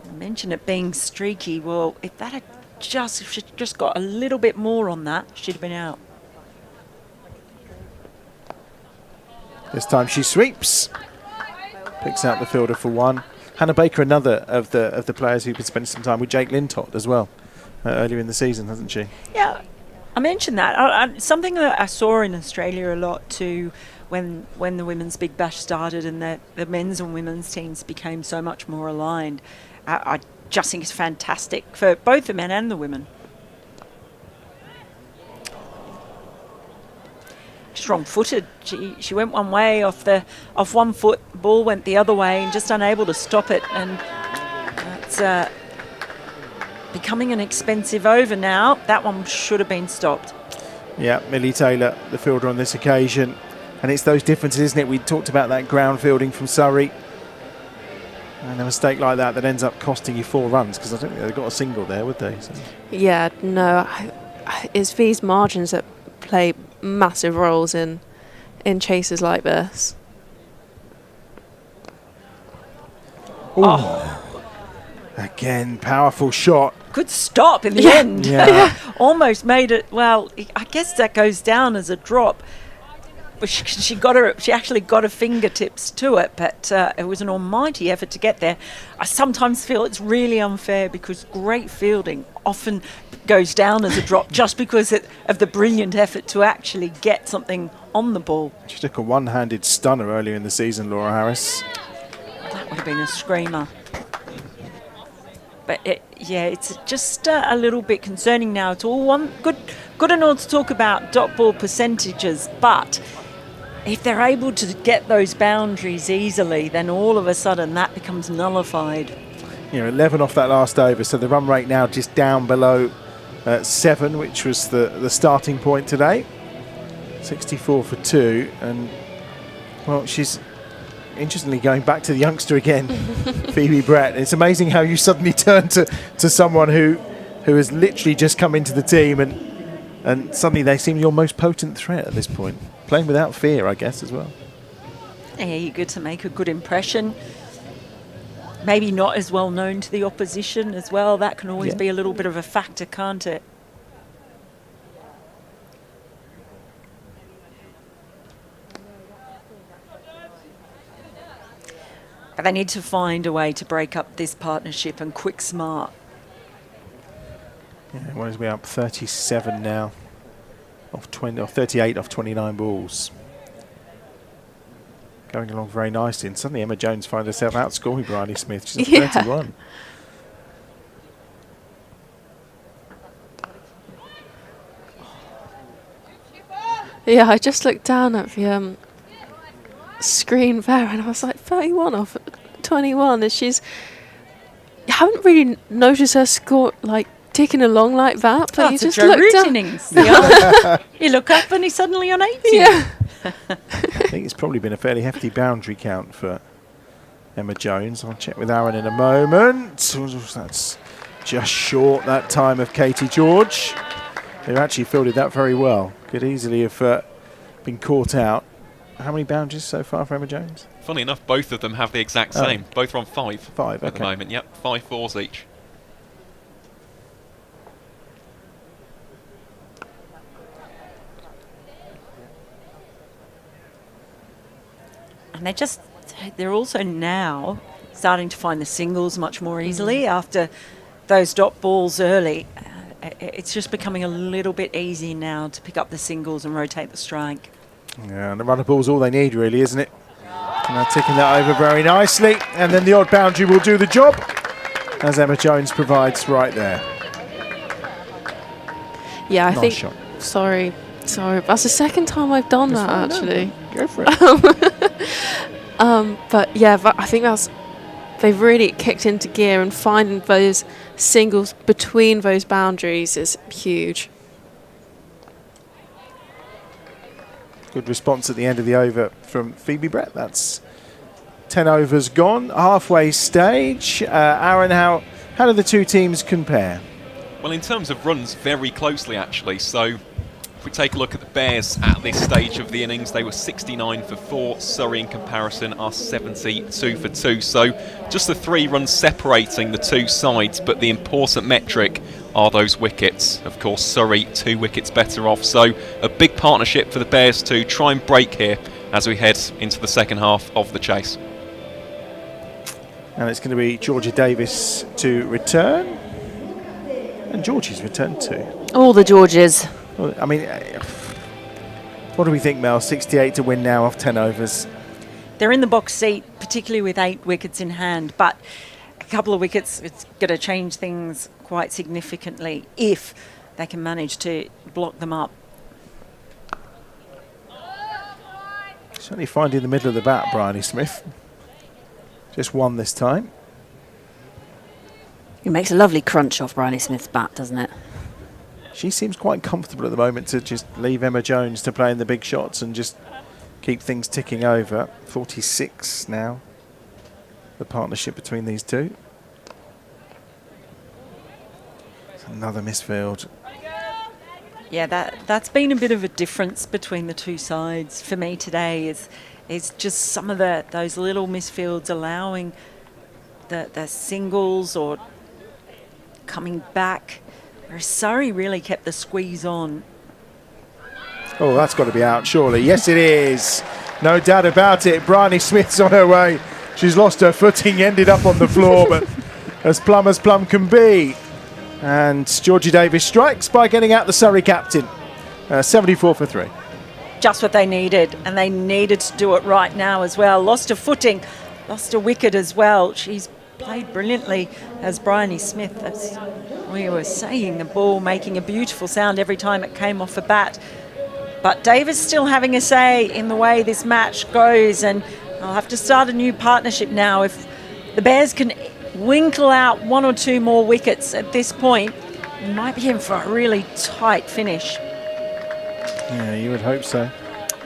I mentioned it being streaky. Well, if that had just got a little bit more on that, she'd have been out. This time she sweeps, picks out the fielder for 1. Hannah Baker, another of the players who've been spending some time with Jake Lintott as well earlier in the season, hasn't she? Yeah. I mentioned that. Something that I saw in Australia a lot too when the Women's Big Bash started and the men's and women's teams became so much more aligned. I just think it's fantastic for both the men and the women. Strong-footed. She went one way off 1 foot. Ball went the other way and just unable to stop it. And that's becoming an expensive over now. That one should have been stopped. Yeah, Millie Taylor, the fielder on this occasion. And it's those differences, isn't it? We talked about that ground fielding from Surrey. And a mistake like that ends up costing you 4 runs, because I don't think they've got a single there, would they? So. Yeah, no. It's these margins that play massive roles in chases like this. Again, powerful shot. Good stop in the end. Yeah. Almost made it. Well, I guess that goes down as a drop. But she actually got her fingertips to it, but it was an almighty effort to get there. I sometimes feel it's really unfair because great fielding often goes down as a drop just because of the brilliant effort to actually get something on the ball. She took a one-handed stunner earlier in the season, Laura Harris. That would have been a screamer. But it's just a little bit concerning now. It's all one good and all to talk about dot ball percentages, but if they're able to get those boundaries easily, then all of a sudden that becomes nullified. 11 off that last over, so the run rate now just down below 7, which was the starting point today. 64 for 2, and well, she's interestingly going back to the youngster again, Phoebe Brett. It's amazing how you suddenly turn to someone who has literally just come into the team, and suddenly they seem your most potent threat at this point. Playing without fear, I guess, as well. Yeah, you're good to make a good impression. maybe not as well known to the opposition as well. That can always Yeah. be a little bit of a factor, can't it? But they need to find a way to break up this partnership, and quick smart. Yeah, what is we up 37 now off 20 or 38 off 29 balls. Going along very nicely, and suddenly Emma Jones finds herself outscoring Bryony Smith. She's Yeah. at 31. Yeah, I just looked down at the screen there and I was like, 31 off 21. And she's... I haven't really noticed her score, like, ticking along like that, but you That's a just Joe look Root down. innings. Yeah. You look up and he's suddenly on 80. Yeah. I think it's probably been a fairly hefty boundary count for Emma Jones. I'll check with Aaron in a moment. That's just short that time of Katie George. They've actually fielded that very well. Could easily have been caught out. How many boundaries so far for Emma Jones? Funny enough, both of them have the exact same. Both are on 5. 5, at okay. the moment. Yep, 5 fours each. And they're also now starting to find the singles much more easily after those dot balls early. It's just becoming a little bit easy now to pick up the singles and rotate the strike. Yeah, and the runner ball's all they need, really, isn't it? And they're ticking that over very nicely, and then the odd boundary will do the job, as Emma Jones provides right there. Yeah, I Nice think... shot. Sorry. That's the second time I've done that, actually. Go for it. But yeah, I think they've really kicked into gear, and finding those singles between those boundaries is huge. Good response at the end of the over from Phoebe Brett. That's 10 overs gone, halfway stage. Aaron, how do the two teams compare? Well, in terms of runs, very closely actually. So if we take a look at the Bears at this stage of the innings, they were 69 for 4. Surrey in comparison are 72 for 2. So just the 3 runs separating the two sides, but the important metric are those wickets. Of course, Surrey 2 wickets better off. So a big partnership for the Bears to try and break here as we head into the second half of the chase. And it's going to be Georgia Davis to return. And Georgie's returned too. All the Georges. Well, I mean, what do we think, Mel? 68 to win now off 10 overs. They're in the box seat, particularly with 8 wickets in hand, but a couple of wickets, it's going to change things quite significantly if they can manage to block them up. Certainly finding the middle of the bat, Bryony Smith. Just one this time. It makes a lovely crunch off Bryony Smith's bat, doesn't it? She seems quite comfortable at the moment to just leave Emma Jones to play in the big shots and just keep things ticking over. 46 now, the partnership between these two. It's another misfield. Yeah, that's been a bit of a difference between the two sides for me today. Is just some of those little misfields allowing the singles or coming back. Whereas Surrey really kept the squeeze on. Oh, that's got to be out, surely. Yes, it is. No doubt about it. Bryony Smith's on her way. She's lost her footing, ended up on the floor, but as plum can be. And Georgie Davis strikes by getting out the Surrey captain. 74 for 3. Just what they needed, and they needed to do it right now as well. Lost her footing, lost a wicket as well. She's played brilliantly as Bryony Smith. As we were saying, the ball making a beautiful sound every time it came off a bat. But Davis still having a say in the way this match goes, and I'll have to start a new partnership now. If the Bears can winkle out 1 or 2 more wickets at this point, we might be in for a really tight finish. Yeah, you would hope so.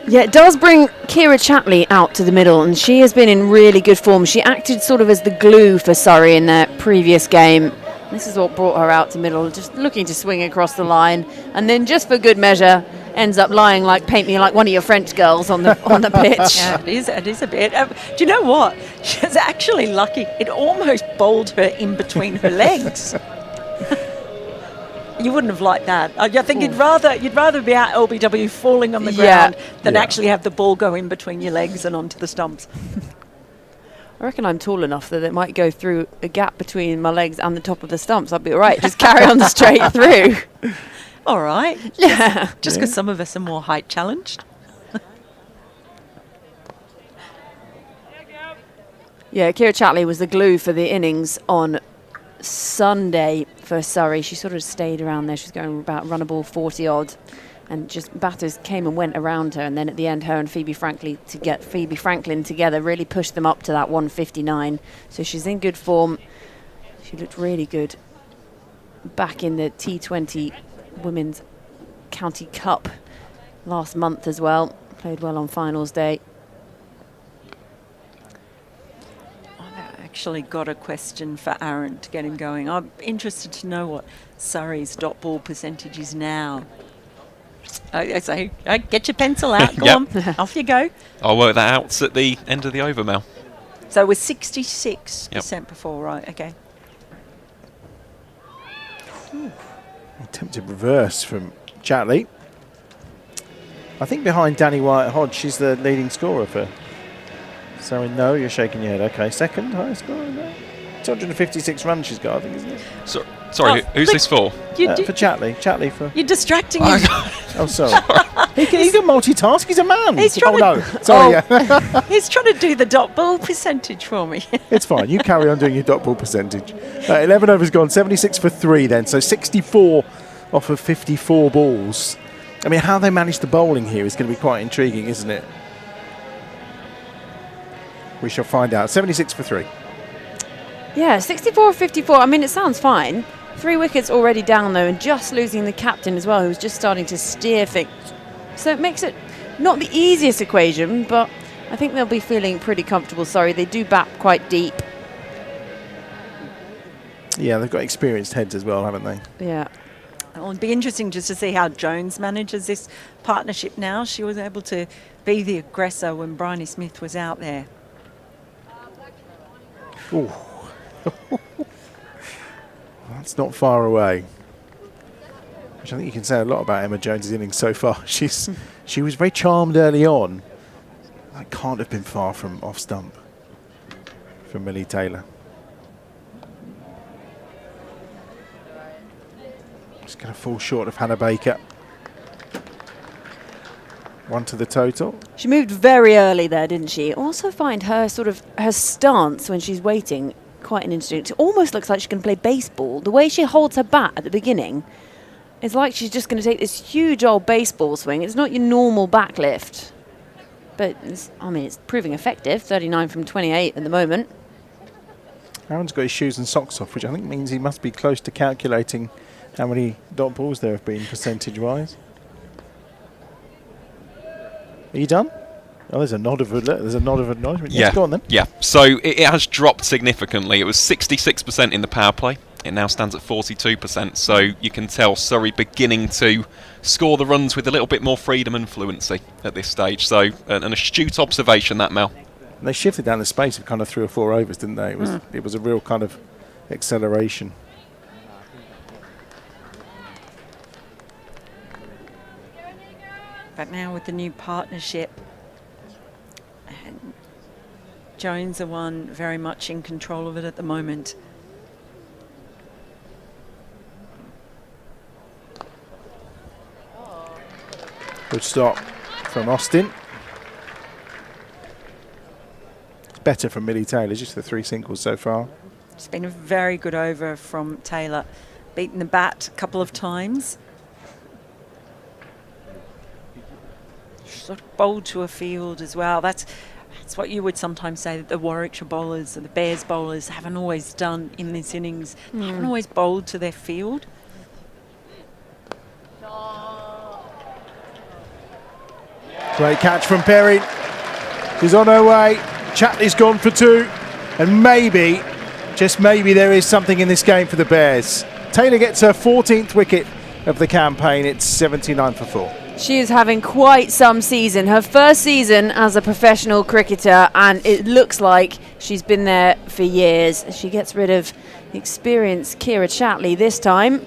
Yeah, it does bring Kira Chatley out to the middle, and she has been in really good form. She acted sort of as the glue for Surrey in their previous game. This is what brought her out to middle, just looking to swing across the line. And then just for good measure, ends up lying like, paint me like one of your French girls on the pitch. Yeah, it is a bit. Do you know what? She's actually lucky. It almost bowled her in between her legs. You wouldn't have liked that. I think you'd rather be out LBW falling on the ground than actually have the ball go in between your legs and onto the stumps. I reckon I'm tall enough that it might go through a gap between my legs and the top of the stumps. I'd be all right. Just carry on straight through. All right. Yeah. Just because some of us are more height challenged. Yeah, Kira Chatley was the glue for the innings on Sunday for Surrey. She sort of stayed around there. She was going about runnable 40 odd. And just batters came and went around her, and then at the end, her and Phoebe Franklin together really pushed them up to that 159. So she's in good form. She looked really good back in the T20 Women's County Cup last month as well. Played well on finals day. I've actually got a question for Aaron to get him going. I'm interested to know what Surrey's dot ball percentage is now. I say, get your pencil out. Go on, off you go. I'll work that out at the end of the over, Mel. So we're 66% before, right? Okay. Attempted reverse from Chatley. I think behind Danny White-Hodge, she's the leading scorer for Surrey. No, you're shaking your head. Okay, second highest scorer. No. 256 runs she's got, I think, isn't it? Sorry, who's this for? For Chatley. Chatley for... You're distracting him. Oh, sorry. He can multitask. He's a man. He's trying no. Sorry, yeah. He's trying to do the dot ball percentage for me. It's fine. You carry on doing your dot ball percentage. 11 overs gone, 76 for 3 then. So 64 off of 54 balls. I mean, how they manage the bowling here is going to be quite intriguing, isn't it? We shall find out. 76 for 3. Yeah, 64-54. I mean, it sounds fine. 3 wickets already down, though, and just losing the captain as well, who's just starting to steer things. So it makes it not the easiest equation, but I think they'll be feeling pretty comfortable. Sorry, they do bat quite deep. Yeah, they've got experienced heads as well, haven't they? Yeah. It'll be interesting just to see how Jones manages this partnership now. She was able to be the aggressor when Bryony Smith was out there. Ooh. That's not far away. Which I think you can say a lot about Emma Jones' innings so far. She was very charmed early on. That can't have been far from off stump from Millie Taylor. Just going to fall short of Hannah Baker. 1 to the total. She moved very early there, didn't she? Also find her her stance when she's waiting quite an interesting. It almost looks like she can play baseball. The way she holds her bat at the beginning, it's like she's just going to take this huge old baseball swing. It's not your normal backlift, but it's proving effective. 39 from 28 at the moment. Aaron's got his shoes and socks off, which I think means he must be close to calculating how many dot balls there have been percentage-wise. Are you done? Oh, there's a nod of acknowledgement. Yeah, yes, go on then. Yeah. So it has dropped significantly. It was 66% in the power play. It now stands at 42%. So you can tell Surrey beginning to score the runs with a little bit more freedom and fluency at this stage. So an astute observation, that, Mel. And they shifted down the space of kind of 3 or 4 overs, didn't they? It was a real kind of acceleration. But now with the new partnership, and Jones, the one very much in control of it at the moment. Good stop from Austin. It's better from Millie Taylor, just the 3 singles so far. It's been a very good over from Taylor. Beaten the bat a couple of times. Sort of bowled to a field as well. That's what you would sometimes say that the Warwickshire bowlers and the Bears bowlers haven't always done in this innings. They haven't always bowled to their field. Great catch from Perry. She's on her way. Chatley's gone for 2. And maybe, just maybe, there is something in this game for the Bears. Taylor gets her 14th wicket of the campaign. It's 79 for 4. She is having quite some season. Her first season as a professional cricketer, and it looks like she's been there for years. She gets rid of the experienced Kira Chatley this time.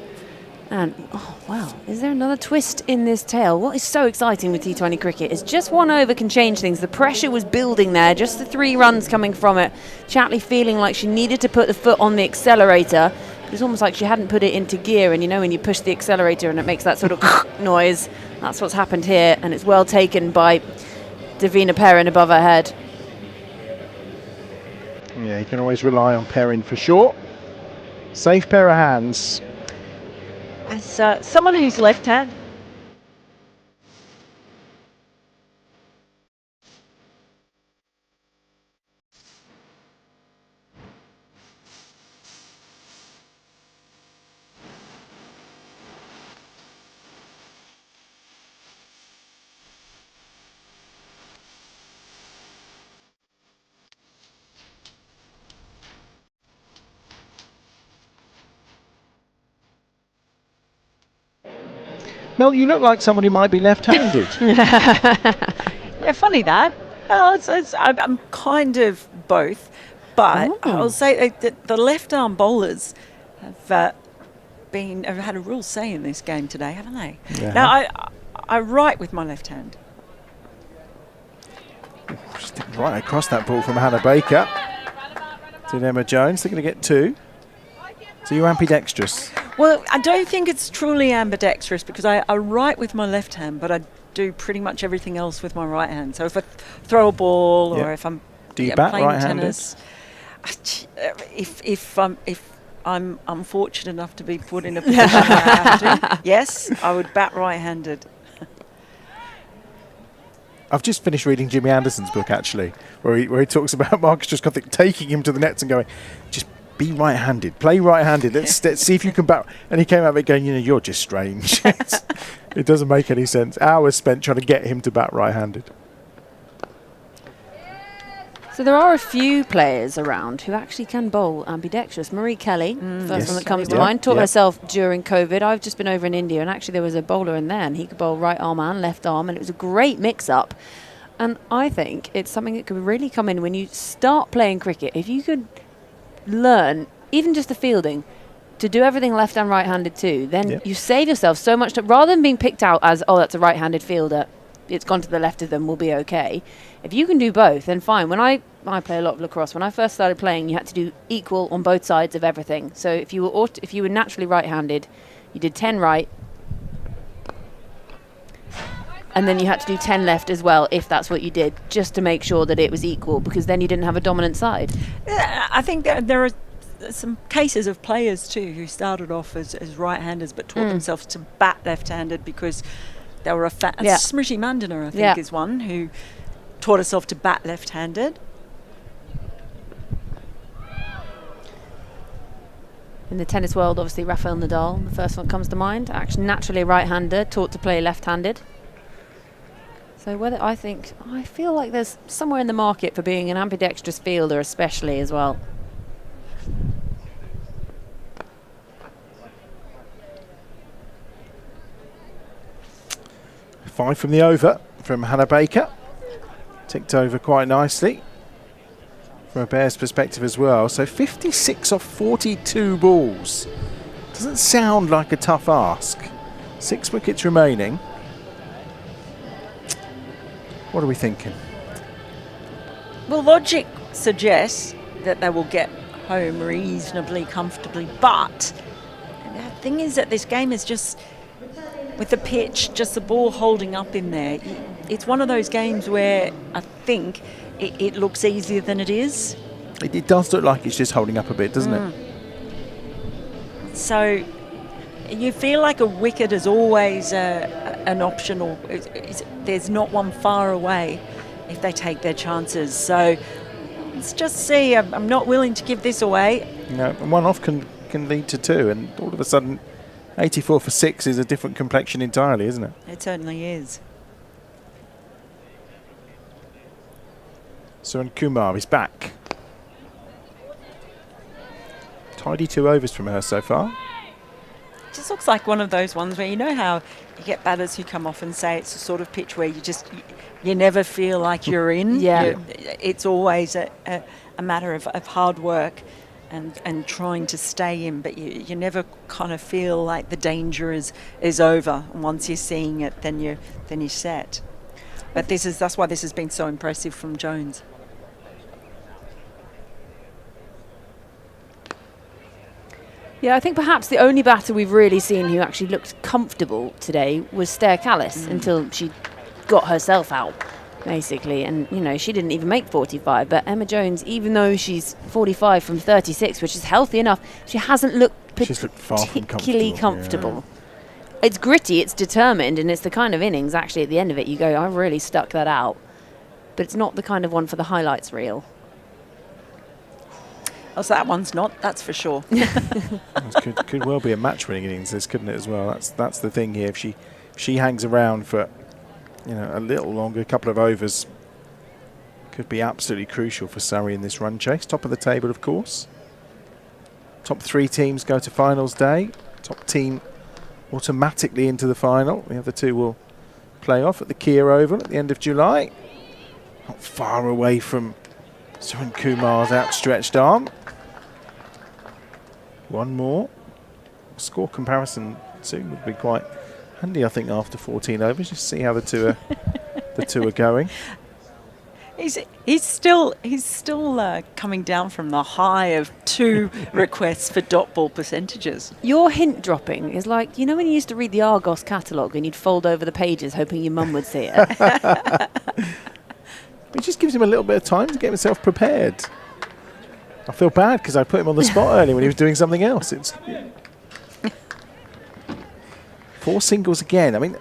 And, oh, wow, is there another twist in this tale? What is so exciting with T20 cricket is just one over can change things. The pressure was building there, just the 3 runs coming from it. Chatley feeling like she needed to put the foot on the accelerator. It's almost like she hadn't put it into gear, and you know when you push the accelerator and it makes that sort of noise, that's what's happened here, and it's well taken by Davina Perrin above her head. Yeah, you can always rely on Perrin for sure. Safe pair of hands. As someone who's left-hand, Mel, you look like someone who might be left-handed. yeah, funny that. I'm kind of both, but I'll say that the left-arm bowlers have had a real say in this game today, haven't they? Yeah. Now, I write with my left hand. Just right across that ball from Hannah Baker to Emma Jones. They're going to get 2. So you're ambidextrous. Well, I don't think it's truly ambidextrous because I write with my left hand, but I do pretty much everything else with my right hand. So if I throw a ball or if I'm bat playing right-handed? tennis, if I'm unfortunate enough to be put in a position where I have to, yes, I would bat right-handed. I've just finished reading Jimmy Anderson's book, actually, where he talks about Marcus Trescothick taking him to the nets and going, just be right-handed, play right-handed, let's see if you can bat. And he came out of it going, you're just strange. It doesn't make any sense. Hours spent trying to get him to bat right-handed. So there are a few players around who actually can bowl ambidextrous. Marie Kelly, first one that comes to mind, taught herself during COVID. I've just been over in India, and actually there was a bowler in there, and he could bowl right arm and left arm, and it was a great mix-up. And I think it's something that could really come in when you start playing cricket. If you could learn, even just the fielding, to do everything left and right-handed too, then you save yourself so much. Rather than being picked out as, oh, that's a right-handed fielder, it's gone to the left of them, we'll be okay. If you can do both, then fine. When I play a lot of lacrosse. When I first started playing, you had to do equal on both sides of everything. So if you were naturally right-handed, you did 10 right, and then you had to do 10 left as well, if that's what you did, just to make sure that it was equal, because then you didn't have a dominant side. Yeah, I think there are some cases of players too who started off as right-handers but taught themselves to bat left-handed because they were Smriti Mandana, I think, is one who taught herself to bat left-handed. In the tennis world, obviously, Rafael Nadal, the first one comes to mind. Actually, naturally right-hander, taught to play left-handed. So I feel like there's somewhere in the market for being an ambidextrous fielder, especially as well. Five from the over from Hannah Baker. Ticked over quite nicely from a Bears perspective as well. So 56 off 42 balls. Doesn't sound like a tough ask. 6 wickets remaining. What are we thinking? Well, logic suggests that they will get home reasonably comfortably, but the thing is that this game is just, with the pitch, just the ball holding up in there. It's one of those games where I think it looks easier than it is. It does look like it's just holding up a bit, doesn't it? So you feel like a wicket is always an optional. There's not one far away if they take their chances. So let's just see. I'm not willing to give this away. No, and one off can lead to 2, and all of a sudden 84 for 6 is a different complexion entirely, isn't it? It certainly is. Suren Kumar is back. Tidy 2 overs from her so far. just looks like one of those ones where you know how you get batters who come off and say it's the sort of pitch where you never feel like you're in. Yeah. It's always a matter of hard work and trying to stay in, but you never kind of feel like the danger is over. And once you're seeing it, then you're set. But that's why this has been so impressive from Jones. Yeah, I think perhaps the only batter we've really seen who actually looked comfortable today was Stair Callis until she got herself out, basically. And, you know, she didn't even make 45. But Emma Jones, even though she's 45 from 36, which is healthy enough, she hasn't looked far from particularly comfortable. It's gritty, it's determined, and it's the kind of innings, actually, at the end of it, you go, I really stuck that out. But it's not the kind of one for the highlights reel. Oh, so that one's not, that's for sure. could well be a match-winning innings, this, couldn't it, as well? That's the thing here. If she hangs around for, you know, a little longer, a couple of overs, could be absolutely crucial for Surrey in this run chase. Top of the table, of course. Top 3 teams go to finals day. Top team automatically into the final. The other 2 will play off at the Kia Oval at the end of July. Not far away from Surrey Kumar's outstretched arm. One more. Score comparison soon would be quite handy, I think, after 14 overs. Just see how the two are going. He's still coming down from the high of 2 requests for dot ball percentages. Your hint dropping is like, you know when you used to read the Argos catalogue and you'd fold over the pages hoping your mum would see it? It just gives him a little bit of time to get himself prepared. I feel bad because I put him on the spot earlier when he was doing something else. It's 4 singles again. I mean,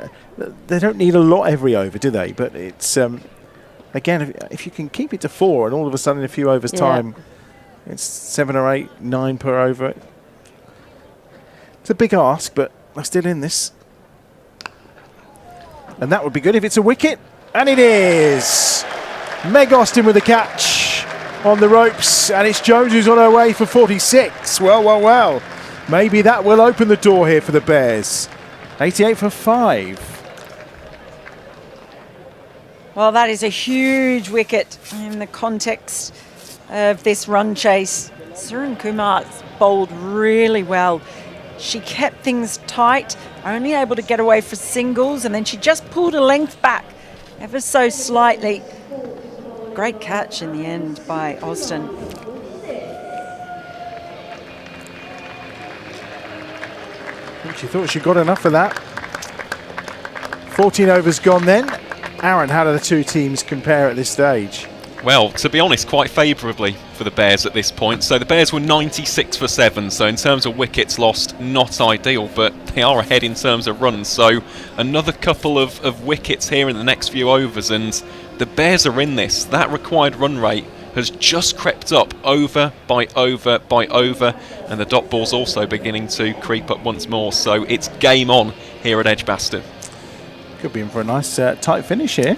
they don't need a lot every over, do they? But it's, again, if you can keep it to 4 and all of a sudden in a few overs' time, it's 7 or 8, 9 per over. It's a big ask, but I'm still in this. And that would be good if it's a wicket. And it is! Meg Austin with the catch on the ropes, and it's Jones who's on her way for 46. Well. Maybe that will open the door here for the Bears. 88 for 5. Well, that is a huge wicket in the context of this run chase. Surrey Kumar bowled really well. She kept things tight, only able to get away for singles, and then she just pulled a length back ever so slightly. Great catch in the end by Austin. She thought she got enough of that. 14 overs gone then. Aaron, how do the 2 teams compare at this stage? Well, to be honest, quite favourably for the Bears at this point. So the Bears were 96 for 7, so in terms of wickets lost, not ideal, but they are ahead in terms of runs. So another couple of wickets here in the next few overs, and the Bears are in this. That required run rate has just crept up over by over by over, and the dot ball's also beginning to creep up once more. So it's game on here at EdgBLASTon. Could be in for a nice tight finish here.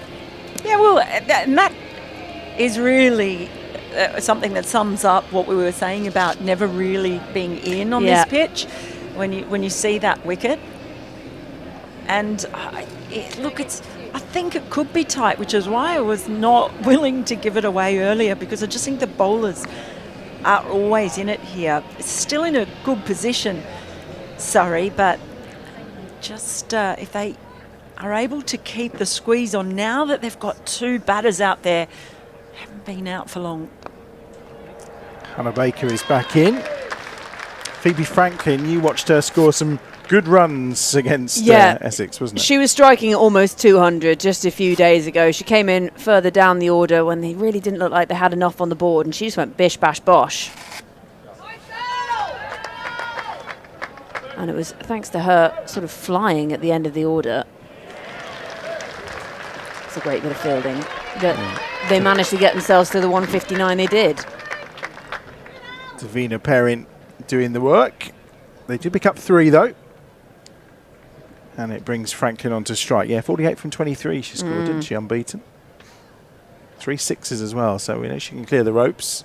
Yeah, well, and that is really something that sums up what we were saying about never really being in on this pitch when you see that wicket. And I think it could be tight, which is why I was not willing to give it away earlier, because I just think the bowlers are always in it here. It's still in a good position, Surrey, but just if they are able to keep the squeeze on now that they've got 2 batters out there, haven't been out for long. Hannah Baker is back in. Phoebe Franklin, you watched her score some good runs against Essex, wasn't it? She was striking at almost 200 just a few days ago. She came in further down the order when they really didn't look like they had enough on the board, and she just went bish, bash, bosh. And it was thanks to her sort of flying at the end of the order. It's a great bit of fielding that they managed to get themselves to the 159 they did. Davina Perrin doing the work. They did pick up 3 though. And it brings Franklin on to strike. Yeah, 48 from 23 she scored, didn't she? Unbeaten. 3 6s as well, so we know she can clear the ropes.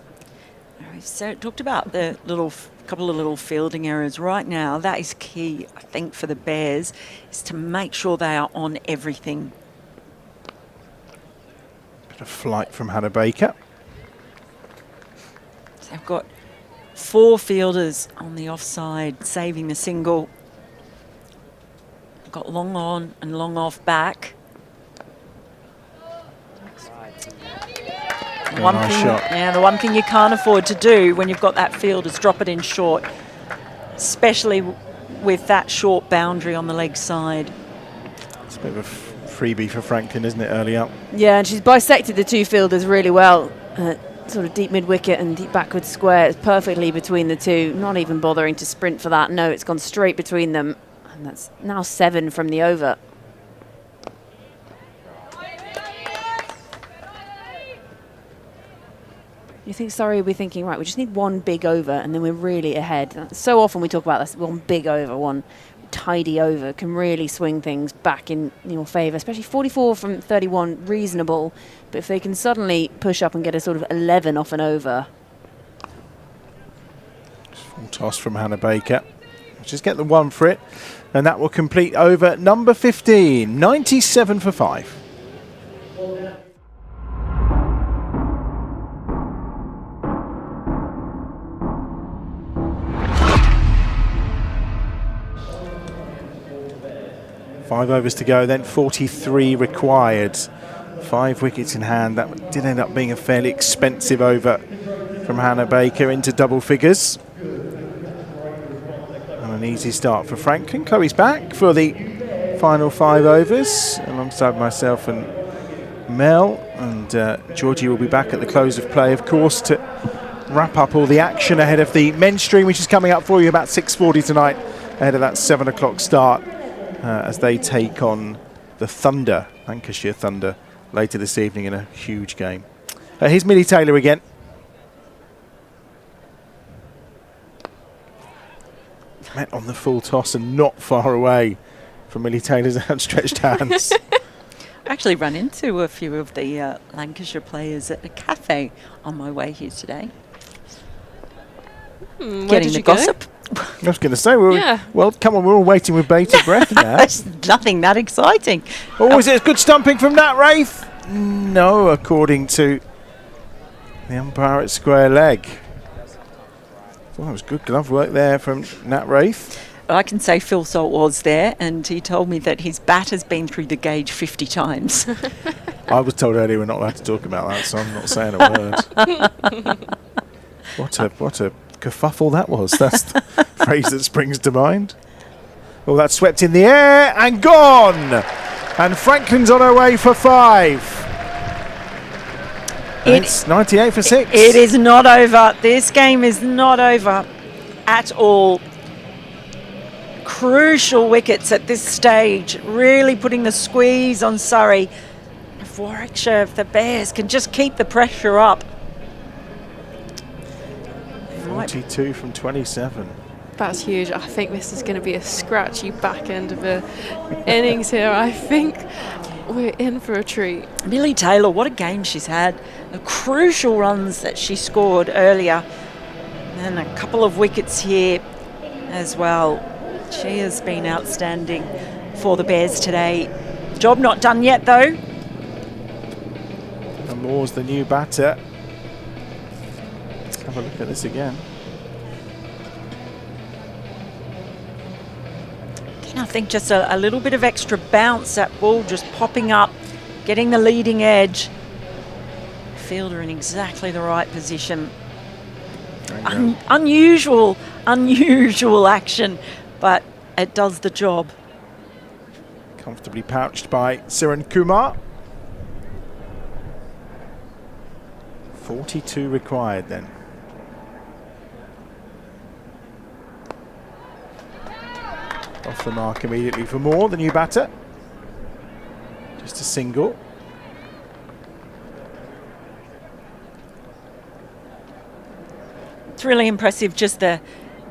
We've talked about the little couple of little fielding errors right now. That is key, I think, for the Bears, is to make sure they are on everything. Bit of flight from Hannah Baker. So they've got 4 fielders on the offside, saving the single. Got long on and long off back. Nice shot. Yeah, the one thing you can't afford to do when you've got that field is drop it in short, especially with that short boundary on the leg side. It's a bit of a freebie for Franklin, isn't it, early up? Yeah, and she's bisected the 2 fielders really well. Sort of deep mid-wicket and deep backward square. It's perfectly between the 2, not even bothering to sprint for that. No, it's gone straight between them. And that's now 7 from the over. You think Surrey will be thinking, right, we just need 1 big over and then we're really ahead. So often we talk about this, 1 big over, 1 tidy over can really swing things back in your favour, especially 44 from 31, reasonable. But if they can suddenly push up and get a sort of 11 off an over. Full toss from Hannah Baker. Just get the 1 for it. And that will complete over number 15, 97 for 5. Five overs to go, then 43 required. 5 wickets in hand. That did end up being a fairly expensive over from Hannah Baker into double figures. And an easy start for Franklin. Chloe's back for the final 5 overs alongside myself and Mel. And Georgie will be back at the close of play, of course, to wrap up all the action ahead of the men's stream, which is coming up for you about 6:40 tonight, ahead of that 7 o'clock start. As they take on the Thunder, Lancashire Thunder, later this evening in a huge game. Here's Millie Taylor again. Met on the full toss and not far away from Millie Taylor's outstretched hands. I actually ran into a few of the Lancashire players at a cafe on my way here today. Where Getting did the you go? gossip. I was going to say, Yeah. well, come on, we're all waiting with bated breath now. It's nothing that exciting. Oh, is it a good stumping from Nat Wraith? No, according to the umpire at square leg. Well, that was good glove work there from Nat Wraith. I can say Phil Salt was there, and he told me that his bat has been through the gauge 50 times. I was told earlier we're not allowed to talk about that, so I'm not saying a word. What a kerfuffle that was. That's the phrase that springs to mind. Well, that's swept in the air and gone. And Franklin's on her way for 5. It's 98 for 6. It is not over. This game is not over at all. Crucial wickets at this stage, really putting the squeeze on Surrey. If Warwickshire, if the Bears can just keep the pressure up. 42 from 27. That's huge. I think this is going to be a scratchy back end of the innings here. I think we're in for a treat. Millie Taylor, what a game she's had. The crucial runs that she scored earlier. And a couple of wickets here as well. She has been outstanding for the Bears today. Job not done yet, though. And Moore's the new batter. Let's have a look at this again. I think just a little bit of extra bounce, that ball just popping up, getting the leading edge. Fielder in exactly the right position. Unusual action, but it does the job. Comfortably pouched by Siran Kumar. 42 required then. Off the mark immediately for Moore, the new batter. Just a single. It's really impressive, just the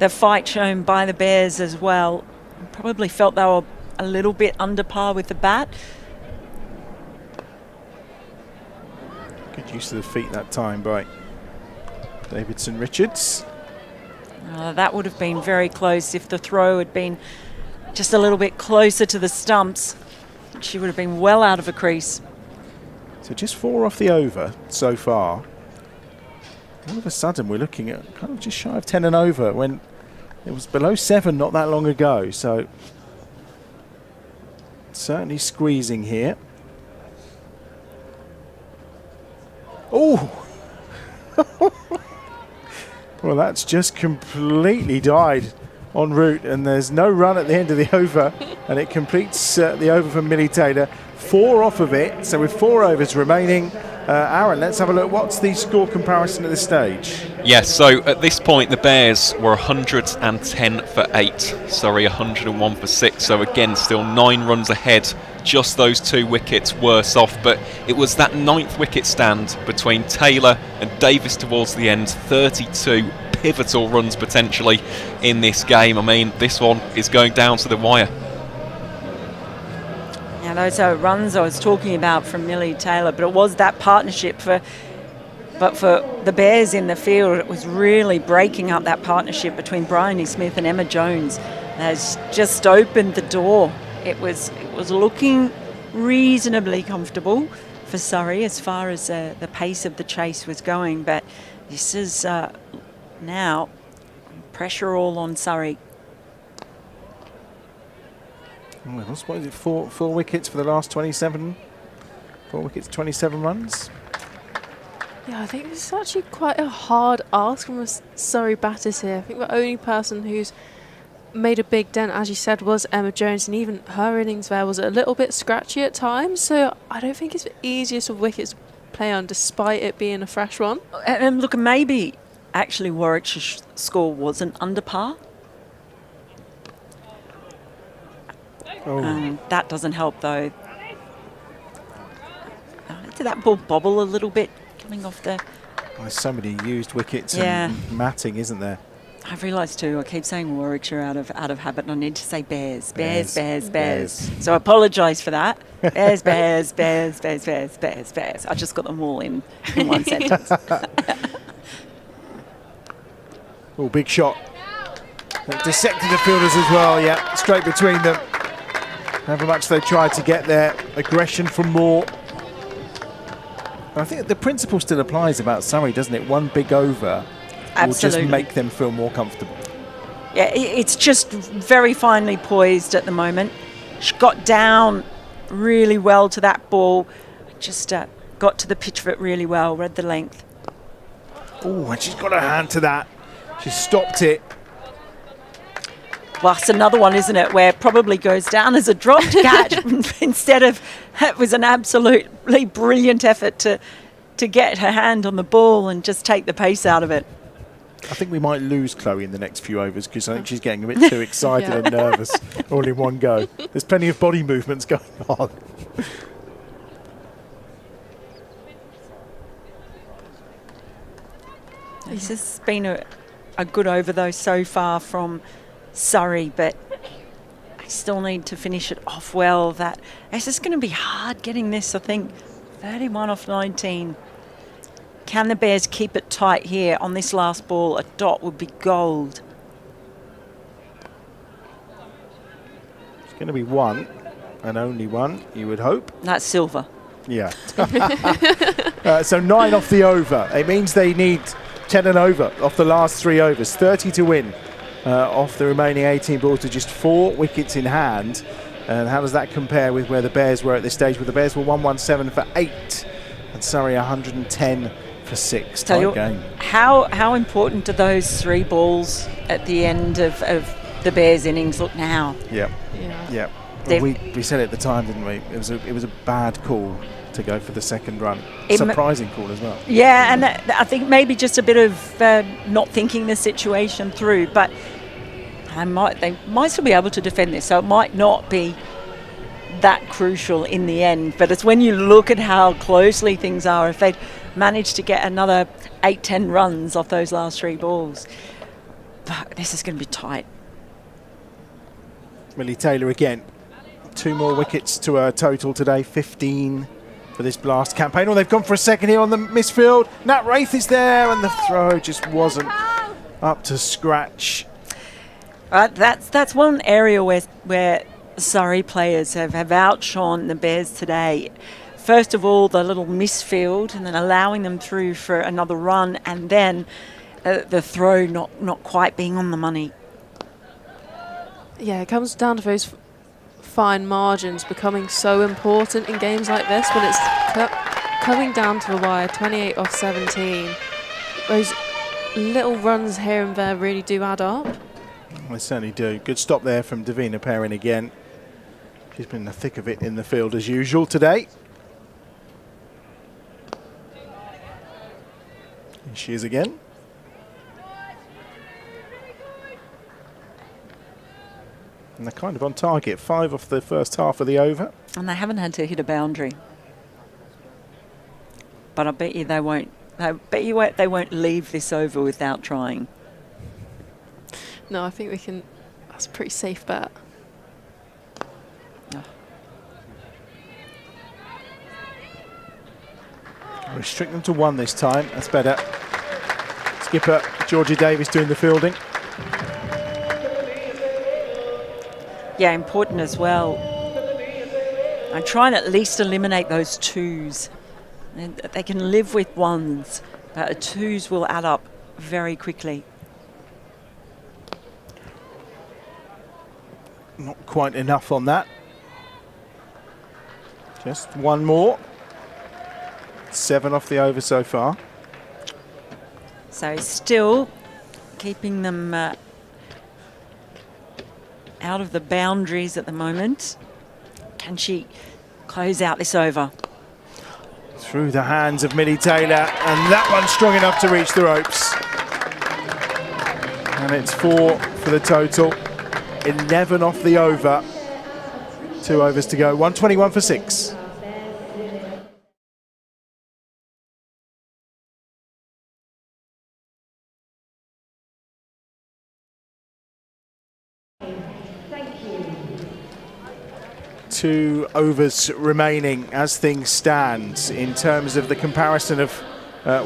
fight shown by the Bears as well. Probably felt they were a little bit under par with the bat. Good use of the feet that time by Davidson Richards. That would have been very close if the throw had been just a little bit closer to the stumps. She would have been well out of a crease. So just 4 off the over so far. All of a sudden we're looking at kind of just shy of 10 and over when it was below 7 not that long ago. So certainly squeezing here. Oh! Well, that's just completely died en route, and there's no run at the end of the over, and it completes the over from Millie Taylor. 4 off of it, so with 4 overs remaining. Aaron, let's have a look. What's the score comparison at this stage? Yes, so at this point the Bears were 110 for 8, Surrey 101 for 6, so again still 9 runs ahead, just those 2 wickets worse off, but it was that 9th wicket stand between Taylor and Davis towards the end, 32 pivotal runs potentially in this game. I mean, this one is going down to the wire. Now, those are runs I was talking about from Millie Taylor, but it was that partnership but for the Bears in the field, it was really breaking up that partnership between Bryony Smith and Emma Jones. Has just opened the door. It was looking reasonably comfortable for Surrey as far as the pace of the chase was going, but this is now pressure all on Surrey. Well, what is it, 4 wickets for the last 27? 4 wickets, 27 runs? Yeah, I think this is actually quite a hard ask from us Surrey batters here. I think the only person who's made a big dent, as you said, was Emma Jones, and even her innings there was a little bit scratchy at times, so I don't think it's the easiest of wickets to play on, despite it being a fresh one. And look, maybe actually Warwickshire's score wasn't under par. That doesn't help, though. Did that ball bobble a little bit coming off the... There's so many used wickets Yeah. and matting, isn't there? I've realised too, I keep saying Warwickshire out of habit, and I need to say Bears. So I apologise for that. Bears. I just got them all in one sentence. Oh, big shot. That dissected the fielders as well, yeah, straight between them. However much they tried to get their aggression from Moore. I think the principle still applies about Surrey, doesn't it? One big over will just make them feel more comfortable. Yeah, it's just very finely poised at the moment. She got down really well to that ball. Just got to the pitch of it really well, read the length. Oh, and she's got her hand to that. She stopped it. Well, it's another one, isn't it, where it probably goes down as a dropped catch instead of... It was an absolutely brilliant effort to get her hand on the ball and just take the pace out of it. I think we might lose Chloe in the next few overs because I think she's getting a bit too excited and nervous all in one go. There's plenty of body movements going on. This has been a good over, though, so far from Surrey, but I still need to finish it off well. It's just going to be hard getting this, I think. 31 off 19. Can the Bears keep it tight here on this last ball? A dot would be gold. It's going to be one, and only one, you would hope. That's silver. Yeah. So 9 off the over. It means they need 10 and over off the last 3 overs. 30 to win off the remaining 18 balls to just 4 wickets in hand. And how does that compare with where the Bears were at this stage? Where the Bears were 117 for 8 and Surrey 110 for 6. Tight game. How important do those 3 balls at the end of the Bears' innings look now? Yeah. Well, we said it at the time, didn't we? It was a bad call to go for the second run. Surprising call as well. Yeah, and I think maybe just a bit of not thinking the situation through, but they might still be able to defend this, so it might not be that crucial in the end. But it's when you look at how closely things are, if they'd managed to get another 8-10 runs off those last 3 balls, but this is going to be tight. Millie Taylor again. 2 more wickets to her total today, 15 for this Blast campaign. Oh, they've gone for a second here on the misfield. Nat Wraith is there, and the throw just wasn't up to scratch. That's one area where Surrey players have outshone the Bears today. First of all, the little misfield, and then allowing them through for another run, and then the throw not quite being on the money. Yeah, it comes down to those fine margins becoming so important in games like this when it's coming down to the wire, 28 off 17. Those little runs here and there really do add up. They certainly do. Good stop there from Davina Perrin again. She's been in the thick of it in the field as usual today. Here she is again. And they're kind of on target. 5 off the first half of the over. And they haven't had to hit a boundary. But I bet you they won't. They won't leave this over without trying. No, I think we can. That's a pretty safe bet. Oh. Restrict them to 1 this time. That's better. Skipper Georgia Davis doing the fielding. Yeah, important as well. I'm trying to at least eliminate those 2s. And they can live with 1s, but 2s will add up very quickly. Not quite enough on that. Just 1 more. 7 off the over so far. So still keeping them out of the boundaries at the moment. Can she close out this over? Through the hands of Millie Taylor, and that one's strong enough to reach the ropes. And it's 4 for the total. 11 off the over. 2 overs to go. 121 for 6. Two overs remaining as things stand in terms of the comparison of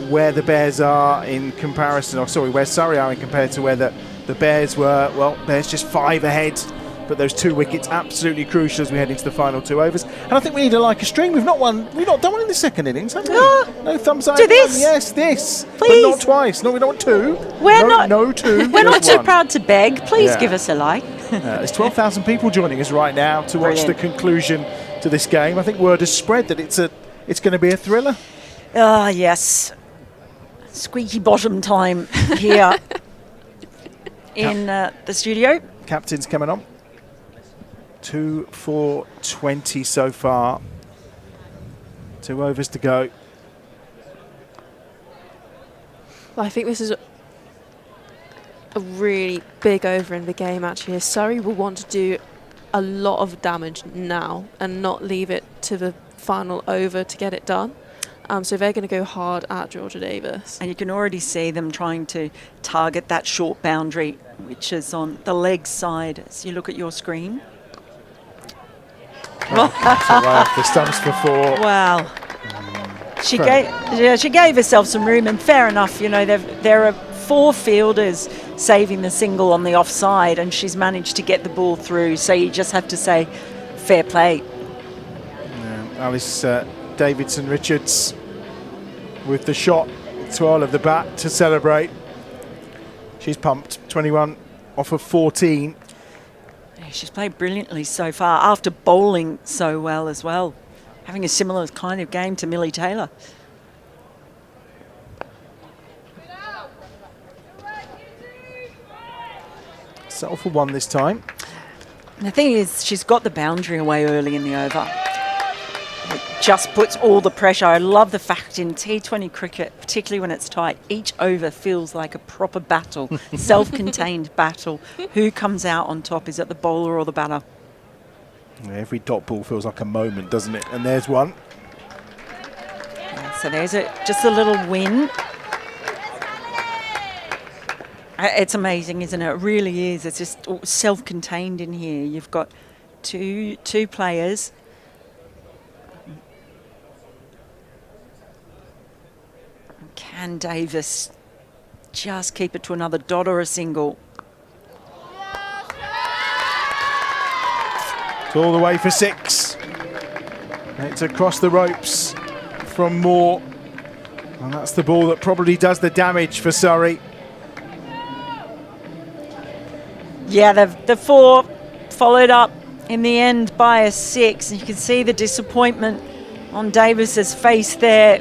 where the Bears are in comparison, or sorry, where Surrey are in compared to where the Bears were. Well, Bears just 5 ahead, but those 2 wickets absolutely crucial as we head into the final 2 overs. And I think we need a string. We've not done one in the second innings, have we? No thumbs up. Do this. Yes, this. Please. But not twice. No, we don't want 2. We're no 2. We're not just too 1. proud to beg. Please Yeah. give us a like. There's 12,000 people joining us right now to watch the conclusion to this game. I think word has spread that it's going to be a thriller. Ah, yes. Squeaky bottom time here in the studio. Captain's coming on. 2 for 20 so far. 2 overs to go. Well, I think this is a really big over in the game, actually. Surrey will want to do a lot of damage now and not leave it to the final over to get it done. So they're going to go hard at Georgia Davis. And you can already see them trying to target that short boundary, which is on the leg side as you look at your screen. Way off the stumps for 4. Wow. She gave herself some room, and fair enough, you know, there are 4 fielders saving the single on the offside, and she's managed to get the ball through, so you just have to say fair play. Alice Davidson-Richards with the shot, twirl of the bat to celebrate. She's pumped. 21 off of 14. Yeah, she's played brilliantly so far, after bowling so well as well. Having a similar kind of game to Millie Taylor. Settle for 1 this time. And the thing is, she's got the boundary away early in the over. It just puts all the pressure. I love the fact in T20 cricket, particularly when it's tight, each over feels like a proper battle, self-contained battle. Who comes out on top? Is it the bowler or the batter? Yeah, every dot ball feels like a moment, doesn't it? And there's 1. Yeah, so there's just a little win. It's amazing, isn't it? It really is. It's just self-contained in here. You've got two players. Can Davis just keep it to another dot or a single. It's all the way for 6. It's across the ropes from Moore. And that's the ball that probably does the damage for Surrey. Yeah, the 4 followed up in the end by a 6. And you can see the disappointment on Davis's face there,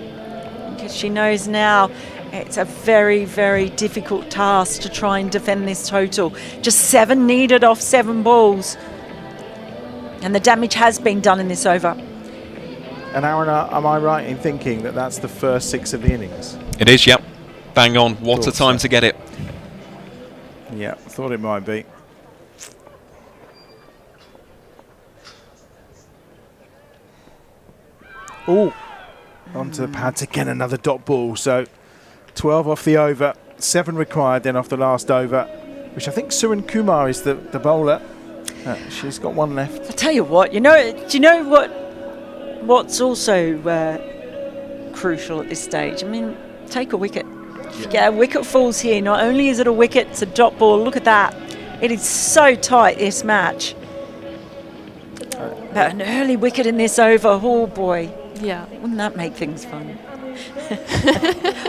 because she knows now it's a very, very difficult task to try and defend this total. Just 7 needed off 7 balls. And the damage has been done in this over. And Aaron, am I right in thinking that that's the first 6 of the innings? It is, yep. Bang on. What a time to get it. Yeah, thought it might be. Oh, onto the pads again, another dot ball. So 12 off the over, 7 required then off the last over, which I think Suren Kumar is the bowler. She's got 1 left. I'll tell you what, do you know what's also crucial at this stage? I mean, take a wicket. Yeah, a wicket falls here. Not only is it a wicket, it's a dot ball. Look at that. It is so tight, this match. But an early wicket in this over, oh boy. Yeah. Wouldn't that make things fun?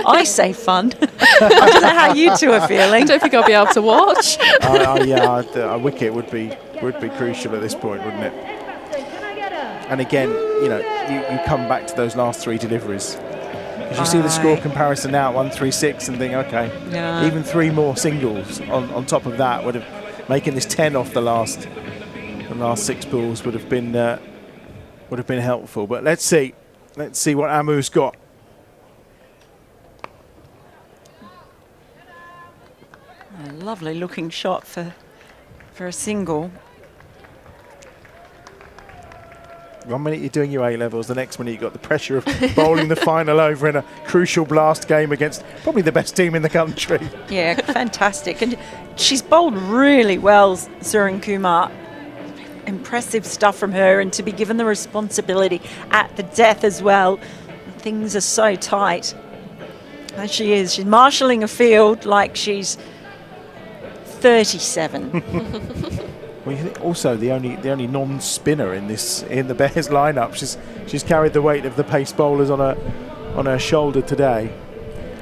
I say fun. I don't know how you two are feeling. I don't think I'll be able to watch. Yeah, a wicket would be crucial at this point, wouldn't it? And again, you come back to those last 3 deliveries. Because you see the score comparison now at 136 and think, okay, even 3 more singles on top of that would have making this 10 off the last 6 balls would have been helpful. But let's see what Amu's got. A lovely looking shot for a single. 1 minute you're doing your A-levels, the next minute you've got the pressure of bowling the final over in a crucial blast game against probably the best team in the country. Yeah, fantastic. And she's bowled really well, Suren Kumar. Impressive stuff from her, and to be given the responsibility at the death as well. Things are so tight. As she is. She's marshalling a field like she's 37. Well, you think also the only non-spinner in the Bears lineup. She's carried the weight of the pace bowlers on her shoulder today,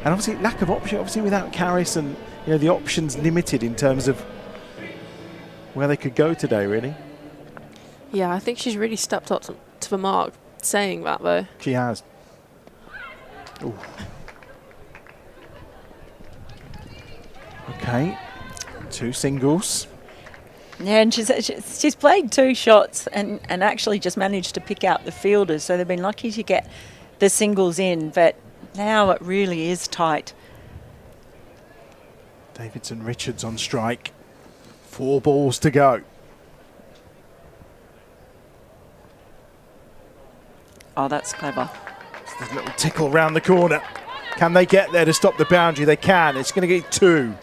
and obviously lack of option. Obviously without Karras, and the options limited in terms of where they could go today. Really, Yeah, I think she's really stepped up to the mark saying that, though. she has. Ooh. Okay, 2 singles. Yeah, and she's played 2 shots and actually just managed to pick out the fielders, so they've been lucky to get the singles in, but now it really is tight. Davidson Richards on strike. 4 balls to go. Oh, that's clever. There's a little tickle round the corner. Can they get there to stop the boundary? They can. It's going to get 2.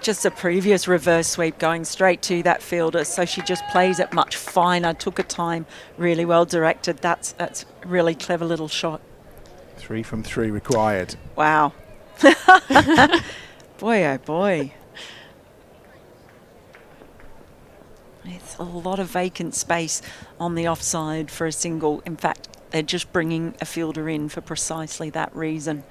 Just a previous reverse sweep going straight to that fielder, so she just plays it much finer, took her time, really well directed. That's a really clever little shot. 3 from 3 required. Wow. Boy, oh boy. It's a lot of vacant space on the offside for a single. In fact, they're just bringing a fielder in for precisely that reason.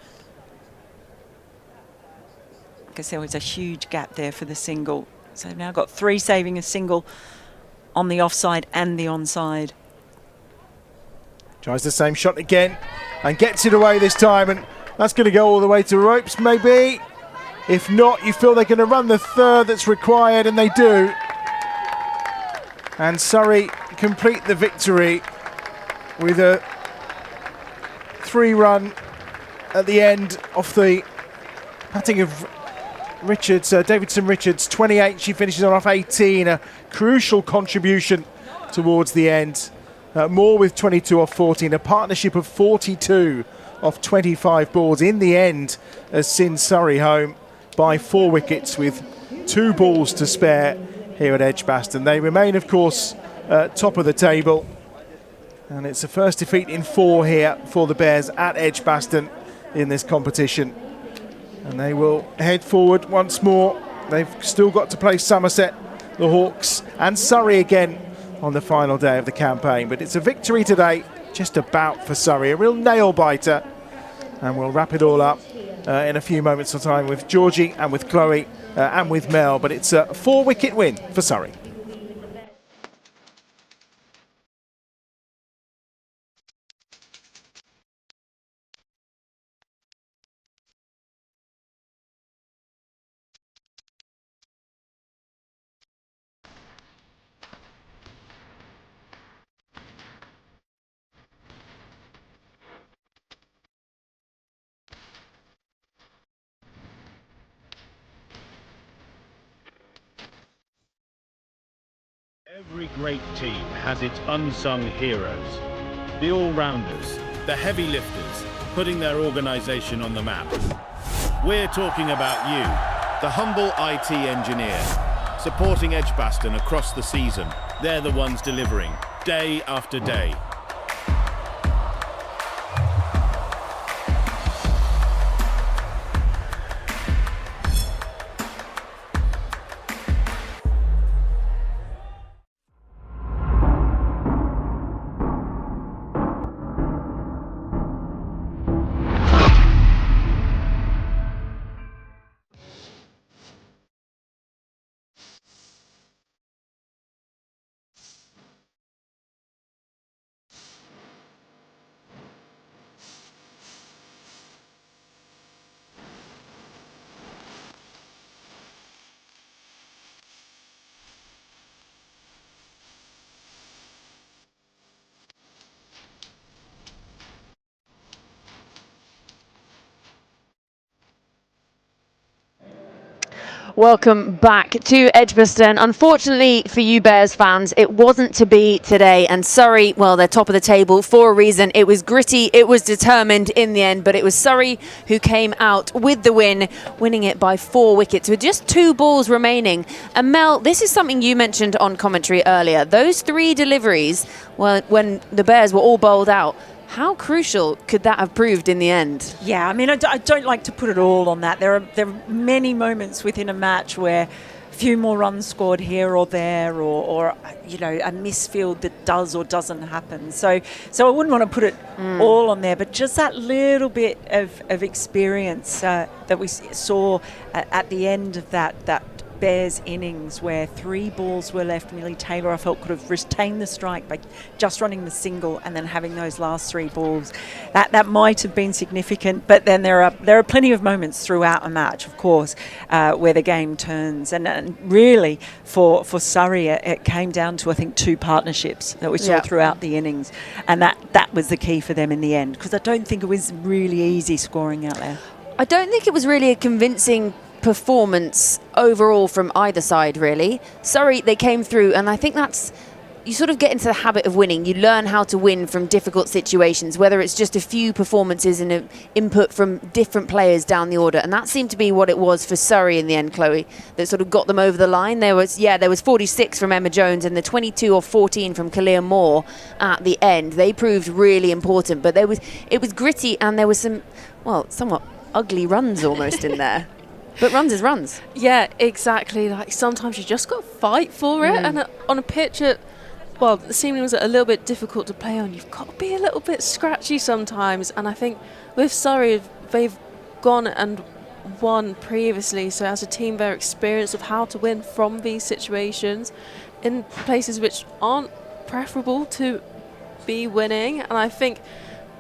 Because there was a huge gap there for the single. So they've now got 3 saving a single on the offside and the onside. Tries the same shot again and gets it away this time, and that's going to go all the way to ropes maybe. If not, you feel they're going to run the 3rd that's required, and they do. And Surrey complete the victory with a 3-run at the end off the batting of Richards, Davidson Richards, 28. She finishes on off 18. A crucial contribution towards the end. Moore with 22 off 14. A partnership of 42 off 25 balls. In the end, has seen Surrey home by 4 wickets with 2 balls to spare here at EdgBLASTon. They remain, of course, top of the table. And it's a first defeat in 4 here for the Bears at EdgBLASTon. in this competition. And they will head forward once more. They've still got to play Somerset, the Hawks, and Surrey again on the final day of the campaign. But it's a victory today, just about for Surrey, a real nail-biter. And we'll wrap it all up in a few moments of time with Georgie and with Chloe and with Mel. But it's a 4-wicket win for Surrey. Every great team has its unsung heroes. The all-rounders, the heavy lifters, putting their organisation on the map. We're talking about you, the humble IT engineer, supporting EdgBLASTon across the season. They're the ones delivering, day after day. Welcome back to EdgBLASTon. Unfortunately for you Bears fans, it wasn't to be today. And Surrey, well, they're top of the table for a reason. It was gritty, it was determined in the end, but it was Surrey who came out with the win, winning it by 4 wickets with just 2 balls remaining. And Mel, this is something you mentioned on commentary earlier. Those 3 deliveries, well, when the Bears were all bowled out, how crucial could that have proved in the end? Yeah, I mean, I don't like to put it all on that. There are many moments within a match where a few more runs scored here or there, or you know, a misfield that does or doesn't happen. So I wouldn't want to put it all on there, but just that little bit of experience that we saw at the end of that Bears innings, where 3 balls were left. Millie Taylor, I felt, could have retained the strike by just running the single and then having those last 3 balls. That might have been significant, but then there are plenty of moments throughout a match, of course, where the game turns. And really, for Surrey, it came down to, I think, 2 partnerships that we saw throughout the innings, and that was the key for them in the end, because I don't think it was really easy scoring out there. I don't think it was really a convincing performance overall from either side, really. Surrey, they came through, and I think that's, you sort of get into the habit of winning. You learn how to win from difficult situations, whether it's just a few performances and an input from different players down the order, and that seemed to be what it was for Surrey in the end, Chloe, that sort of got them over the line. There was 46 from Emma Jones and the 22 or 14 from Kalia Moore at the end. They proved really important, but it was gritty, and there was some, well, somewhat ugly runs almost in there. But runs is runs. Yeah, exactly. Like, sometimes you just got to fight for it. And on a pitch the seemingly was a little bit difficult to play on. You've got to be a little bit scratchy sometimes. And I think with Surrey, they've gone and won previously. So as a team, they're experienced of how to win from these situations in places which aren't preferable to be winning. And I think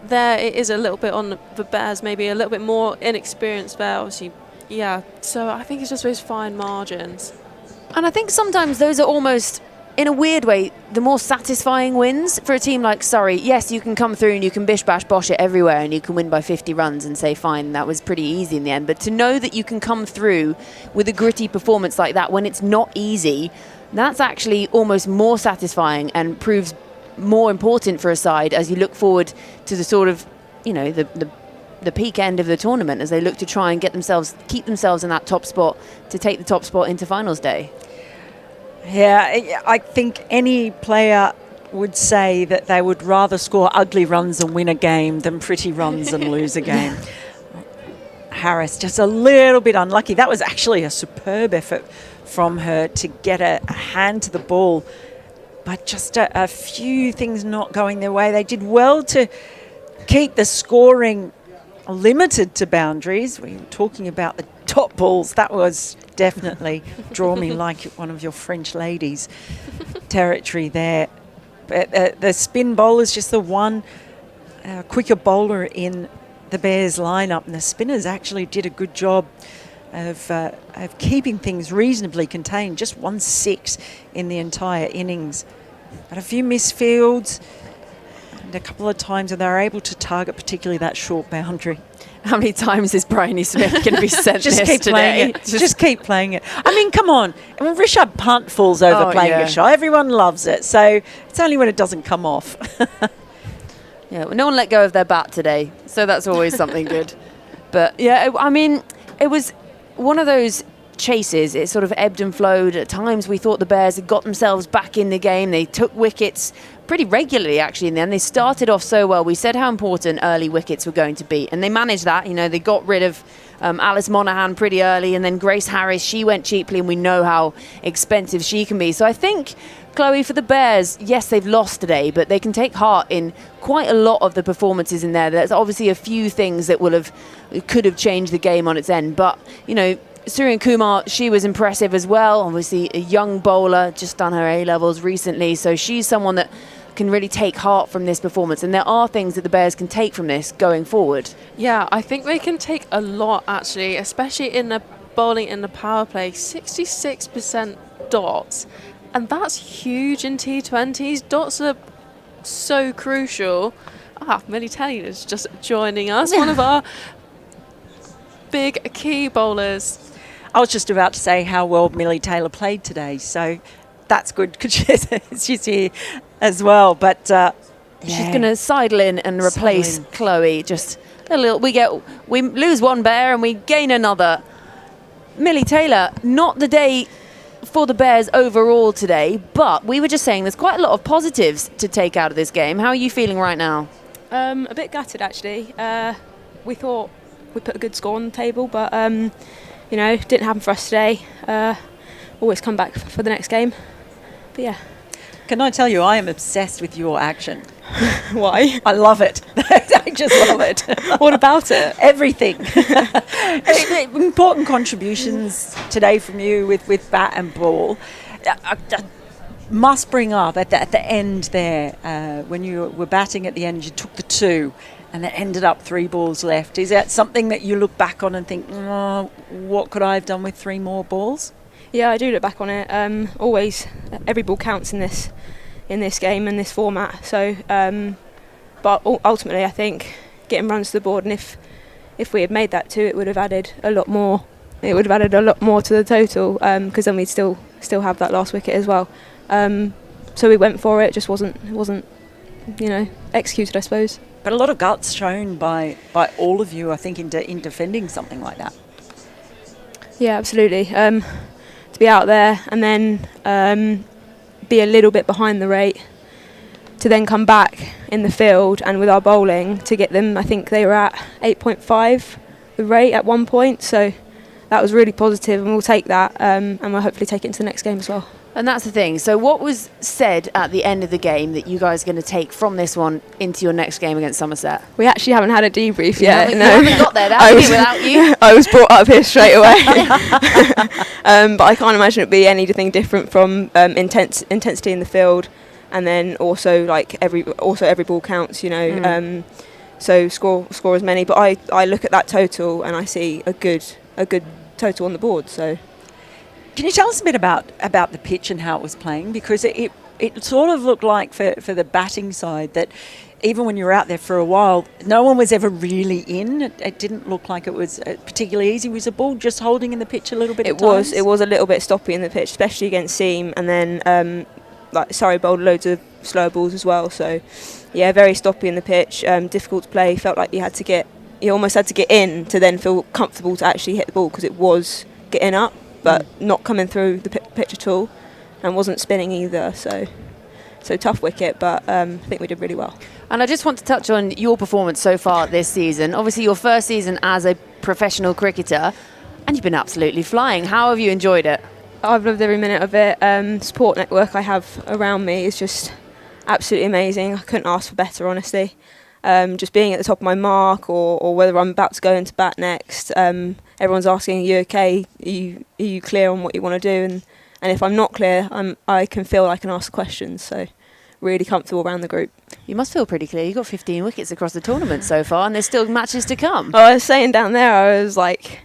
there it is a little bit on the Bears, maybe a little bit more inexperienced there, obviously. Yeah, so I think it's just those fine margins. And I think sometimes those are almost, in a weird way, the more satisfying wins for a team like Surrey. Yes, you can come through and you can bish bash bosh it everywhere and you can win by 50 runs and say, fine, that was pretty easy in the end. But to know that you can come through with a gritty performance like that when it's not easy, that's actually almost more satisfying and proves more important for a side as you look forward to the sort of, you know, the peak end of the tournament, as they look to try and keep themselves in that top spot to take the top spot into finals day. Yeah, I think any player would say that they would rather score ugly runs and win a game than pretty runs and lose a game. Harris, just a little bit unlucky. That was actually a superb effort from her to get a hand to the ball, but just a few things not going their way. They did well to keep the scoring limited to boundaries. We were talking about the top balls. That was definitely draw me like one of your French ladies territory there. But the spin bowler is just the one quicker bowler in the Bears lineup, and the spinners actually did a good job of keeping things reasonably contained. Just 1-6 in the entire innings, but a few misfields and a couple of times when they were able to target particularly that short boundary. How many times is Bryony Smith going to be sent Just this keep today? playing it. Just keep playing it. I mean, come on. I mean, Rishabh Pant falls over playing a shot. Everyone loves it. So it's only when it doesn't come off. Yeah, well, no one let go of their bat today, so that's always something good. But yeah, I mean, it was one of those chases. It sort of ebbed and flowed. At times we thought the Bears had got themselves back in the game. They took wickets pretty regularly, actually, in the end. They started off so well. We said how important early wickets were going to be, and they managed that. You know, they got rid of Alice Monaghan pretty early, and then Grace Harris, she went cheaply, and we know how expensive she can be. So I think, Chloe, for the Bears, yes, they've lost today, but they can take heart in quite a lot of the performances in there. There's obviously a few things that could have changed the game on its end, but, you know, Surrey Kumar, she was impressive as well. Obviously a young bowler, just done her A-levels recently, so she's someone that can really take heart from this performance, and there are things that the Bears can take from this going forward. Yeah, I think they can take a lot, actually, especially in the bowling in the power play. 66% dots, and that's huge in T20s. Dots are so crucial. Millie Taylor's just joining us, one of our big key bowlers. I was just about to say how well Millie Taylor played today, so that's good because she's here as well. But she's going to sidle in and replace Chloe. Just a little. We lose one Bear and we gain another. Millie Taylor, not the day for the Bears overall today, but we were just saying there's quite a lot of positives to take out of this game. How are you feeling right now? A bit gutted, actually. We thought we put a good score on the table, but you know, didn't happen for us today. Always come back for the next game. But yeah. Can I tell you, I am obsessed with your action. Why? I love it. I just love it. What about it? Everything. Important contributions today from you with bat and ball. Must bring up at the end there, when you were batting at the end, you took the 2 and it ended up 3 balls left. Is that something that you look back on and think, oh, what could I have done with 3 more balls? Yeah, I do look back on it. Always, every ball counts in this game and this format. So, but ultimately, I think getting runs to the board, and if we had made that 2, it would have added a lot more. It would have added a lot more to the total, because then we'd still have that last wicket as well. So we went for it. Just wasn't executed, I suppose. But a lot of guts shown by all of you, I think, in defending something like that. Yeah, absolutely. To be out there and then be a little bit behind the rate, to then come back in the field and with our bowling to get them, I think they were at 8.5 the rate at one point. So that was really positive, and we'll take that, and we'll hopefully take it into the next game as well. And that's the thing. So what was said at the end of the game that you guys are going to take from this one into your next game against Somerset? We actually haven't had a debrief yet. You haven't got there, have you, without you? I was brought up here straight away. But I can't imagine it would be anything different from intensity in the field, and then also every ball counts, you know. So score as many. But I look at that total and I see a good total on the board. So. Can you tell us a bit about the pitch and how it was playing? Because it sort of looked like for the batting side that even when you were out there for a while, no one was ever really in. It didn't look like it was particularly easy. Was the ball just holding in the pitch a little bit? It was a little bit stoppy in the pitch, especially against Seam, and then Surrey bowled loads of slower balls as well. So yeah, very stoppy in the pitch. Difficult to play. Felt like you almost had to get in to then feel comfortable to actually hit the ball, because it was getting up, but not coming through the pitch at all, and wasn't spinning either. So tough wicket, but I think we did really well. And I just want to touch on your performance so far this season. Obviously, your first season as a professional cricketer, and you've been absolutely flying. How have you enjoyed it? I've loved every minute of it. Support network I have around me is just absolutely amazing. I couldn't ask for better, honestly. Just being at the top of my mark, or whether I'm about to go into bat next. Everyone's asking, "Are you okay? Are you clear on what you want to do?" And if I'm not clear, I can feel I can ask questions. So really comfortable around the group. You must feel pretty clear. You got 15 wickets across the tournament so far, and there's still matches to come. Well, I was saying down there, I was like,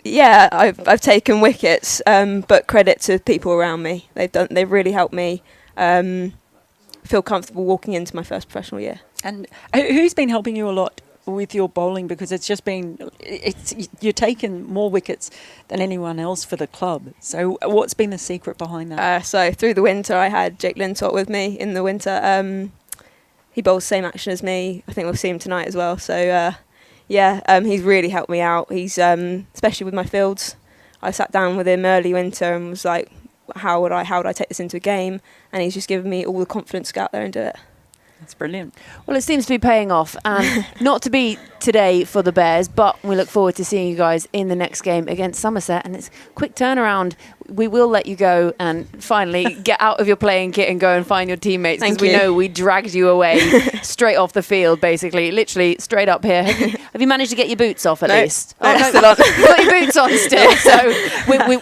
yeah, I've taken wickets, but credit to people around me. They've really helped me feel comfortable walking into my first professional year. And who's been helping you a lot with your bowling? Because you're taking more wickets than anyone else for the club. So what's been the secret behind that? So through the winter, I had Jake Lintott with me in the winter. He bowls the same action as me. I think we'll see him tonight as well. So he's really helped me out. He's especially with my fields. I sat down with him early winter and was like, how would I take this into a game? And he's just given me all the confidence to go out there and do it. That's brilliant. Well, it seems to be paying off, and not to be today for the Bears, but we look forward to seeing you guys in the next game against Somerset, and it's a quick turnaround. We will let you go and finally get out of your playing kit and go and find your teammates, because we know we dragged you away straight off the field, basically, literally straight up here. Have you managed to get your boots off at least? No, no, still on. You've got your boots on still, so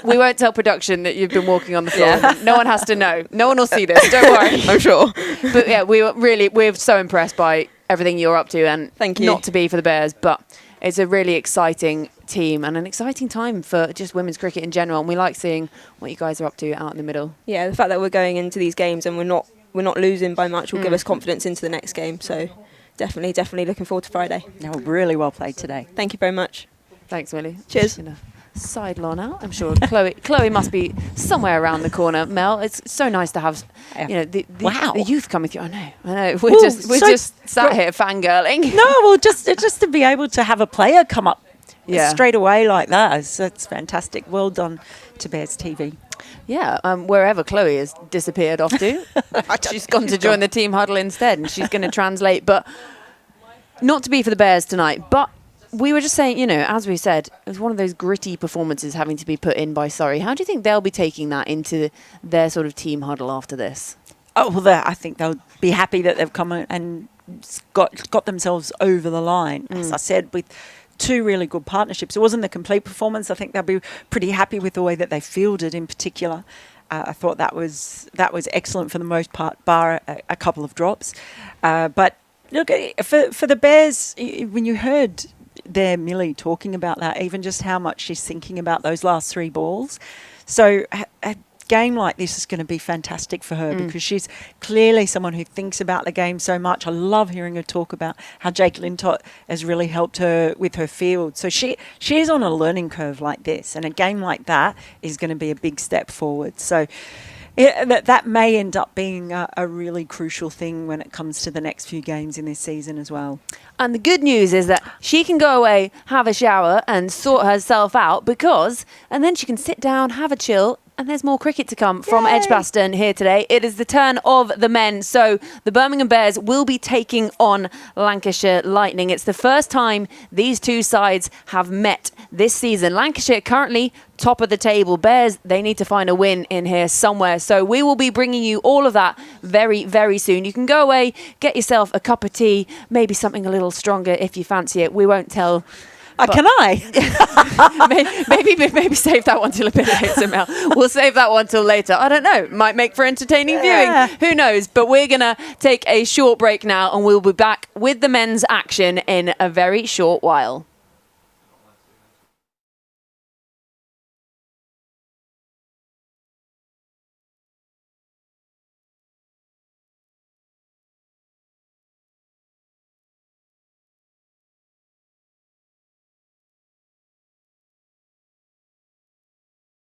we won't tell production that you've been walking on the floor. Yeah. No one has to know. No one will see this, don't worry. I'm sure. But yeah, we're so impressed by everything you're up to, and thank you. Not to be for the Bears, but it's a really exciting team and an exciting time for just women's cricket in general, and we like seeing what you guys are up to out in the middle. Yeah, the fact that we're going into these games and we're not losing by much will give us confidence into the next game. So definitely looking forward to Friday. No, really well played today. Thank you very much. Thanks, Millie. Cheers. Sideline out. I'm sure Chloe must be somewhere around the corner. Mel, it's so nice to have the youth coming through. I know. We're just sat here fangirling. No, well, just to be able to have a player come up straight away like that, that's fantastic. Well done to Bears TV. Yeah, wherever Chloe has disappeared off to. She's gone to join the team huddle instead, and she's going to translate. But not to be for the Bears tonight, but we were just saying, as we said, it was one of those gritty performances having to be put in by Surrey. How do you think they'll be taking that into their sort of team huddle after this? Oh, well, I think they'll be happy that they've come and got themselves over the line. As I said, with two really good partnerships. It wasn't the complete performance. I think they'll be pretty happy with the way that they fielded in particular. I thought that was excellent for the most part, bar a couple of drops. But look, for the Bears, when you heard there Millie talking about that, even just how much she's thinking about those last three balls. So a game like this is going to be fantastic for her because she's clearly someone who thinks about the game so much. I love hearing her talk about how Jake Lintott has really helped her with her field. So she's on a learning curve like this, and a game like that is going to be a big step forward. So that may end up being a really crucial thing when it comes to the next few games in this season as well. And the good news is that she can go away, have a shower and sort herself out and then she can sit down, have a chill, and there's more cricket to come from EdgBLASTon here today. It is the turn of the men. So the Birmingham Bears will be taking on Lancashire Lightning. It's the first time these two sides have met this season. Lancashire currently top of the table. Bears, they need to find a win in here somewhere. So we will be bringing you all of that very, very soon. You can go away, get yourself a cup of tea, maybe something a little stronger if you fancy it. We won't tell. Can I? maybe save that one till a bit later, Mel. We'll save that one till later. I don't know. Might make for entertaining viewing. Who knows? But we're going to take a short break now, and we'll be back with the men's action in a very short while.